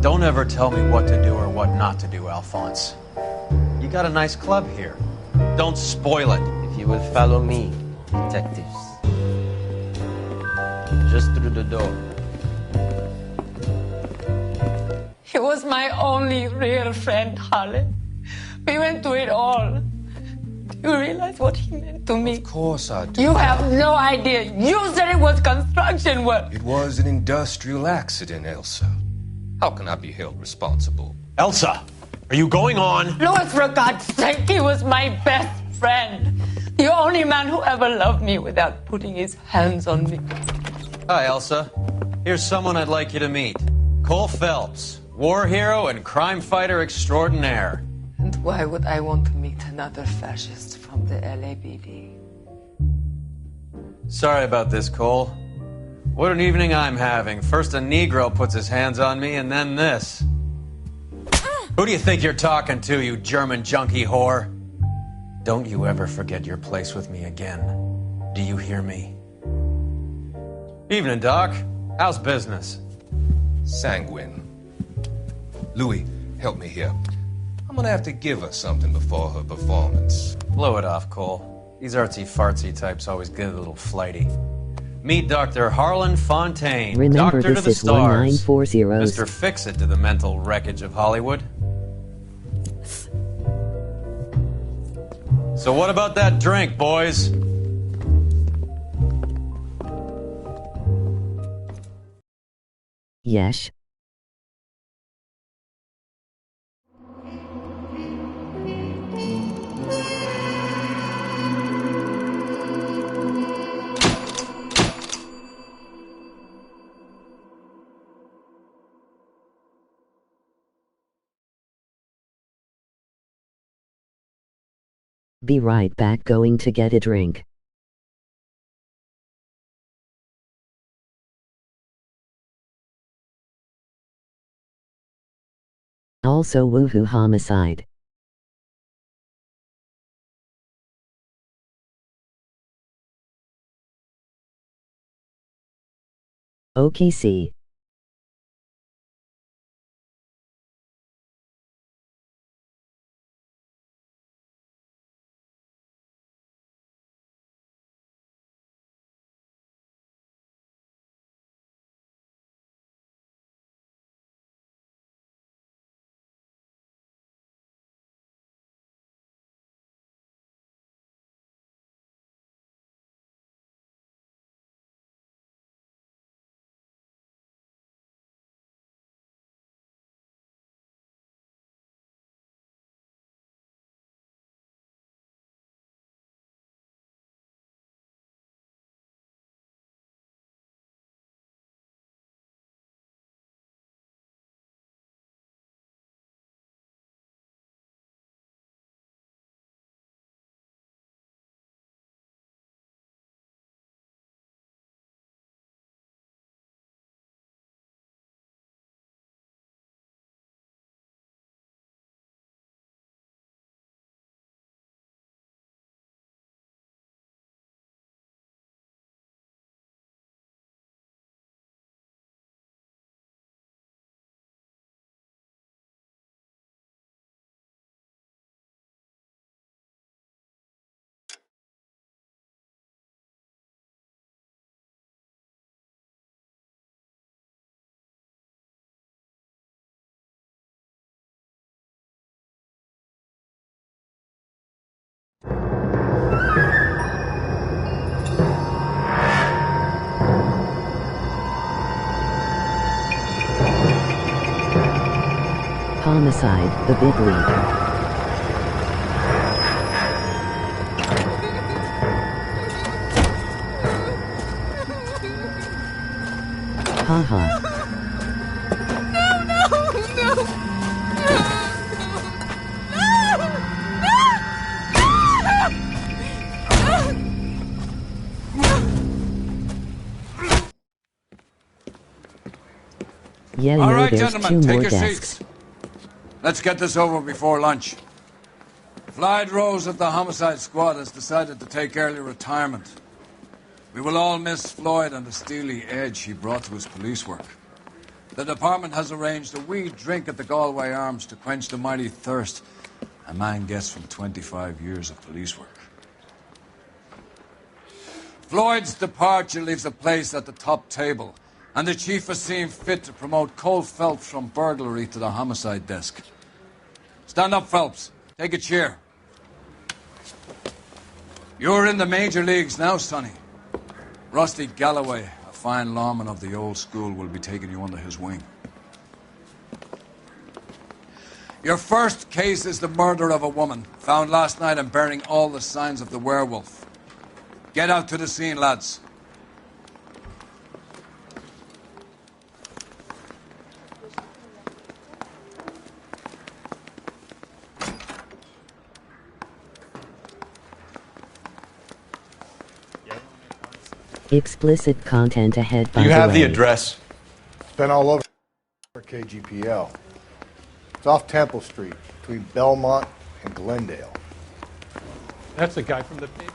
Don't ever tell me what to do or what not to do, Alphonse. You got a nice club here. Don't spoil it. If you will follow me, detectives. Just through the door. He was my only real friend, Harlan. We went through it all. Do you realize what he meant to me? Of course I do. You have no idea. You said it was construction work. It was an industrial accident, Elsa. How can I be held responsible? Elsa, are you going on? Louis, for God's sake, he was my best friend. The only man who ever loved me without putting his hands on me. Hi, Elsa. Here's someone I'd like you to meet. Cole Phelps, war hero and crime fighter extraordinaire. And why would I want to meet another fascist from the LAPD? Sorry about this, Cole. What an evening I'm having. First a Negro puts his hands on me, and then this. Who do you think you're talking to, you German junkie whore? Don't you ever forget your place with me again. Do you hear me? Evening, Doc. How's business? Sanguine. Louis, help me here. I'm gonna have to give her something before her performance. Blow it off, Cole. These artsy-fartsy types always get a little flighty. Meet Dr. Harlan Fontaine, Remember, Doctor to this the is stars. 1940. Mr. Fix-It to the mental wreckage of Hollywood. So what about that drink, boys? Yes. Be right back, going to get a drink. Also woohoo homicide. OKC. Homicide, the big league. Haha. Yeah, All no, right, there's gentlemen, two take more your desks. seats. Let's get this over before lunch. Floyd Rose of the Homicide Squad has decided to take early retirement. We will all miss Floyd and the steely edge he brought to his police work. The department has arranged a wee drink at the Galway Arms to quench the mighty thirst a man gets from 25 years of police work. Floyd's departure leaves a place at the top table, and the chief has seen fit to promote Cole Phelps from burglary to the homicide desk. Stand up, Phelps. Take a chair. You're in the major leagues now, Sonny. Rusty Galloway, a fine lawman of the old school, will be taking you under his wing. Your first case is the murder of a woman, found last night and bearing all the signs of the werewolf. Get out to the scene, lads. Explicit content ahead, by Do you have the way. address? It's been all over KGPL. It's off Temple Street, between Belmont and Glendale. That's the guy from the paper.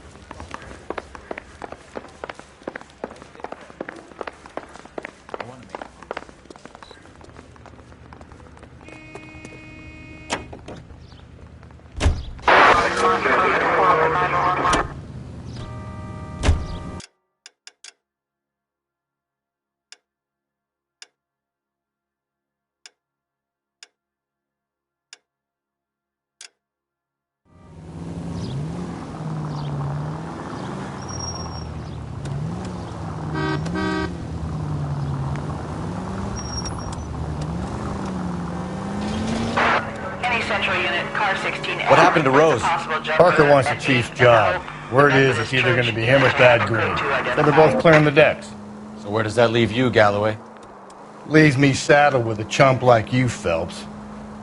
What happened to Rose? Parker wants the chief's job. Word is it's either going to be him or Thad Green. So they're both clearing the decks. So where does that leave you, Galloway? Leaves me saddled with a chump like you, Phelps.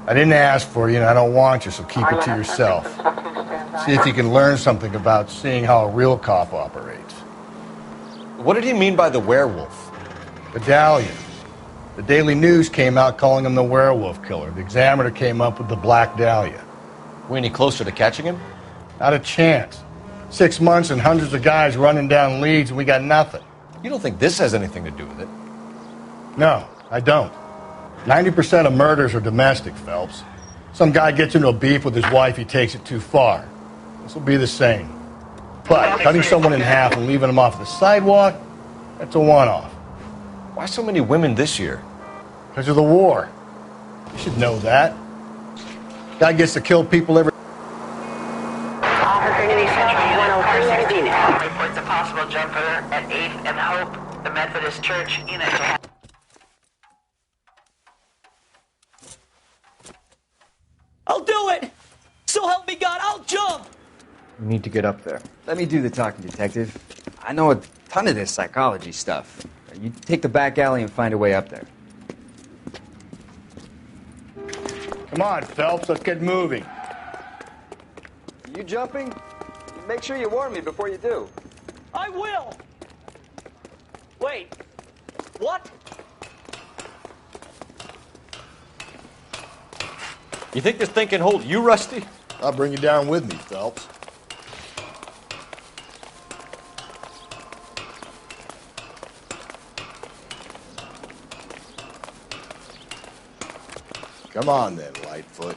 I didn't ask for you, and I don't want you, so keep it to yourself. See if you can learn something about seeing how a real cop operates. What did he mean by the werewolf? Medallion. The Daily News came out calling him the werewolf killer. The Examiner came up with the Black Dahlia. We any closer to catching him? Not a chance. 6 months and hundreds of guys running down leads, and we got nothing. You don't think this has anything to do with it? No, I don't. 90% of murders are domestic, Phelps. Some guy gets into a beef with his wife, he takes it too far. This will be the same. But cutting someone in half and leaving them off the sidewalk, that's a one-off. Why so many women this year? Because of the war. You should know that. Guy gets to kill people every... Opportunity Central 10316. Reports a possible jumper at 8th and Hope, the Methodist Church unit to have... I'll do it! So help me God, I'll jump! We need to get up there. Let me do the talking, Detective. I know a ton of this psychology stuff. You take the back alley and find a way up there. Come on, Phelps, let's get moving. You jumping? Make sure you warn me before you do. I will! Wait, what? You think this thing can hold you, Rusty? I'll bring you down with me, Phelps. Come on then, Lightfoot.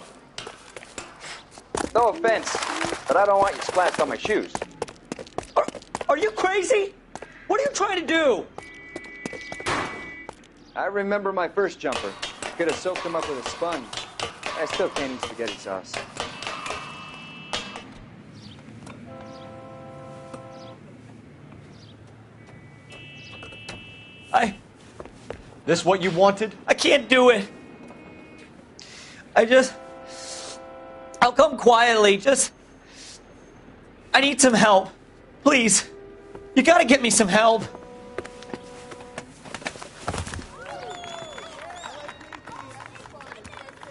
No offense, but I don't want you splashed on my shoes. Are you crazy? What are you trying to do? I remember my first jumper. Could have soaked him up with a sponge. I still can't eat spaghetti sauce. This what you wanted? I can't do it. I'll come quietly, I need some help. Please. You gotta get me some help.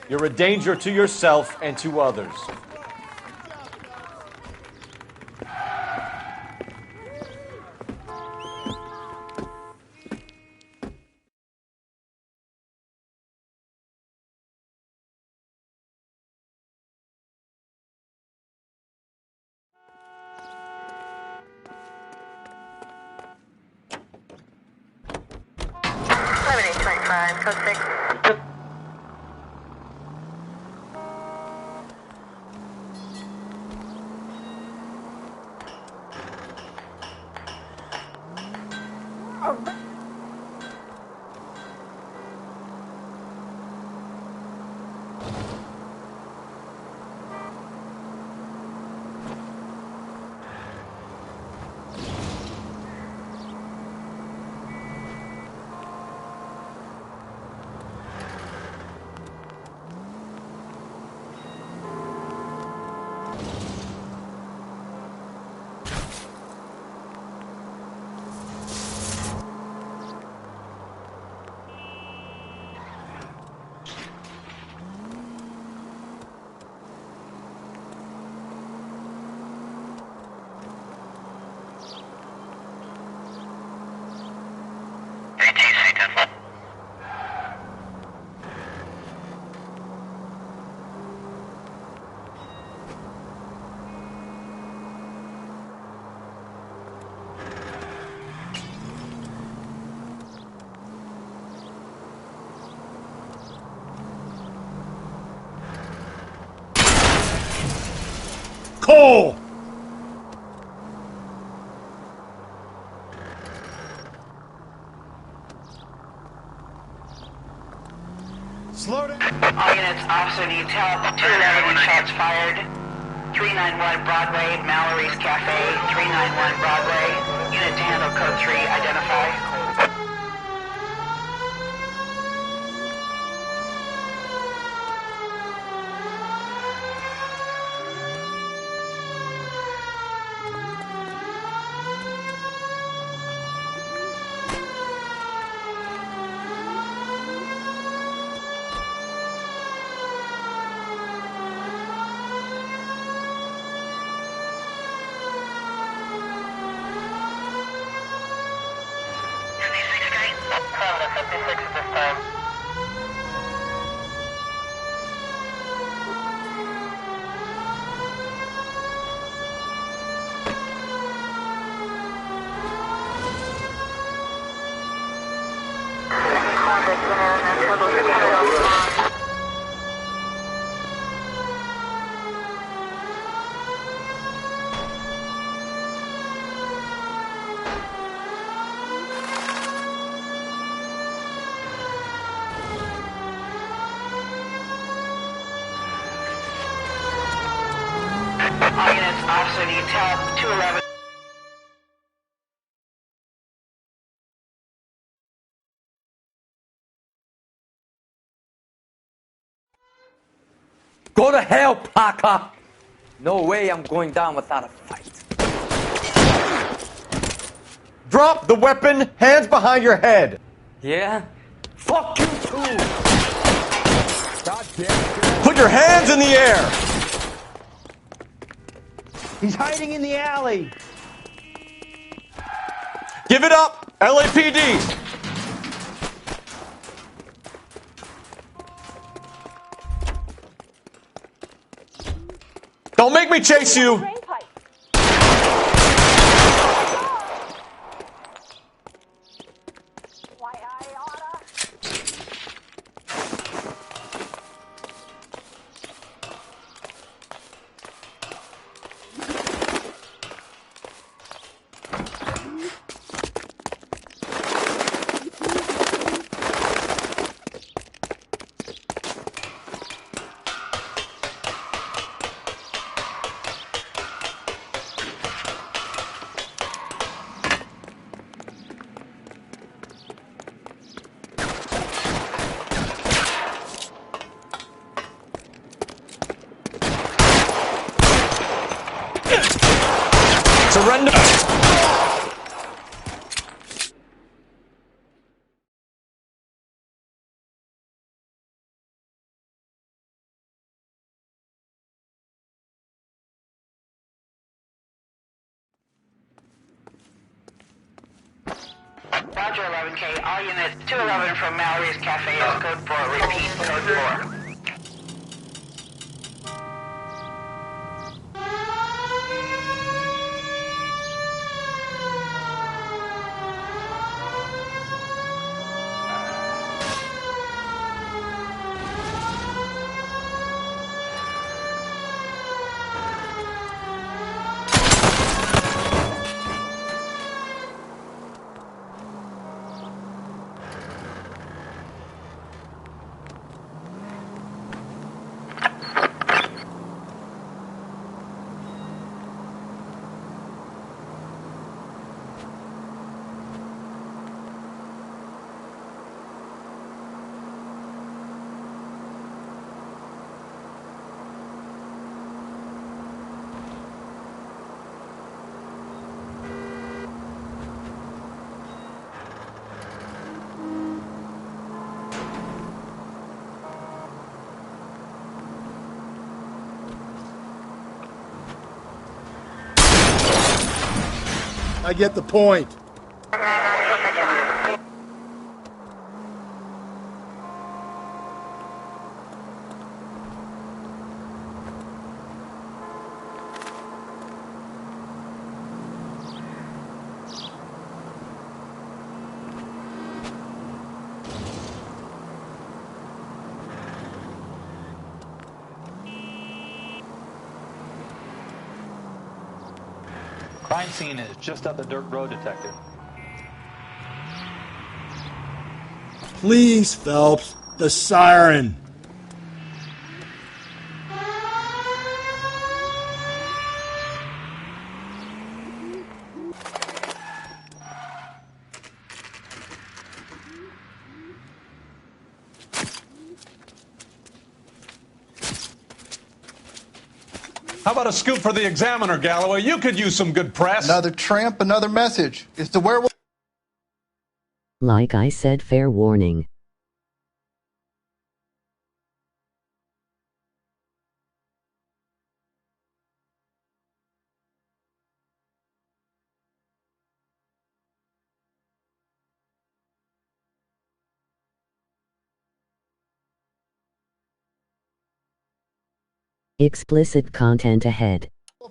You're a danger to yourself and to others. Code 6. Cole! Slow down. All units, officer needs help. 211 shots fired. 391 Broadway, Mallory's Cafe. 391 Broadway. Unit to handle code 3, identify. All units, officer detail 211. Go to hell, Parker! No way I'm going down without a fight. Drop the weapon, hands behind your head. Yeah? Fuck you too! God damn. Put your hands in the air. He's hiding in the alley. Give it up, LAPD. Don't make me chase you. Surrender! Roger 11K, all units 211 from Mallory's Cafe is code 4. Repeat, code 4. I get the point. Crime scene is just up the dirt road, Detective. Please, Phelps. The siren. How about a scoop for the Examiner, Galloway? You could use some good press. Another tramp, another message. It's the werewolf. Like I said, fair warning. Explicit content ahead.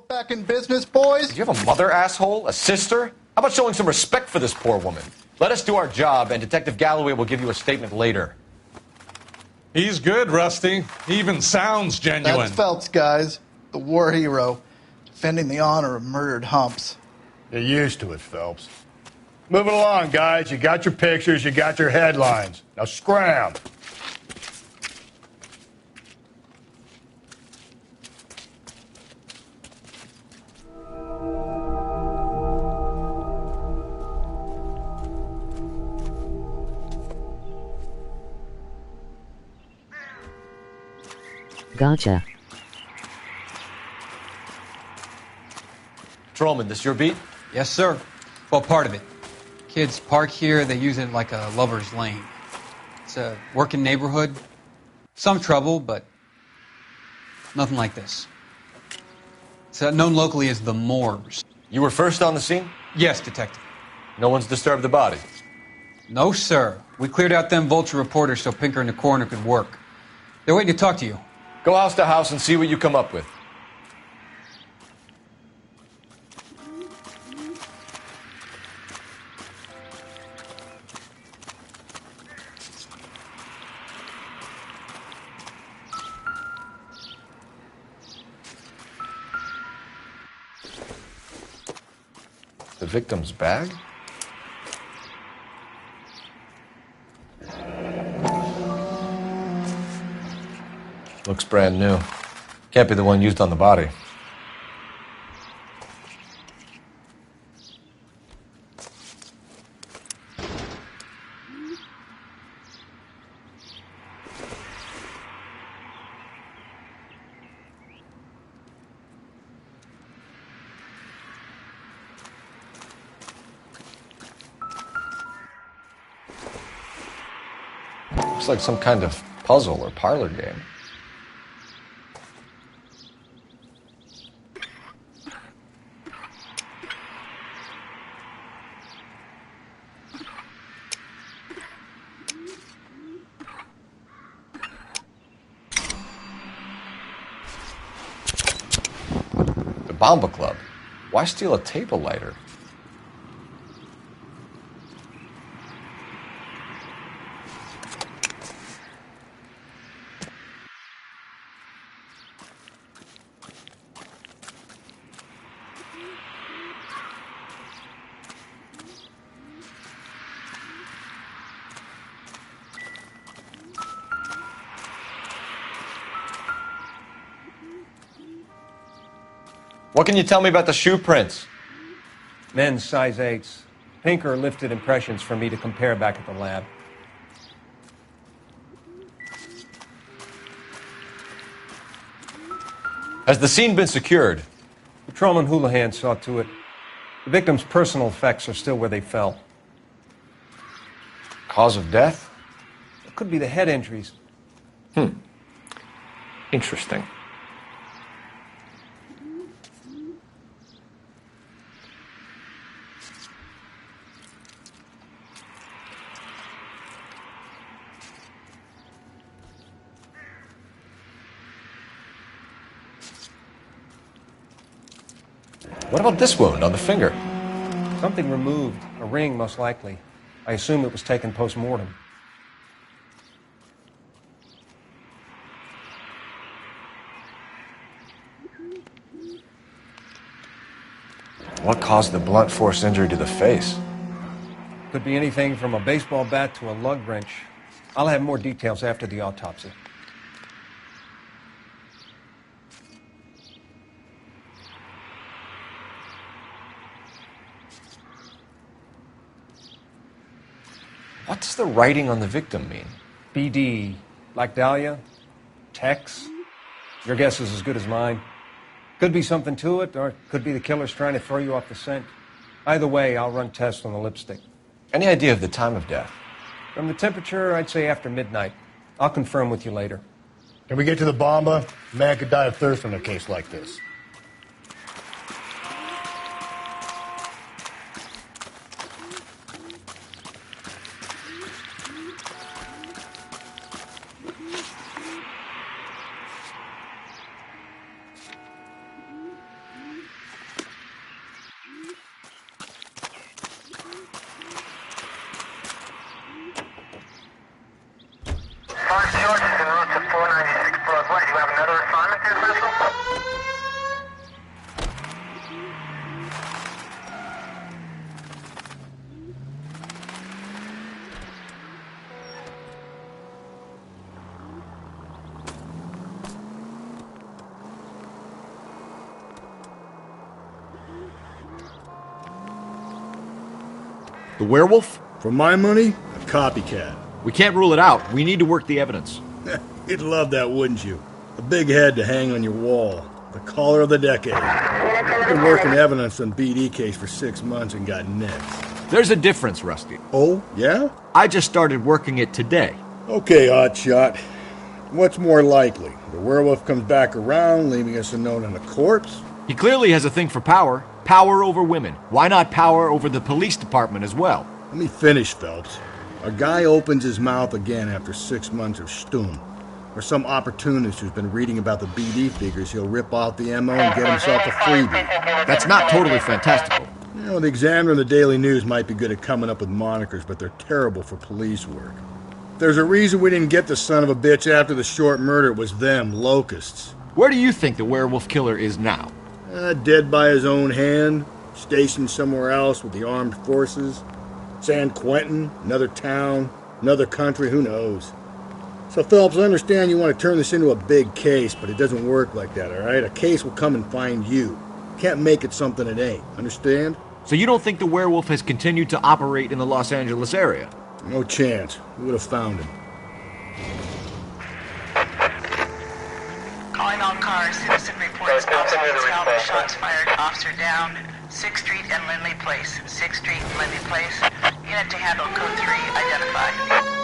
Back in business, boys. Do you have a mother, asshole? A sister? How about showing some respect for this poor woman? Let us do our job, and Detective Galloway will give you a statement later. He's good, Rusty. He even sounds genuine. That's Phelps, guys. The war hero. Defending the honor of murdered humps. You're used to it, Phelps. Moving along, guys. You got your pictures, you got your headlines. Now scram. Gotcha. Patrolman, this your beat? Yes, sir. Well, part of it. Kids park here, they use it like a lover's lane. It's a working neighborhood. Some trouble, but nothing like this. It's known locally as the Moors. You were first on the scene? Yes, Detective. No one's disturbed the body? No, sir. We cleared out them vulture reporters so Pinker and the coroner could work. They're waiting to talk to you. Go house to house and see what you come up with. The victim's bag? Looks brand new. Can't be the one used on the body. Looks like some kind of puzzle or parlor game. The Bomba Club. Why steal a table lighter? What can you tell me about the shoe prints? Men's size 8s. Pinker lifted impressions for me to compare back at the lab. Has the scene been secured? Patrolman Houlihan saw to it. The victim's personal effects are still where they fell. Cause of death? It could be the head injuries. Interesting. What about this wound on the finger? Something removed. A ring, most likely. I assume it was taken post-mortem. What caused the blunt force injury to the face? Could be anything from a baseball bat to a lug wrench. I'll have more details after the autopsy. What does the writing on the victim mean? BD. Like Dahlia? Tex? Your guess is as good as mine. Could be something to it, or it could be the killer's trying to throw you off the scent. Either way, I'll run tests on the lipstick. Any idea of the time of death? From the temperature, I'd say after midnight. I'll confirm with you later. Can we get to the Bomba? A man could die of thirst in a case like this. Park George, The werewolf? For my money, a copycat. We can't rule it out. We need to work the evidence. You'd love that, wouldn't you? A big head to hang on your wall. The caller of the decade. I've been working evidence on BD case for 6 months and got nixed. There's a difference, Rusty. Oh, yeah? I just started working it today. Okay, Hotshot. What's more likely? The werewolf comes back around, leaving us a note on a corpse? He clearly has a thing for power. Power over women. Why not power over the police department as well? Let me finish, Phelps. A guy opens his mouth again after 6 months of stum. Or some opportunist who's been reading about the BD figures, he'll rip off the MO and get himself a freebie. That's not totally fantastical. You know, the Examiner and the Daily News might be good at coming up with monikers, but they're terrible for police work. There's a reason we didn't get the son of a bitch after the short murder. It was them, locusts. Where do you think the werewolf killer is now? Dead by his own hand, stationed somewhere else with the armed forces. San Quentin, another town, another country, who knows? So, Phelps, I understand you want to turn this into a big case, but it doesn't work like that, all right? A case will come and find you. Can't make it something it ain't, understand? So you don't think the werewolf has continued to operate in the Los Angeles area? No chance. We would have found him. Calling all cars. Citizen reports officer shots fired. Officer down. 6th Street and Lindley Place. 6th Street and Lindley Place. Unit to handle code 3 identified.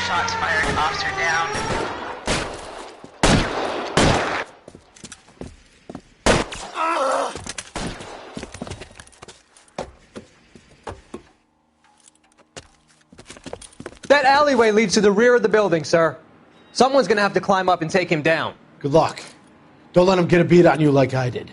Shots fired. Officer down. That alleyway leads to the rear of the building, sir. Someone's gonna have to climb up and take him down. Good luck. Don't let him get a beat on you like I did.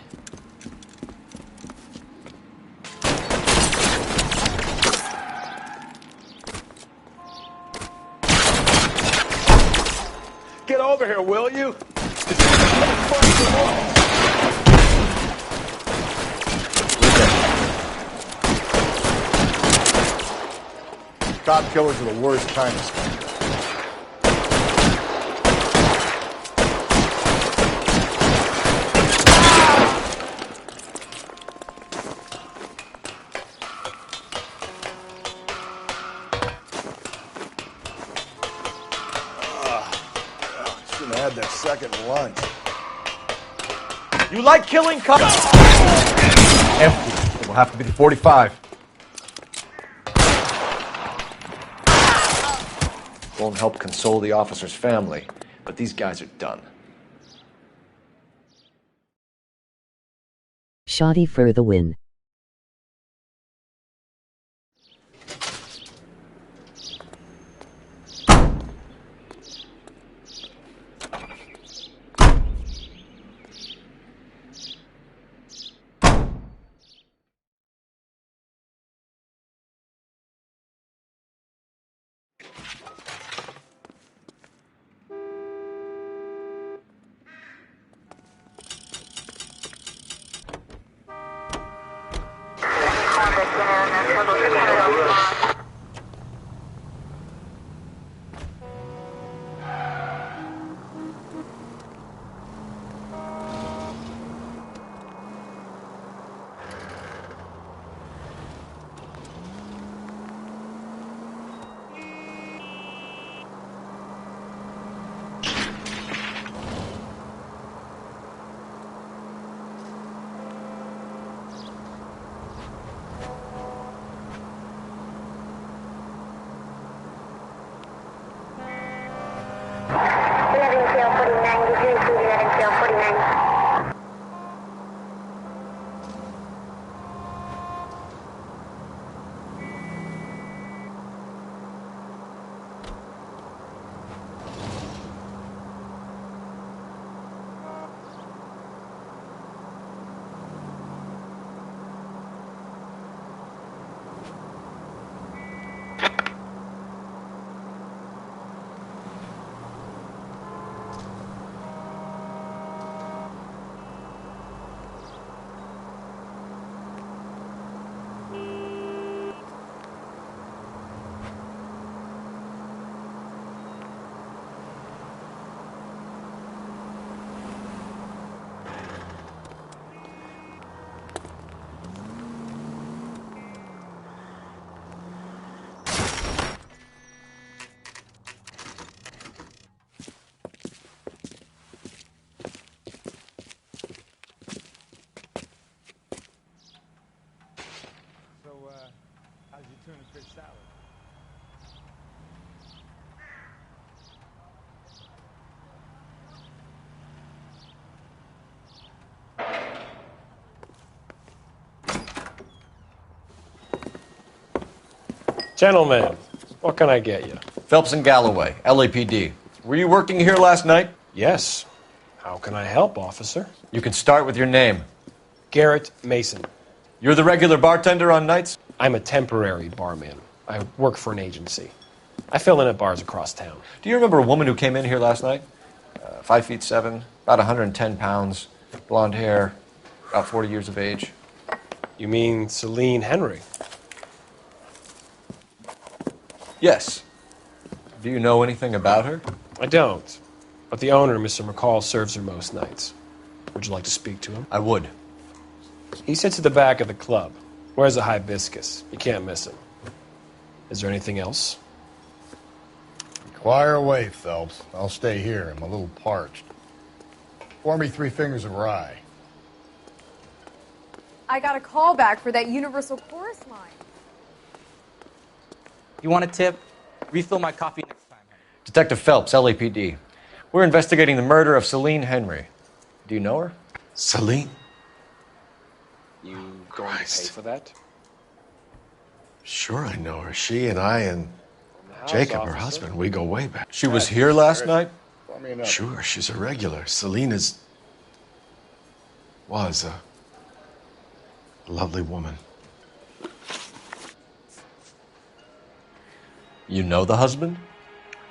Get over here, will you? Cop killers are the worst kind of stuff. Had that second lunch. You like killing cops? Empty. It will have to be the 45. Won't help console the officer's family, but these guys are done. Shoddy for the win. Gentlemen, what can I get you? Phelps and Galloway, LAPD. Were you working here last night? Yes. How can I help, officer? You can start with your name. Garrett Mason. You're the regular bartender on nights? I'm a temporary barman. I work for an agency. I fill in at bars across town. Do you remember a woman who came in here last night? 5'7", about 110 pounds, blonde hair, about 40 years of age. You mean Celine Henry? Yes. Do you know anything about her? I don't. But the owner, Mr. McCall, serves her most nights. Would you like to speak to him? I would. He sits at the back of the club. Wears a hibiscus. You can't miss him. Is there anything else? Inquire away, Phelps. I'll stay here. I'm a little parched. Pour me 3 fingers of rye. I got a call back for that Universal Chorus line. You want a tip? Refill my coffee next time. Detective Phelps, LAPD. We're investigating the murder of Celine Henry. Do you know her? Celine? You going to pay for that? Sure, I know her. She and I and Jacob, her husband, we go way back. She was here last night? Sure, she's a regular. Celine was a lovely woman. You know the husband?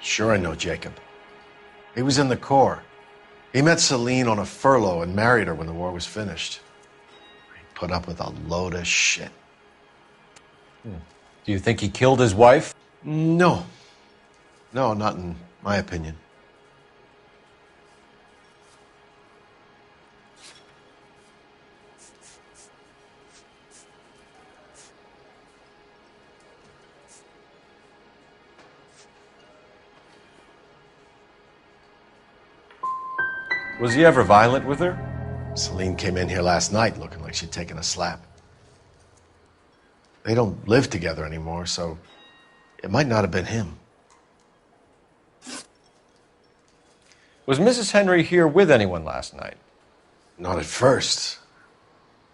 Sure, I know Jacob. He was in the Corps. He met Celine on a furlough and married her when the war was finished. He put up with a load of shit. Do you think he killed his wife? No. No, not in my opinion. Was he ever violent with her? Celine came in here last night looking like she'd taken a slap. They don't live together anymore, so it might not have been him. Was Mrs. Henry here with anyone last night? Not at first.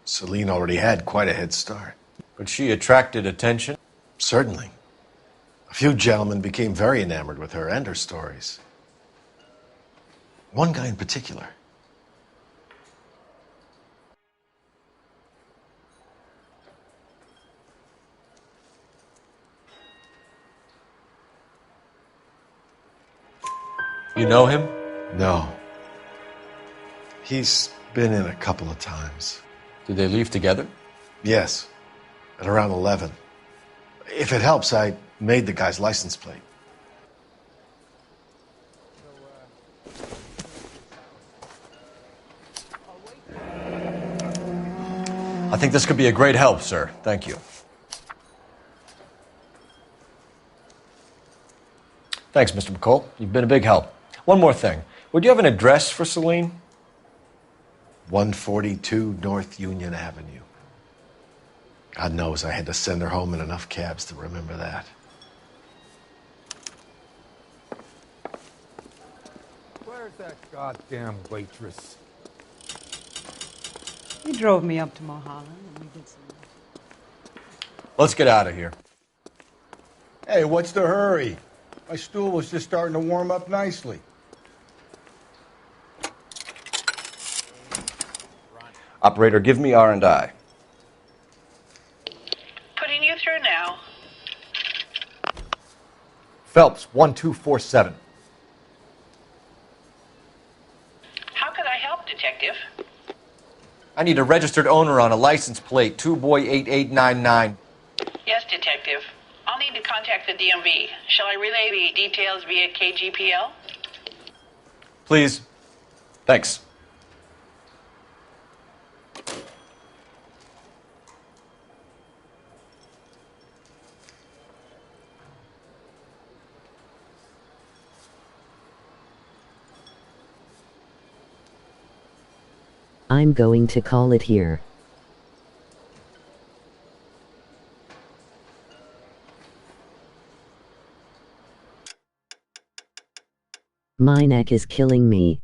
Celine already had quite a head start. But she attracted attention? Certainly. A few gentlemen became very enamored with her and her stories. One guy in particular. You know him? No. He's been in a couple of times. Did they leave together? Yes. At around 11. If it helps, I made the guy's license plate. I think this could be a great help, sir. Thank you. Thanks, Mr. McCall. You've been a big help. One more thing. Would you have an address for Celine? 142 North Union Avenue. God knows I had to send her home in enough cabs to remember that. Where's that goddamn waitress? He drove me up to Mulholland and we did some... Let's get out of here. Hey, what's the hurry? My stool was just starting to warm up nicely. Operator, give me R&I. Putting you through now. Phelps, 1247. How could I help, Detective? I need a registered owner on a license plate, 2boy8899. Yes, Detective. I'll need to contact the DMV. Shall I relay the details via KGPL? Please. Thanks. I'm going to call it here. My neck is killing me.